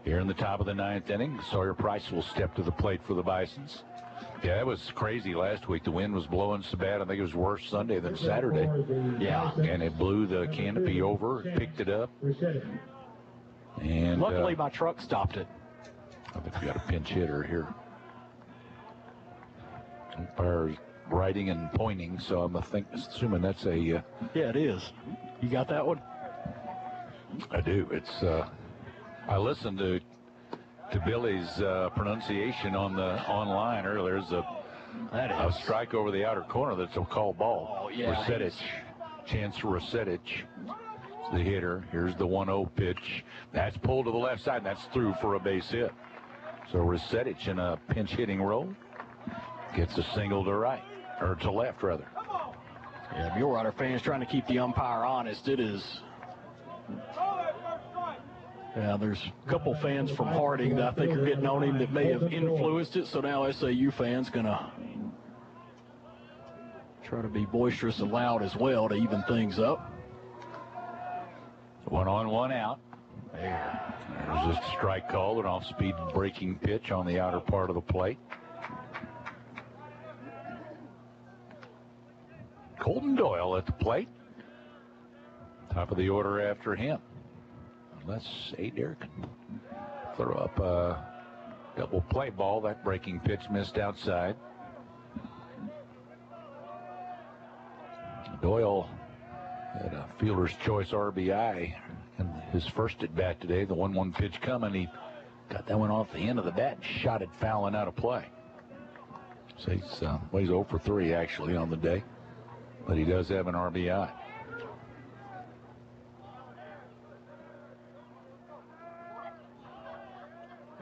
S6: here in the top of the 9th inning. Sawyer Price will step to the plate for the Bisons. Yeah, that was crazy last week. The wind was blowing so bad. I think it was worse Sunday than Saturday.
S7: Yeah.
S6: And it blew the canopy over, picked it up. And
S7: luckily, my truck stopped it.
S6: I think we got a pinch hitter here. Umpire's writing and pointing, so I'm assuming that's a.
S7: Yeah, it is. You got that one?
S6: I do. It's. I listened to Billy's pronunciation on the online earlier. There's a
S7: That is.
S15: A strike over the outer corner. That's a called ball.
S7: Oh, yeah.
S15: Resetich. Chance Resetich. The hitter. Here's the 1-0 pitch. That's pulled to the left side, and that's through for a base hit. So Resetich in a pinch hitting role gets a single to right, or to left rather.
S7: Yeah, Mulerider fans trying to keep the umpire honest. It is. Yeah, there's a couple fans from Harding that I think are getting on him that may have influenced it. So now SAU fans gonna try to be boisterous and loud as well to even things up.
S15: 1 on, 1 out. There's a strike called, an off-speed breaking pitch on the outer part of the plate. Colton Doyle at the plate. Top of the order after him. Unless Adair can throw up a double play ball. That breaking pitch missed outside. Doyle had a fielder's choice RBI in his first at bat today. The 1-1 pitch coming. He got that one off the end of the bat and shot it fouling out of play. So he's 0 for 3 actually on the day. But he does have an RBI.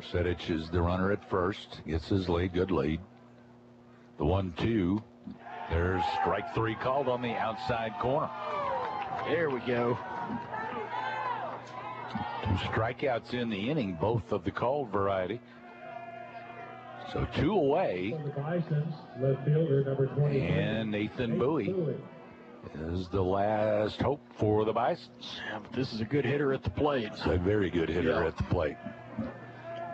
S15: Resetich is the runner at first. Gets his lead. Good lead. The 1-2. There's strike 3 called on the outside corner.
S7: There we go.
S15: 2 strikeouts in the inning, both of the called variety. So 2 away.
S1: The Bisons, left fielder number 20.
S15: And Nathan Bowie is the last hope for the Bisons.
S7: Yeah, but this is a good hitter at the plate.
S15: It's a very good hitter at the plate.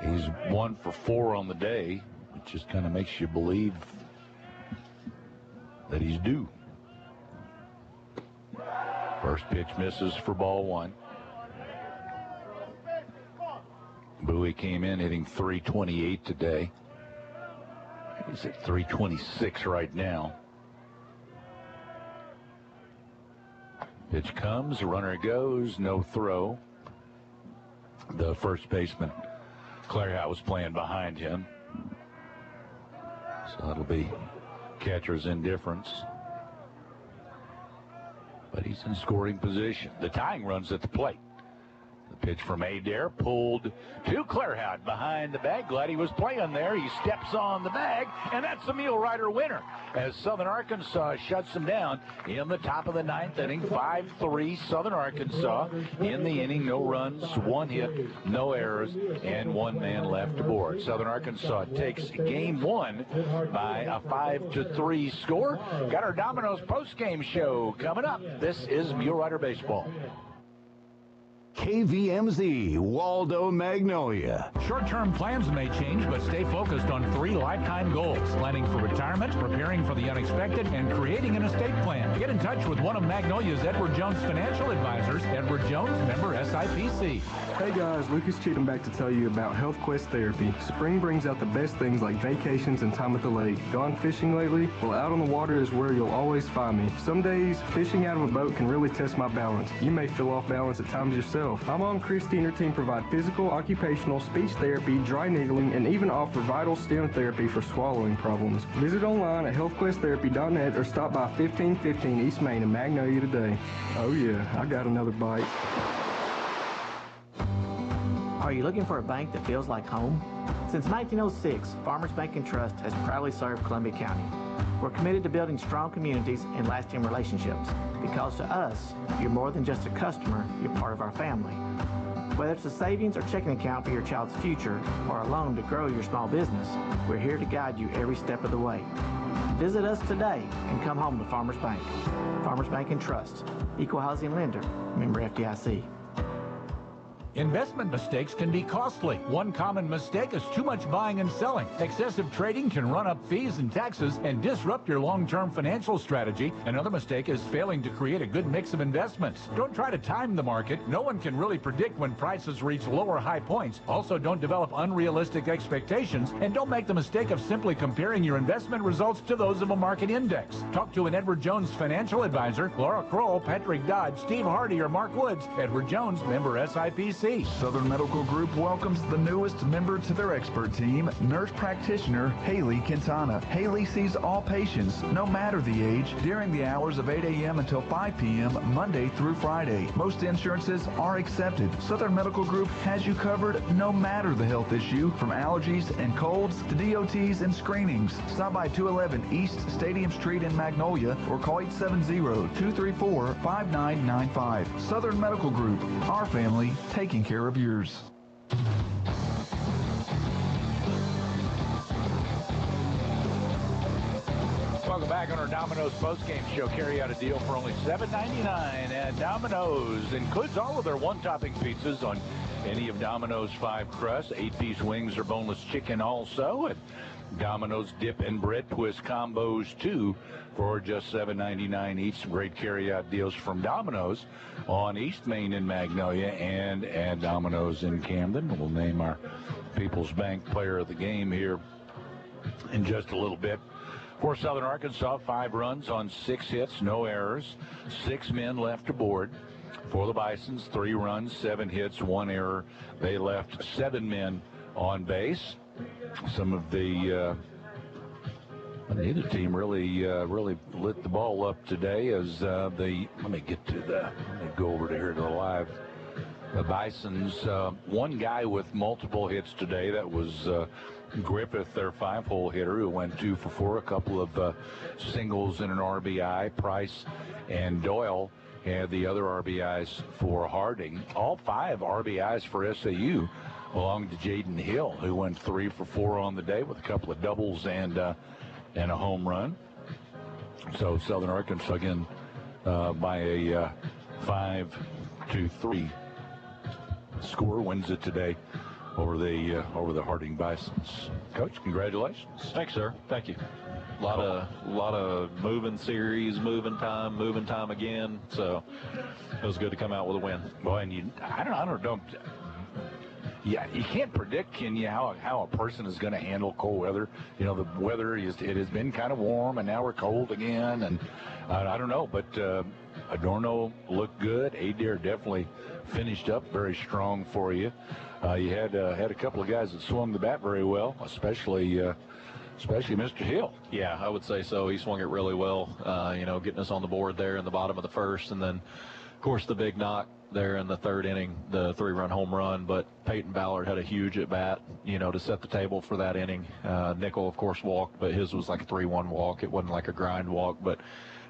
S15: He's 1 for 4 on the day, which just kind of makes you believe that he's due. First pitch misses for ball 1. Bowie came in hitting .328 today. He's at .326 right now. Pitch comes, runner goes, no throw. The first baseman, Clairhout, was playing behind him. So that'll be catcher's indifference. But he's in scoring position. The tying run's at the plate. The pitch from Adair pulled to Clairhout behind the bag. Glad he was playing there. He steps on the bag, and that's the Mulerider winner as Southern Arkansas shuts them down in the top of the 9th inning. 5-3 Southern Arkansas in the inning. No runs, 1 hit, no errors, and 1 man left aboard. Southern Arkansas takes game 1 by a 5-3 score. Got our Domino's postgame show coming up. This is Mulerider Baseball.
S10: KVMZ, Waldo Magnolia.
S4: Short-term plans may change, but stay focused on 3 lifetime goals: planning for retirement, preparing for the unexpected, and creating an estate plan. Get in touch with one of Magnolia's Edward Jones financial advisors. Edward Jones, member SIPC.
S19: Hey guys, Lucas Cheatham back to tell you about Health Quest Therapy. Spring brings out the best things like vacations and time at the lake. Gone fishing lately? Well, out on the water is where you'll always find me. Some days, fishing out of a boat can really test my balance. You may feel off balance at times yourself. My mom, Christy, and her team provide physical, occupational, speech therapy, dry needling, and even offer vital stim therapy for swallowing problems. Visit online at healthquesttherapy.net or stop by 1515 East Main in Magnolia today. Oh yeah, I got another bite.
S9: Are you looking for a bank that feels like home? Since 1906, Farmers Bank & Trust has proudly served Columbia County. We're committed to building strong communities and lasting relationships, because to us, you're more than just a customer, you're part of our family. Whether it's a savings or checking account for your child's future, or a loan to grow your small business, we're here to guide you every step of the way. Visit us today and come home to Farmers Bank. Farmers Bank & Trust, equal housing lender, member FDIC.
S4: Investment mistakes can be costly. One common mistake is too much buying and selling. Excessive trading can run up fees and taxes and disrupt your long-term financial strategy. Another mistake is failing to create a good mix of investments. Don't try to time the market. No one can really predict when prices reach low or high points. Also, don't develop unrealistic expectations, and don't make the mistake of simply comparing your investment results to those of a market index. Talk to an Edward Jones financial advisor, Laura Kroll, Patrick Dodd, Steve Hardy, or Mark Woods. Edward Jones, member SIPC. see.
S10: Southern Medical Group welcomes the newest member to their expert team, nurse practitioner Haley Quintana. Haley sees all patients, no matter the age, during the hours of 8 a.m. until 5 p.m. Monday through Friday. Most insurances are accepted. Southern Medical Group has you covered no matter the health issue, from allergies and colds to DOTs and screenings. Stop by 211 East Stadium Street in Magnolia or call 870-234-5995. Southern Medical Group, our family taking care of yours.
S6: Welcome back on our Domino's postgame show. Carry out a deal for only $7.99 at Domino's. Includes all of their one-topping pizzas on any of Domino's 5 crusts. 8-piece wings or boneless chicken also. And Domino's dip and bread twist combos too for just $7.99 each. Some great carry-out deals from Domino's on East Main in Magnolia and at Domino's in Camden. We'll name our People's Bank player of the game here in just a little bit. For Southern Arkansas, 5 runs on 6 hits, no errors, 6 men left aboard. For the Bisons, 3 runs, 7 hits, 1 error. They left 7 men on base. Some of the neither team really lit the ball up today as let me go over to here to the live. The Bisons, one guy with multiple hits today. That was Griffith, their 5-hole hitter, who went 2 for 4, a couple of singles and an RBI. Price and Doyle had the other RBIs for Harding. All 5 RBIs for SAU belong to Jaden Hill, who went 3 for 4 on the day with a couple of doubles and a home run. So Southern Arkansas again by a 5-3 score wins it today over the Harding Bisons. Coach, congratulations.
S11: Thanks, sir. Thank you. A lot of moving series, moving time again. So it was good to come out with a win.
S6: Boy, and I don't know. Yeah, you can't predict, can you, how a person is going to handle cold weather. You know, the weather it has been kind of warm, and now we're cold again, and I don't know. But Adorno looked good. Adair definitely finished up very strong for you. You had a couple of guys that swung the bat very well, especially Mr. Hill.
S11: Yeah, I would say so. He swung it really well, getting us on the board there in the bottom of the first. And then, of course, the big knock there in the 3rd inning, the 3-run home run. But Peyton Ballard had a huge at-bat, to set the table for that inning. Nickel, of course, walked, but his was like a 3-1 walk. It wasn't like a grind walk, but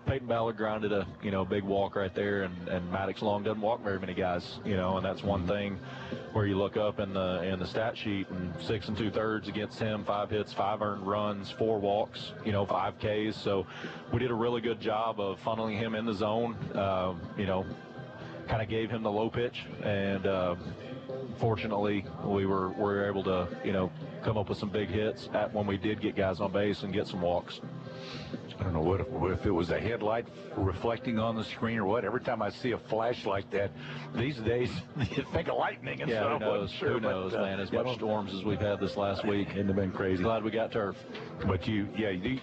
S11: Peyton Ballard grinded a big walk right there, and Maddox Long doesn't walk very many guys, and that's one thing where you look up in the stat sheet, and 6 2/3 against him, 5 hits, 5 earned runs, 4 walks, 5 Ks. So we did a really good job of funneling him in the zone, kind of gave him the low pitch, and fortunately we were able to come up with some big hits when we did get guys on base and get some walks.
S6: I don't know what if it was a headlight reflecting on the screen or what. Every time I see a flash like that these days, you think of lightning and stuff.
S11: Who knows, man? As much storms as we've had this last week,
S6: it'd have been crazy.
S11: Glad we got turf.
S6: But you beat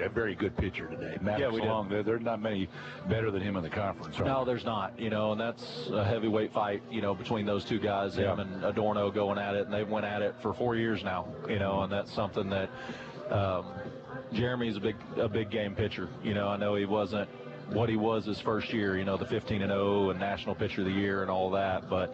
S6: a very good pitcher today. Maddox
S11: we did.
S6: Long, there's not many better than him in the conference. Right?
S11: No, there's not. And that's a heavyweight fight, between those two guys, him and Adorno going at it, and they've went at it for 4 years now, and that's something that Jeremy's a big game pitcher. I know he wasn't what he was his first year, the 15-0 and National Pitcher of the Year and all that. But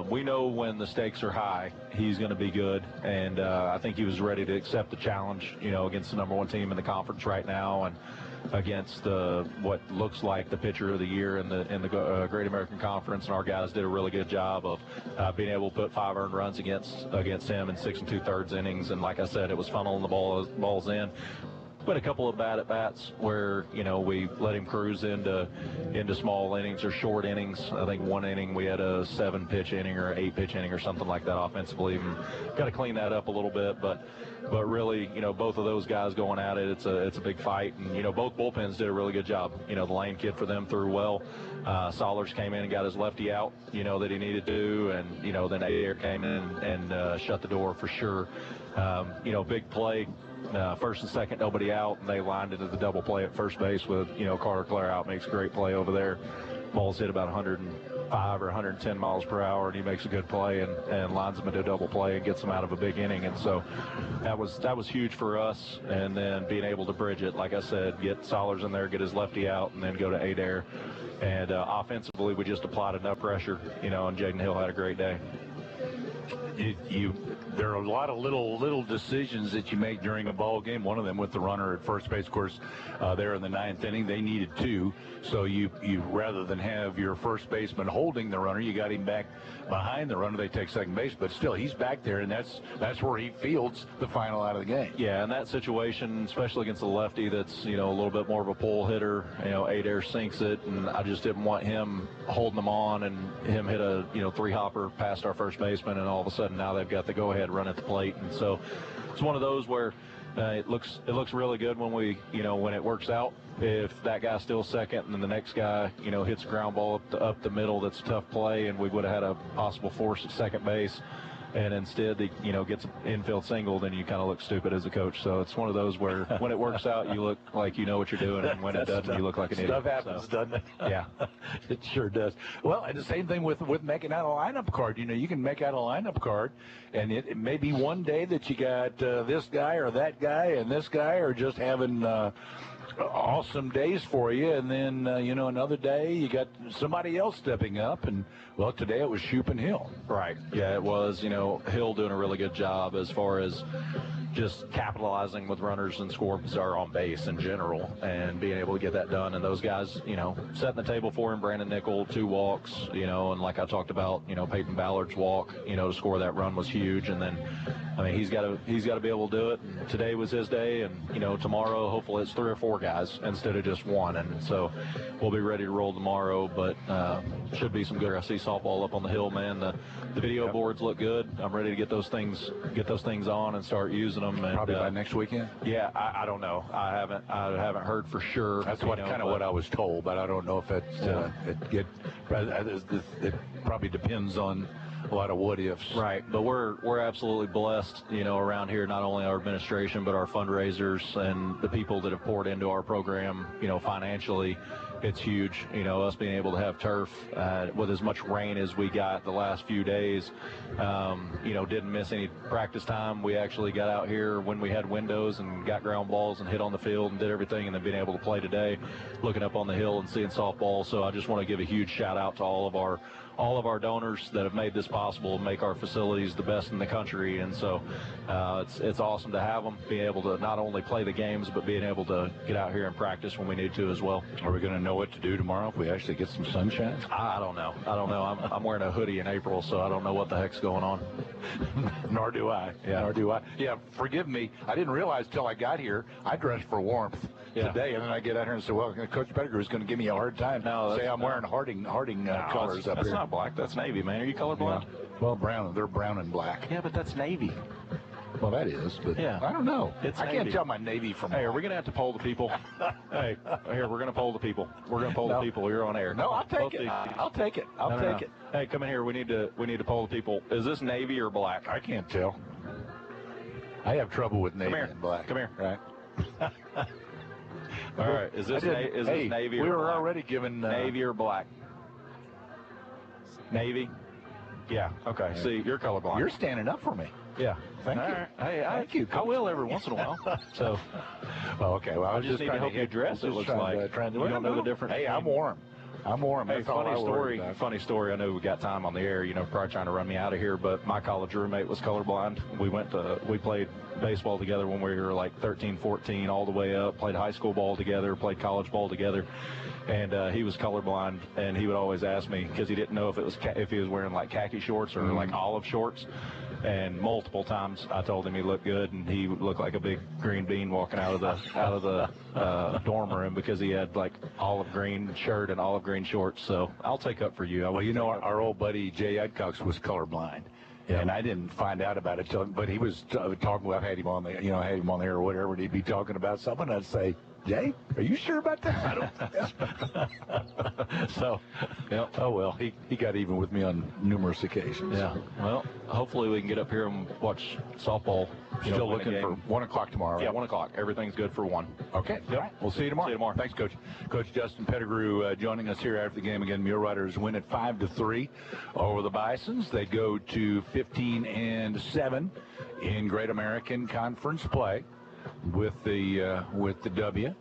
S11: we know when the stakes are high, he's going to be good. And I think he was ready to accept the challenge, against the #1 team in the conference right now, and against what looks like the pitcher of the year in the Great American Conference. And our guys did a really good job of being able to put 5 earned runs against him in 6 2/3 innings. And like I said, it was funneling the balls in. But a couple of bad at-bats where, we let him cruise into small innings or short innings. I think one inning we had a 7-pitch inning or 8-pitch inning or something like that offensively. And got to clean that up a little bit. But really, both of those guys going at it, it's a big fight. And, both bullpens did a really good job. The Lane kid for them threw well. Solers came in and got his lefty out, that he needed to. And, then Adair came in and shut the door for sure. Big play. First and second, nobody out, and they lined into the double play at first base with, Carter Clare out, makes a great play over there. Ball's hit about 100 105 or 110 miles per hour, and he makes a good play and lines him into a double play and gets him out of a big inning. And so that was huge for us. And then being able to bridge it, like I said, get Solers in there, get his lefty out, and then go to Adair. And offensively, we just applied enough pressure, and Jaden Hill had a great day.
S15: There are a lot of little decisions that you make during a ball game. One of them with the runner at first base, of course, there in the 9th inning, they needed 2. So you rather than have your first baseman holding the runner, you got him back behind the runner. They take second base, but still he's back there, and that's where he fields the final out of the game.
S11: Yeah, in that situation, especially against the lefty, that's a little bit more of a pull hitter. Adair sinks it, and I just didn't want him holding them on and him hit a 3-hopper past our first baseman, and all of a sudden now they've got the go-ahead run at the plate. And so it's one of those where it looks really good when when it works out. If that guy's still second and then the next guy hits a ground ball up the middle, that's a tough play, and we would have had a possible force at second base. And instead, he gets an infield single, then you kind of look stupid as a coach. So it's one of those where when it works out, you look like you know what you're doing, and when it doesn't, you look like an idiot.
S15: Stuff happens, doesn't it?
S11: Yeah,
S15: it sure does. Well, and the same thing with making out a lineup card. You can make out a lineup card, and it may be one day that you got this guy or that guy, and this guy are just having awesome days for you, and then another day you got somebody else stepping up, and well, today it was Shoup and Hill.
S11: Right. Yeah, it was. Hill doing a really good job as far as just capitalizing with runners and scores are on base in general, and being able to get that done. And those guys, setting the table for him. Brandon Nickel, 2 walks, and like I talked about, Peyton Ballard's walk, to score that run was huge. And then, he's got to be able to do it. And today was his day, and tomorrow hopefully it's 3 or 4 guys instead of just 1. And so we'll be ready to roll tomorrow. But should be some good. I see softball up on the hill, man. The video boards look good. I'm ready to get those things on and start using them. And,
S15: probably by next weekend.
S11: Yeah, I don't know. I haven't heard for sure.
S15: That's what I was told, but I don't know if it probably depends on a lot of what ifs.
S11: Right, but we're absolutely blessed, around here, not only our administration, but our fundraisers and the people that have poured into our program, financially. It's huge, us being able to have turf with as much rain as we got the last few days. Didn't miss any practice time. We actually got out here when we had windows and got ground balls and hit on the field and did everything, and then being able to play today, looking up on the hill and seeing softball. So I just want to give a huge shout out to all of our donors that have made this possible and make our facilities the best in the country. And so it's awesome to have them, being able to not only play the games, but being able to get out here and practice when we need to as well.
S15: Are we going to know what to do tomorrow if we actually get some sunshine?
S11: I don't know. I'm wearing a hoodie in April, so I don't know what the heck's going on.
S15: Nor do I.
S11: Yeah.
S15: Nor do I. Yeah, forgive me. I didn't realize till I got here I dressed for warmth today, and then I get out here and say, well, Coach Pettigrew is going to give me a hard time.
S11: No,
S15: I'm wearing Harding colors up here.
S11: That's not black. That's navy, man. Are you colorblind?
S15: Yeah. Well, brown. They're brown and black.
S11: Yeah, but that's navy.
S15: Well, that is, but
S11: yeah.
S15: I don't know.
S11: I
S15: can't tell my navy from black.
S11: Hey, are we going to have to poll the people? Hey, here, we're going to poll the people. We're going to poll the people. You're on air.
S15: No, I'll take it. I'll take it. I'll take it.
S11: Hey, come in here. We need to poll the people. Is this navy or black?
S15: I can't tell. I have trouble with navy and black.
S11: Come here.
S15: Right.
S11: All right. Is this navy or black?
S15: We were already given
S11: navy or black. Navy. Yeah. Okay.
S15: Yeah.
S11: See, you're colorblind.
S15: You're standing up for me.
S11: Yeah.
S15: Thank you.
S11: Right. Hey,
S15: thank you.
S11: I will every once in a while. So.
S15: Well, okay. Well,
S11: I just need to help you dress. It looks like you don't know the difference.
S15: Hey, I'm warm. I'm warm.
S11: Hey, funny story. I know we got time on the air. Probably trying to run me out of here. But my college roommate was colorblind. We played baseball together when we were like 13, 14, all the way up. Played high school ball together. Played college ball together. And he was colorblind, and he would always ask me because he didn't know if he was wearing like khaki shorts or like olive shorts. And multiple times I told him he looked good, and he looked like a big green bean walking out of the dorm room because he had like olive green shirt and olive green shorts. So I'll take up for you.
S15: Our old buddy Jay Adcox was colorblind. Yeah. And I didn't find out about it but he was talking about had him on the air or whatever, and he'd be talking about something. I'd say, Jay, are you sure about that? I don't. So, oh well, he got even with me on numerous occasions.
S11: Yeah. Well. hopefully we can get up here and watch softball.
S15: Still looking for 1 o'clock tomorrow, right?
S11: Yeah, 1 o'clock. Everything's good for 1.
S15: Okay. All right. We'll see you tomorrow.
S11: See you tomorrow.
S15: Thanks, Coach. Coach Justin Pettigrew joining us here after the game again. Muleriders win at 5-3 over the Bisons. They go to 15-7 in Great American Conference play with the W.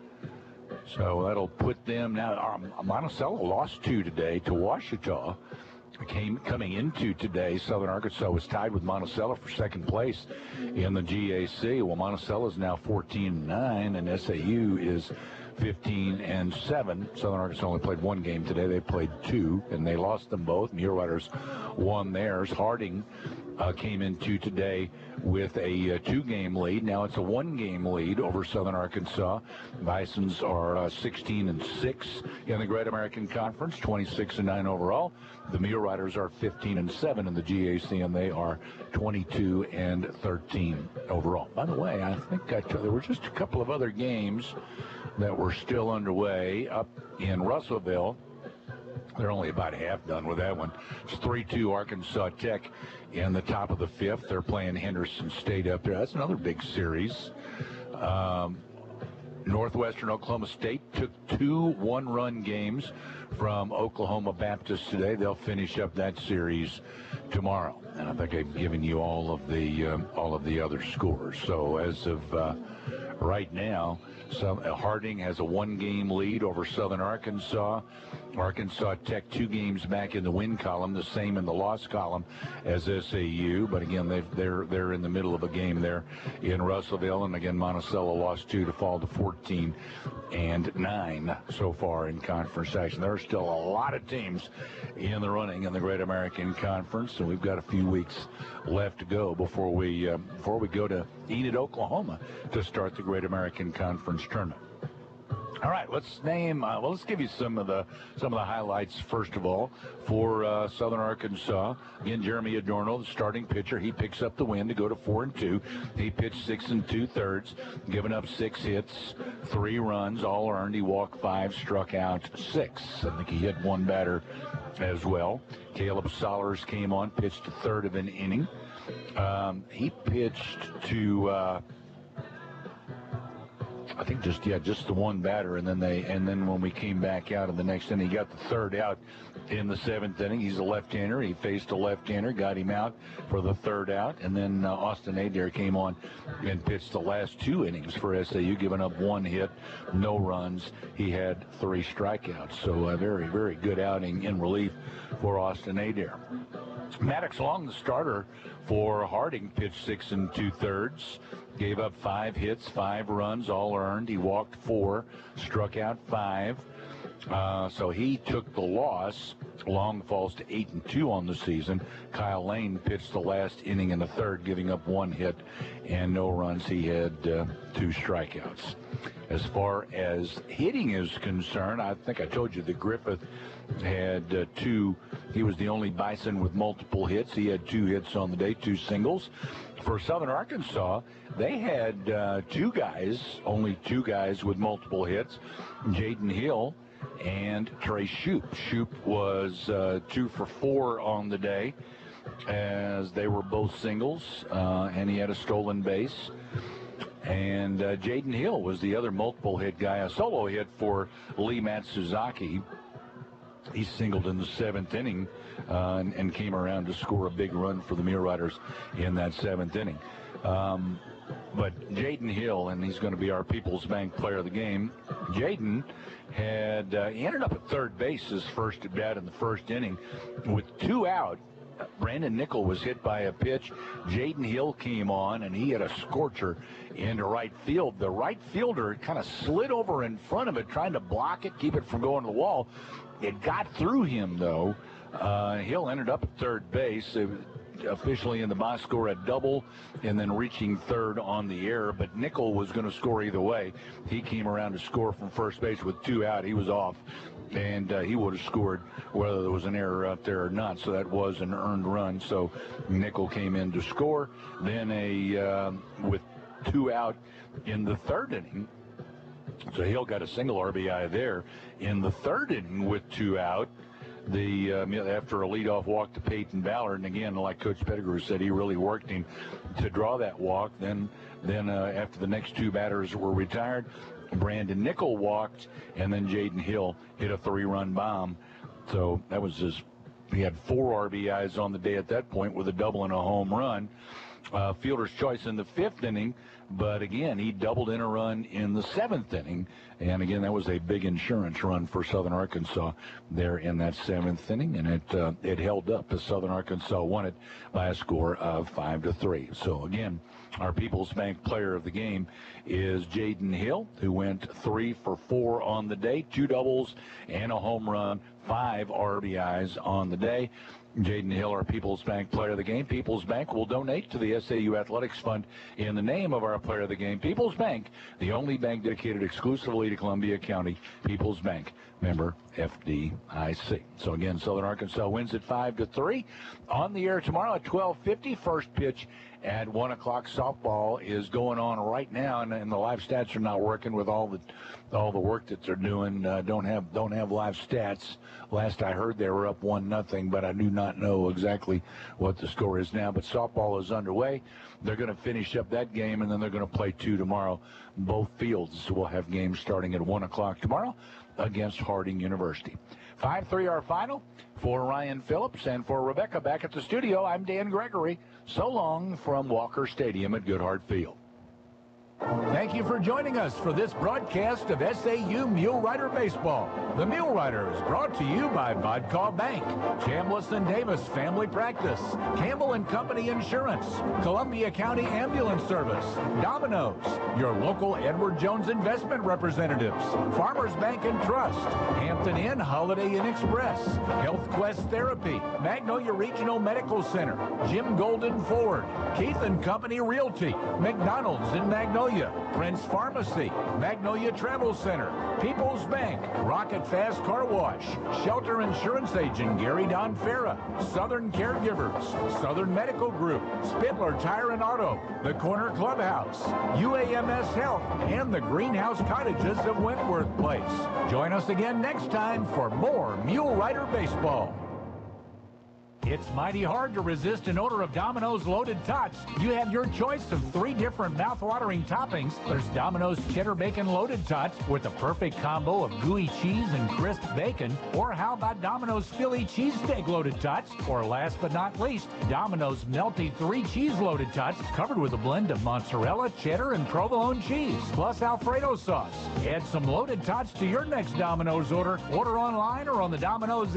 S15: So that'll put them now. Monticello lost 2 today to Ouachita. Coming into today, Southern Arkansas was tied with Monticello for second place in the GAC. Well, Monticello is now 14-9, and SAU is 15-7. Southern Arkansas only played 1 game today. They played 2, and they lost them both. Muleriders won theirs. Harding came into today with a 2-game lead. Now it's a 1-game lead over Southern Arkansas. Bisons are 16-6 in the Great American Conference, 26-9 overall. The Muleriders are 15-7 in the GAC, and they are 22-13 overall. By the way, I think there were just a couple of other games that were still underway up in Russellville. They're only about half done with that one. It's 3-2 Arkansas Tech in the top of the 5th. They're playing Henderson State up there. That's another big series. Northwestern Oklahoma State took 2 one-run games from Oklahoma Baptist today. They'll finish up that series tomorrow. And I think I've given you all of the other scores. So as of right now, Harding has a 1-game lead over Southern Arkansas. Arkansas Tech 2 games back in the win column, the same in the loss column as SAU. But again, they're in the middle of a game there in Russellville. And again, Monticello lost 2 to fall to 14-9 so far in conference action. There are still a lot of teams in the running in the Great American Conference, and we've got a few weeks left to go before we go to Enid, Oklahoma, to start the Great American Conference tournament. All right, let's give you some of the highlights first of all for Southern Arkansas. Again, Jeremy Adorno, the starting pitcher, he picks up the win to go to 4-2. He pitched 6 2/3, giving up 6 hits, 3 runs, all earned. He walked 5, struck out 6. I think he hit 1 batter as well. Caleb Solers came on, pitched a third of an inning. He pitched to I think just the 1 batter, and then when we came back out in the next inning, he got the 3rd out in the 7th inning. He's a left-hander. He faced a left-hander, got him out for the 3rd out, and then Austin Adair came on and pitched the last 2 innings for SAU, giving up 1 hit, no runs. He had 3 strikeouts, so a very, very good outing in relief for Austin Adair. Maddox Long, the starter for Harding, pitched 6 2/3, gave up 5 hits, 5 runs, all earned. He walked 4, struck out 5. So he took the loss. Long falls to 8-2 on the season. Kyle Lane pitched the last inning in the 3rd, giving up 1 hit and no runs. He had 2 strikeouts. As far as hitting is concerned, I think I told you that Griffith had 2. He was the only Bison with multiple hits. He had 2 hits on the day, 2 singles. For Southern Arkansas, they had only two guys with multiple hits, Jaden Hill and Trey Shoup. Shoup was 2 for 4 on the day, as they were both singles, and he had a stolen base. And Jaden Hill was the other multiple hit guy, a solo hit for Lee Matsuzaki. He singled in the 7th inning and came around to score a big run for the Muleriders in that 7th inning. But Jaden Hill, and he's going to be our People's Bank Player of the Game. Jaden he ended up at 3rd base his first at bat in the 1st inning with 2 out. Brandon Nickel was hit by a pitch. Jaden Hill came on, and he had a scorcher into right field. The right fielder kind of slid over in front of it, trying to block it, keep it from going to the wall. It got through him, though. Hill ended up at 3rd base. Officially in the box score, a double, and then reaching 3rd on the air. But Nickel was going to score either way. He came around to score from first base with 2 out. He was off, and he would have scored whether there was an error out there or not. So that was an earned run. So Nickel came in to score. Then with 2 out in the 3rd inning. So Hill got a single RBI there in the 3rd inning with 2 out. after a leadoff walk to Peyton Ballard. And again, like Coach Pettigrew said, he really worked him to draw that walk. Then after the next two batters were retired, Brandon Nickel walked, and then Jaden Hill hit a 3-run bomb. So that was he had 4 RBIs on the day at that point with a double and a home run. Fielder's choice in the 5th inning, but again, he doubled in a run in the 7th inning. And again, that was a big insurance run for Southern Arkansas there in that 7th inning, and it held up as Southern Arkansas won it by a score of 5-3. So again, our People's Bank player of the game is Jaden Hill, who went 3 for 4 on the day, 2 doubles and a home run, 5 RBIs on the day. Jaden Hill, our People's Bank player of the game. People's Bank will donate to the SAU Athletics Fund in the name of our player of the game. People's Bank, the only bank dedicated exclusively to Columbia County. People's Bank, member FDIC. So again, Southern Arkansas wins at 5-3. On the air tomorrow at 12:50. First pitch at 1 o'clock. Softball is going on right now, and the live stats are not working with all the work that they're doing. Don't have live stats. Last I heard, they were up 1-0, but I do not know exactly what the score is now. But softball is underway. They're going to finish up that game, and then they're going to play 2 tomorrow. Both fields will have games starting at 1 o'clock tomorrow against Harding University. 5-3 our final. For Ryan Phillips and for Rebecca back at the studio, I'm Dan Gregory. So long from Walker Stadium at Goodhart Field.
S4: Thank you for joining us for this broadcast of SAU Mule Rider Baseball. The Mule Riders brought to you by Vodka Bank, Chambliss and Davis Family Practice, Campbell and Company Insurance, Columbia County Ambulance Service, Domino's, your local Edward Jones Investment Representatives, Farmers Bank and Trust, Hampton Inn Holiday Inn Express, Health Quest Therapy, Magnolia Regional Medical Center, Jim Golden Ford, Keith and Company Realty, McDonald's in Magnolia, Prince Pharmacy, Magnolia Travel Center, People's Bank, Rocket Fast Car Wash, Shelter Insurance Agent Gary Donfera, Southern Caregivers, Southern Medical Group, Spittler Tire and Auto, the Corner Clubhouse, UAMS Health, and the Greenhouse Cottages of Wentworth Place. Join us again next time for more Mule Rider Baseball. It's mighty hard to resist an odor of Domino's Loaded Tots. You have your choice of 3 different mouth-watering toppings. There's Domino's Cheddar Bacon Loaded Tots with the perfect combo of gooey cheese and crisp bacon. Or how about Domino's Philly Cheesesteak Loaded Tots? Or last but not least, Domino's Melty 3 Cheese Loaded Tots covered with a blend of mozzarella, cheddar, and provolone cheese, plus Alfredo sauce. Add some Loaded Tots to your next Domino's order. Order online or on the Domino's